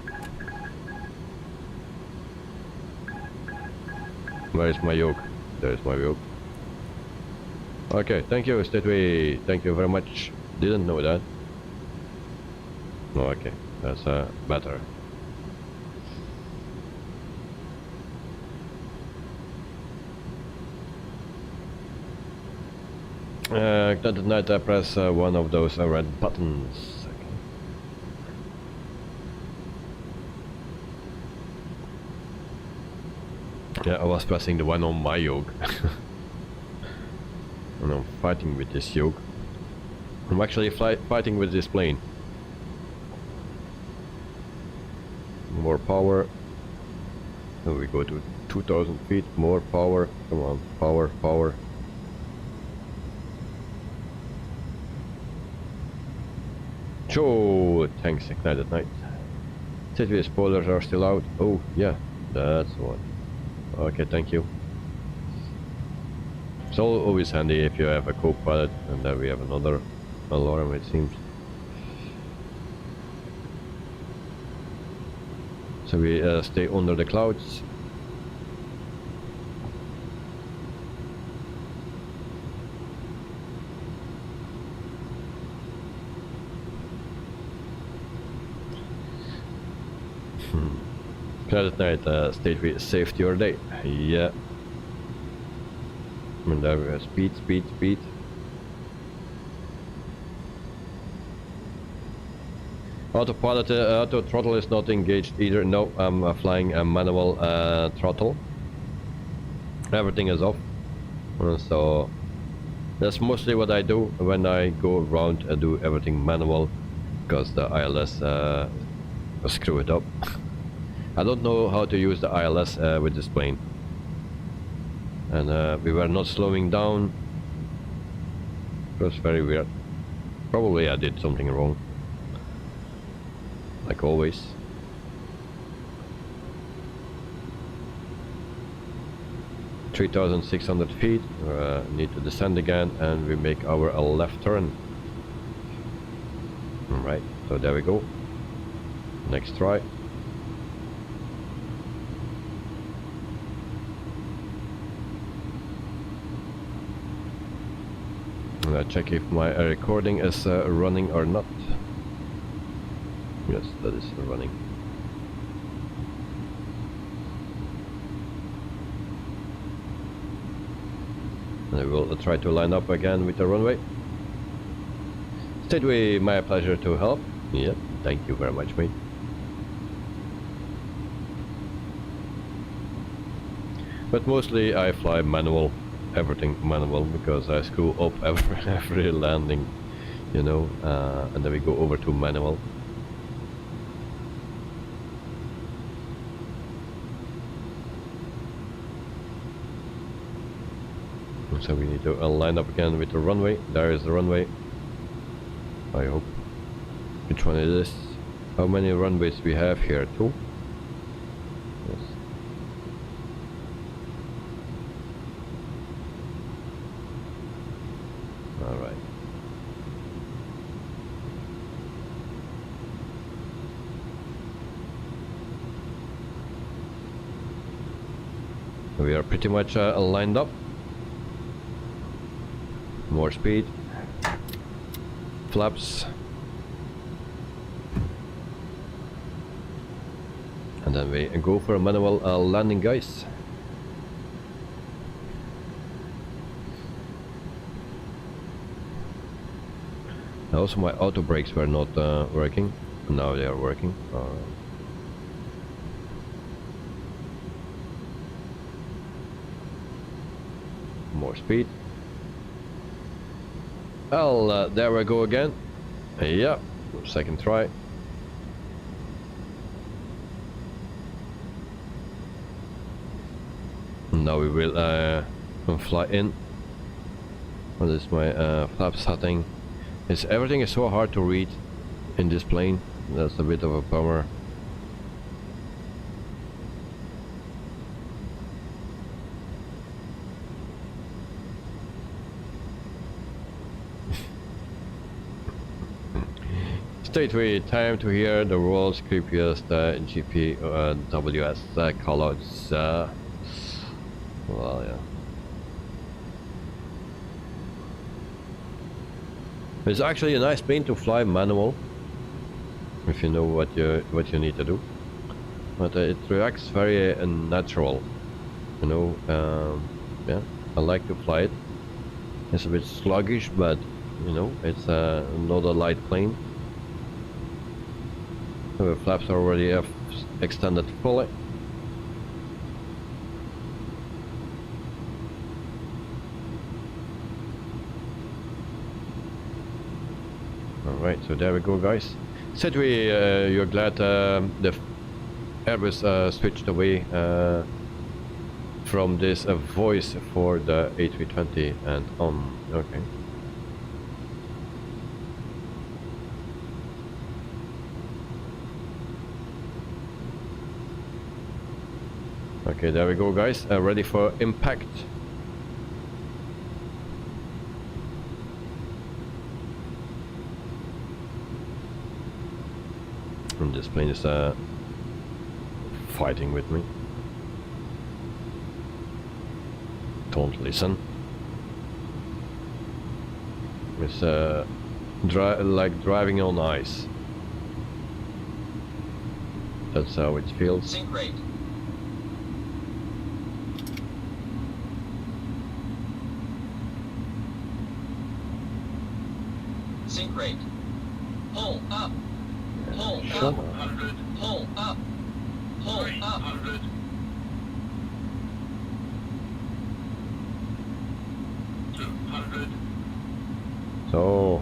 Where is my yoke? There is my yoke. Okay, thank you, Stateway. Thank you very much. Didn't know that. Oh, okay, that's better. That night I press one of those red buttons. Yeah, I was pressing the one on my yoke. And I'm fighting with this yoke. I'm actually fighting with this plane. More power. And we go to 2000 feet. More power. Come on, power, power. Sure, tanks ignite at night. City spoilers are still out. Oh, yeah, that's one. Okay, thank you. It's always handy if you have a co-pilot, and then we have another alarm, it seems. So we stay under the clouds. At night, state with safety or day. Yeah. And there we have speed, speed, speed. Autopilot, auto throttle is not engaged either. No, I'm flying a manual throttle. Everything is off. So that's mostly what I do when I go around and do everything manual, because the ILS screw it up. I don't know how to use the ILS with this plane, and we were not slowing down. It was very weird. Probably I did something wrong, like always. – 3,600 feet. Need to descend again, and we make our left turn. Alright, so there we go. Next try. Check if my recording is running or not. Yes, that is running. I will try to line up again with the runway. Stateway, my pleasure to help. Yep, thank you very much, mate. But mostly I fly manual. Everything manual, because I screw up every landing, you know, and then we go over to manual. So we need to line up again with the runway. There is the runway, I hope. Which one is this? How many runways we have here? 2? Yes. Alright. We are pretty much lined up. More speed. Flaps. And then we go for a manual landing, guys. Also, my auto brakes were not working. Now they are working. Alright. More speed. Well, there we go again. Yeah, second try. Now we will fly in. Well, this is my flap setting. Everything is so hard to read in this plane. That's a bit of a bummer. Stay tuned. Time to hear the world's creepiest GPWS callouts. Well, yeah. It's actually a nice plane to fly manual, if you know what you need to do. But it reacts very natural, you know. Yeah, I like to fly it. It's a bit sluggish, but you know, it's not a light plane. The flaps are already extended fully. Alright, so there we go, guys. Said you're glad the Airbus switched away from this voice for the A320 and on. Okay. Okay, there we go, guys. Ready for impact. And this plane is fighting with me. Don't listen. It's like driving on ice. That's how it feels. Sync rate. Sync rate. Pull up. Pull Shut up. up. 100, Pull up. Pull up. 300, 200, So,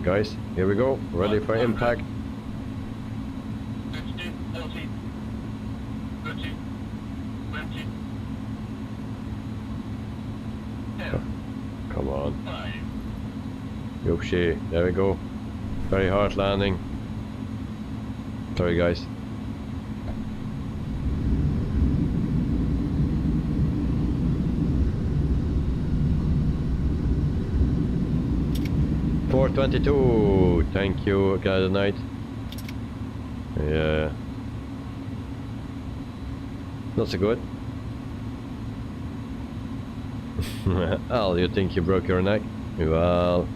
guys, here we go. Ready for impact. 50, 40, 30, 20, 10, Come on. 5, Yoshi, there we go. Very hard landing. Sorry, guys. $422. Thank you, Guided Knight. Yeah. Not so good. Al, you think you broke your neck? Well,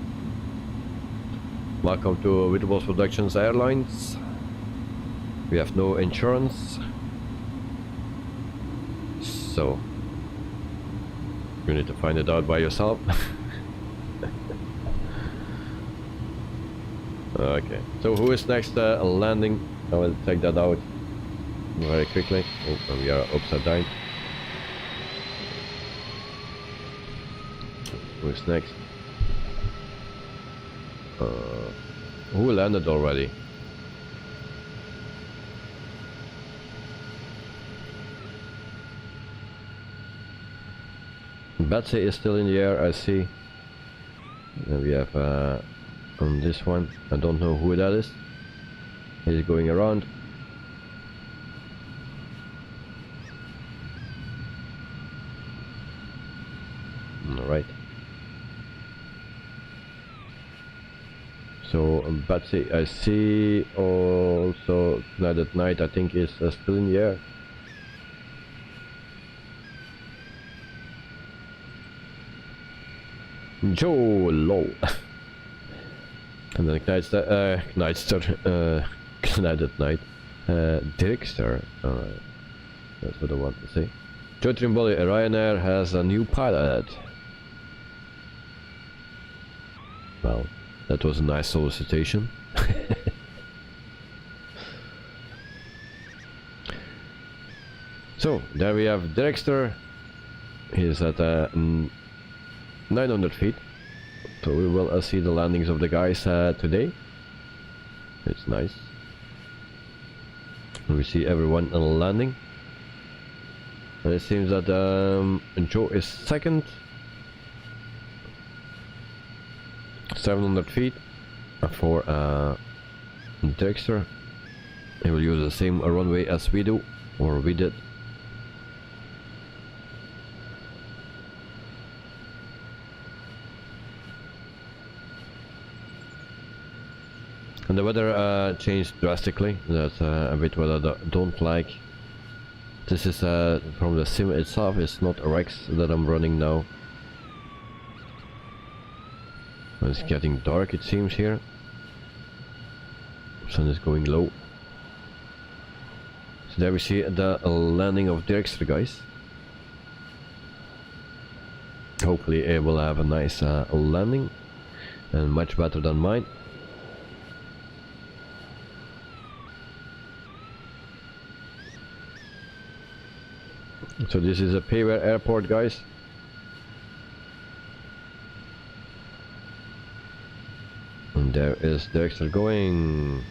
welcome to Witterballs Productions Airlines. We have no insurance, so you need to find it out by yourself. Okay, so who is next landing? I will take that out very quickly. Oh, we are upside down. Who is next? Who landed already? Betsy is still in the air, I see. And we have on this one, I don't know who that is. He's going around. Alright. So, but see, I see also Night at Night, I think is still in the air. Joe Low. And then Nightster, Night at Night, Dirkster, alright, that's what I want to say. Joe Trimboli, Ryanair has a new pilot. Well, that was a nice solicitation. So, there we have Dirkster. He's at 900 feet. So we will see the landings of the guys today. It's nice. We see everyone landing. And it seems that Joe is second. 700 feet for Dirkster. He will use the same runway as we do, or we did. And the weather changed drastically. That's a bit what I don't like. This is from the sim itself, it's not a Rex that I'm running now. It's getting dark, it seems, here. Sun is going low. So there we see the landing of Dirkster, guys. Hopefully it will have a nice landing, and much better than mine. So this is a Payware airport, guys. And there is Dirkster going.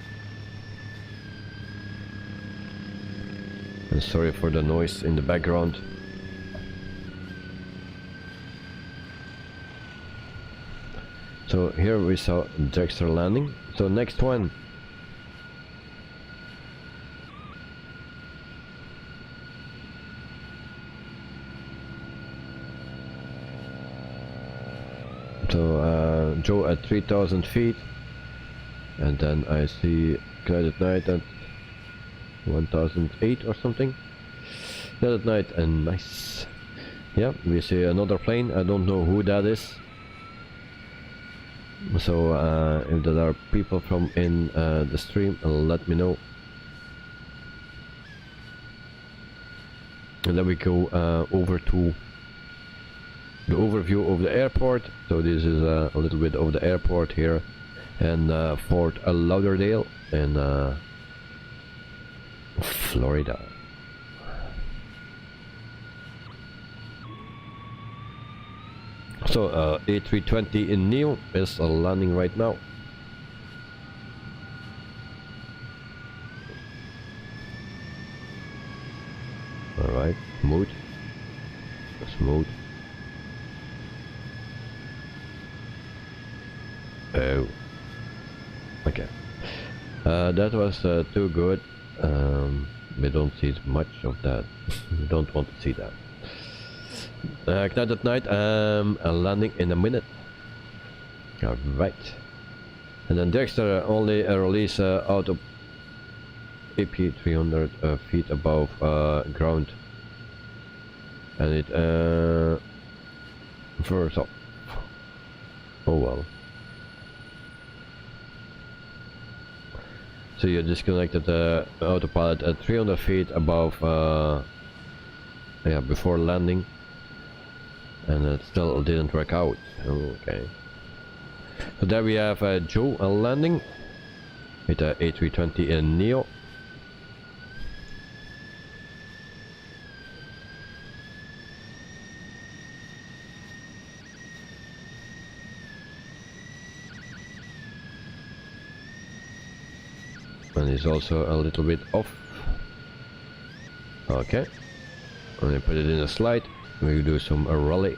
And sorry for the noise in the background. So here we saw Dirkster landing. So next one. So Joe at 3000 feet, and then I see Night at Night at 1008 or something. Night at Night, and nice. Yeah, we see another plane. I don't know who that is. So if there are people from in the stream, let me know. And then we go over to the overview of the airport. So this is a little bit of the airport here, and Fort Lauderdale in Florida. So A320 in Neo is landing right now. Alright, smooth. Smooth. Oh, okay. That was too good. We don't see much of that. We don't want to see that. Night at Night, landing in a minute. Alright. And then Dirkster only release out of AP 300 feet above ground. And it first off. Oh well. So you disconnected the autopilot at 300 feet above, yeah, before landing, and it still didn't work out. Okay. So there we have Joe landing with the A320 in Neo. And it's also a little bit off. Okay. And we put it in a slide. We do some rally.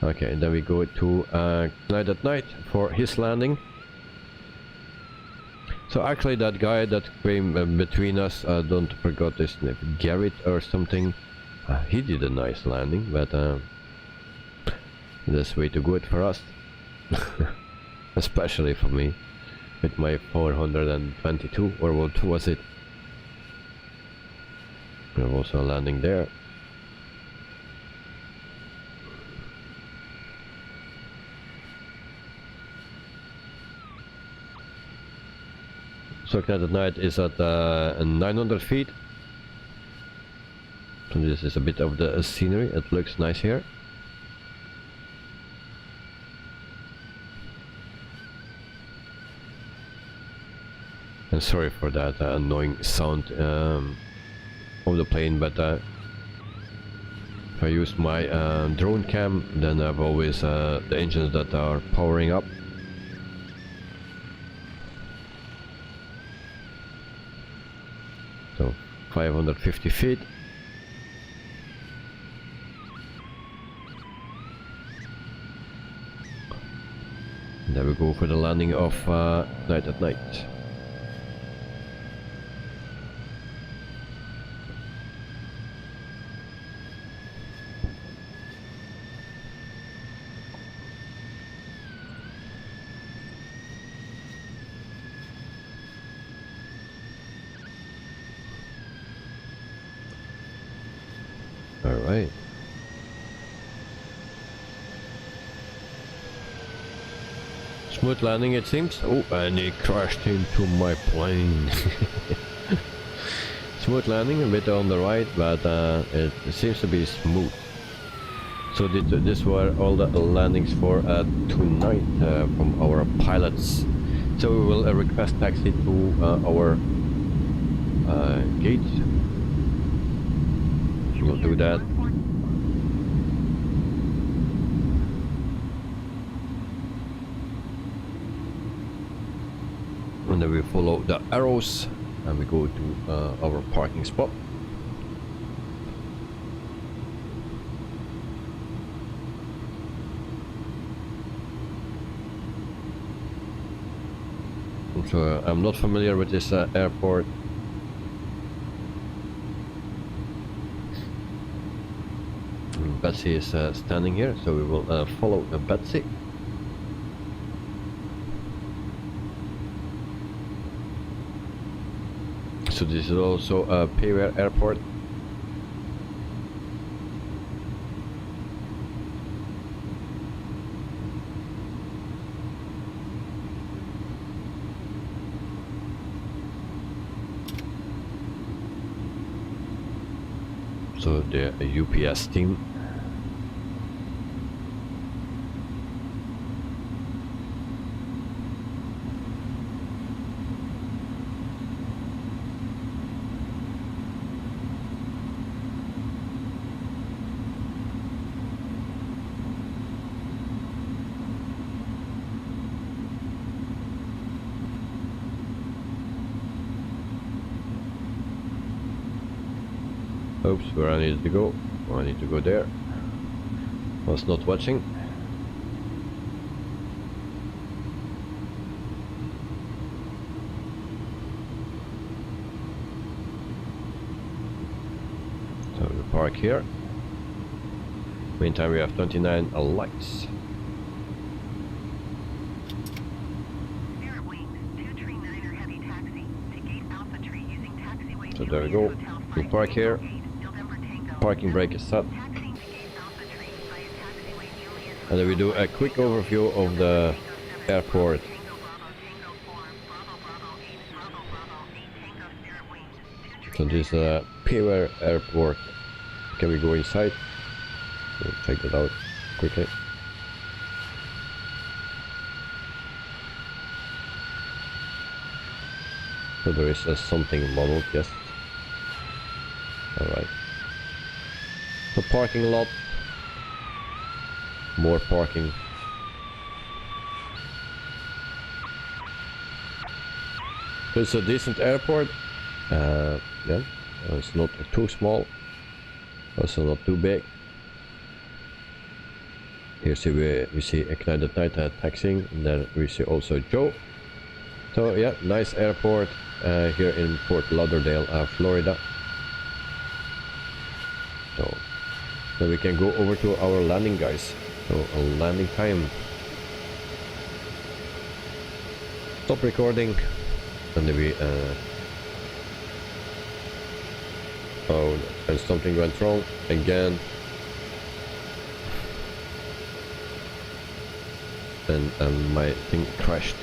Okay, and then we go to Night at Night for his landing. So actually that guy that came between us, I don't forgot his name, Garrett or something. He did a nice landing, but that's way too good for us. Especially for me, with my 422, or what was it? We're also landing there. So Ignited Night is at 900 feet. So this is a bit of the scenery. It looks nice here. And sorry for that annoying sound of the plane, but if I use my drone cam, then I have always the engines that are powering up. So 550 feet. There we go for the landing of Night at Night. Alright. Smooth landing it seems. Oh, and he crashed into my plane. Smooth landing, a bit on the right, but it seems to be smooth. So this were all the landings for tonight from our pilots. So we will request taxi to our gate. We'll do that. And then we follow the arrows and we go to our parking spot. So I'm not familiar with this airport. Betsy is standing here, so we will follow Betsy. So this is also a Payware airport. So the UPS team. Oops, where I needed to go. Oh, I need to go there. Was not watching. So we park here. Meantime, we have 29 lights. So there we go. We park here. Parking brake is set. And then we do a quick overview of the airport. So this is a Payware airport. Can we go inside? We'll check that out quickly. So there is something modeled, yes. Alright. The parking lot. More parking. So it's a decent airport. Yeah, it's not too small, also not too big. Here we see Ignited Night taxiing, and then we see also Joe. So yeah, nice airport here in Fort Lauderdale, Florida. So we can go over to our landing, guys. So a landing time. Stop recording, and then we oh, and something went wrong again, and my thing crashed.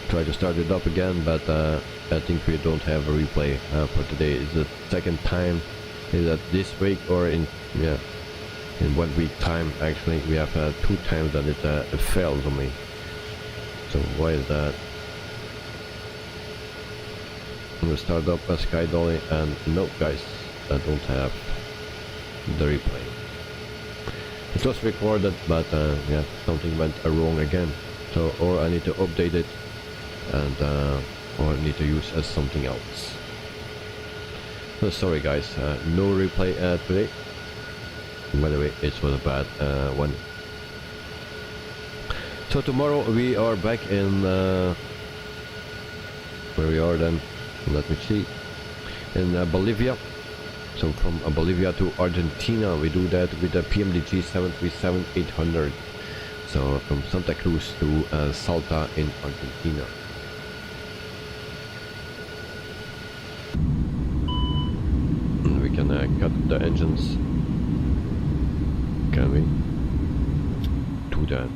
Try to start it up again, but I think we don't have a replay for today. It's the second time. Is that this week or in in 1 week time? Actually, we have 2 times that it failed on me. So why is that? I'm gonna start up a Sky Dolly, and no, guys, I don't have the replay. It was recorded, but yeah, something went wrong again. So, or I need to update it, and or I need to use as something else. So sorry, guys, no replay today. By the way, it was a bad one. So tomorrow we are back in where we are then. Let me see, in Bolivia. So from Bolivia to Argentina, we do that with the PMDG 737-800. So from Santa Cruz to Salta in Argentina. And we can cut the engines. Can we? Do that.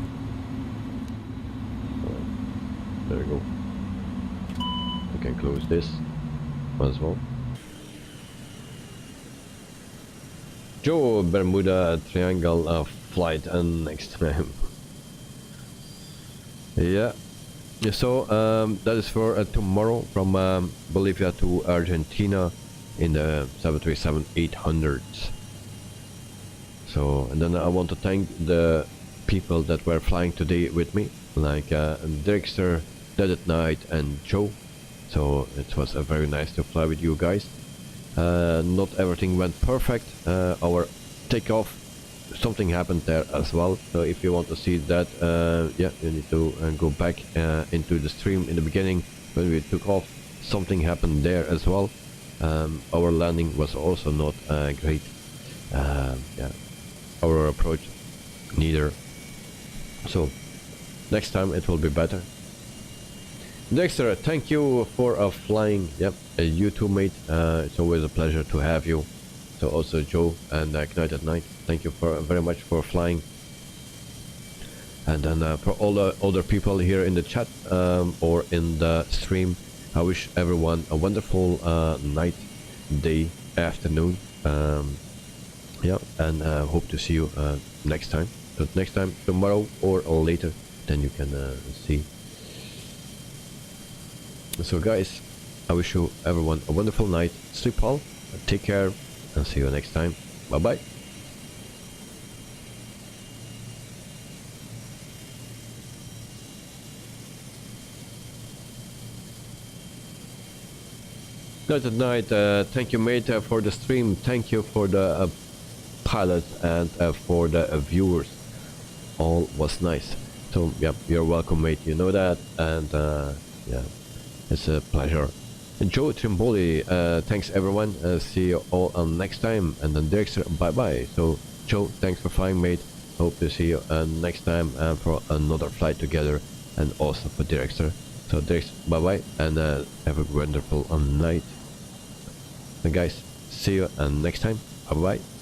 There we go. We can close this as well. Joe, Bermuda Triangle flight, and next time. Yeah. So that is for tomorrow from Bolivia to Argentina in the 737-800. So, and then I want to thank the people that were flying today with me, like Drixter, Dead at Night, and Joe. So it was very nice to fly with you guys. Not everything went perfect. Our takeoff, something happened there as well. So if you want to see that, yeah, you need to go back into the stream in the beginning when we took off. Something happened there as well. Our landing was also not great. Yeah, our approach neither. So next time it will be better. Dexter, thank you for flying. Yep, you too, mate. It's always a pleasure to have you. So also Joe and Knight at Night, thank you very much for flying. And then for all the other people here in the chat or in the stream, I wish everyone a wonderful night, day, afternoon. Yeah, and hope to see you next time. So next time, tomorrow or later, then you can see. So guys, I wish you everyone a wonderful night. Sleep well, take care, and see you next time. Bye bye. Night at Night, thank you, mate, for the stream. Thank you for the pilot and for the viewers. All was nice. So yeah, you're welcome, mate. You know that, and yeah. It's a pleasure. And Joe Trimboli, thanks everyone. See you all next time. And then Dexter, bye bye. So Joe, thanks for flying, mate. Hope to see you next time for another flight together, and also for Dexter. So Dexter, bye bye, and have a wonderful night. And guys, see you next time. Bye bye.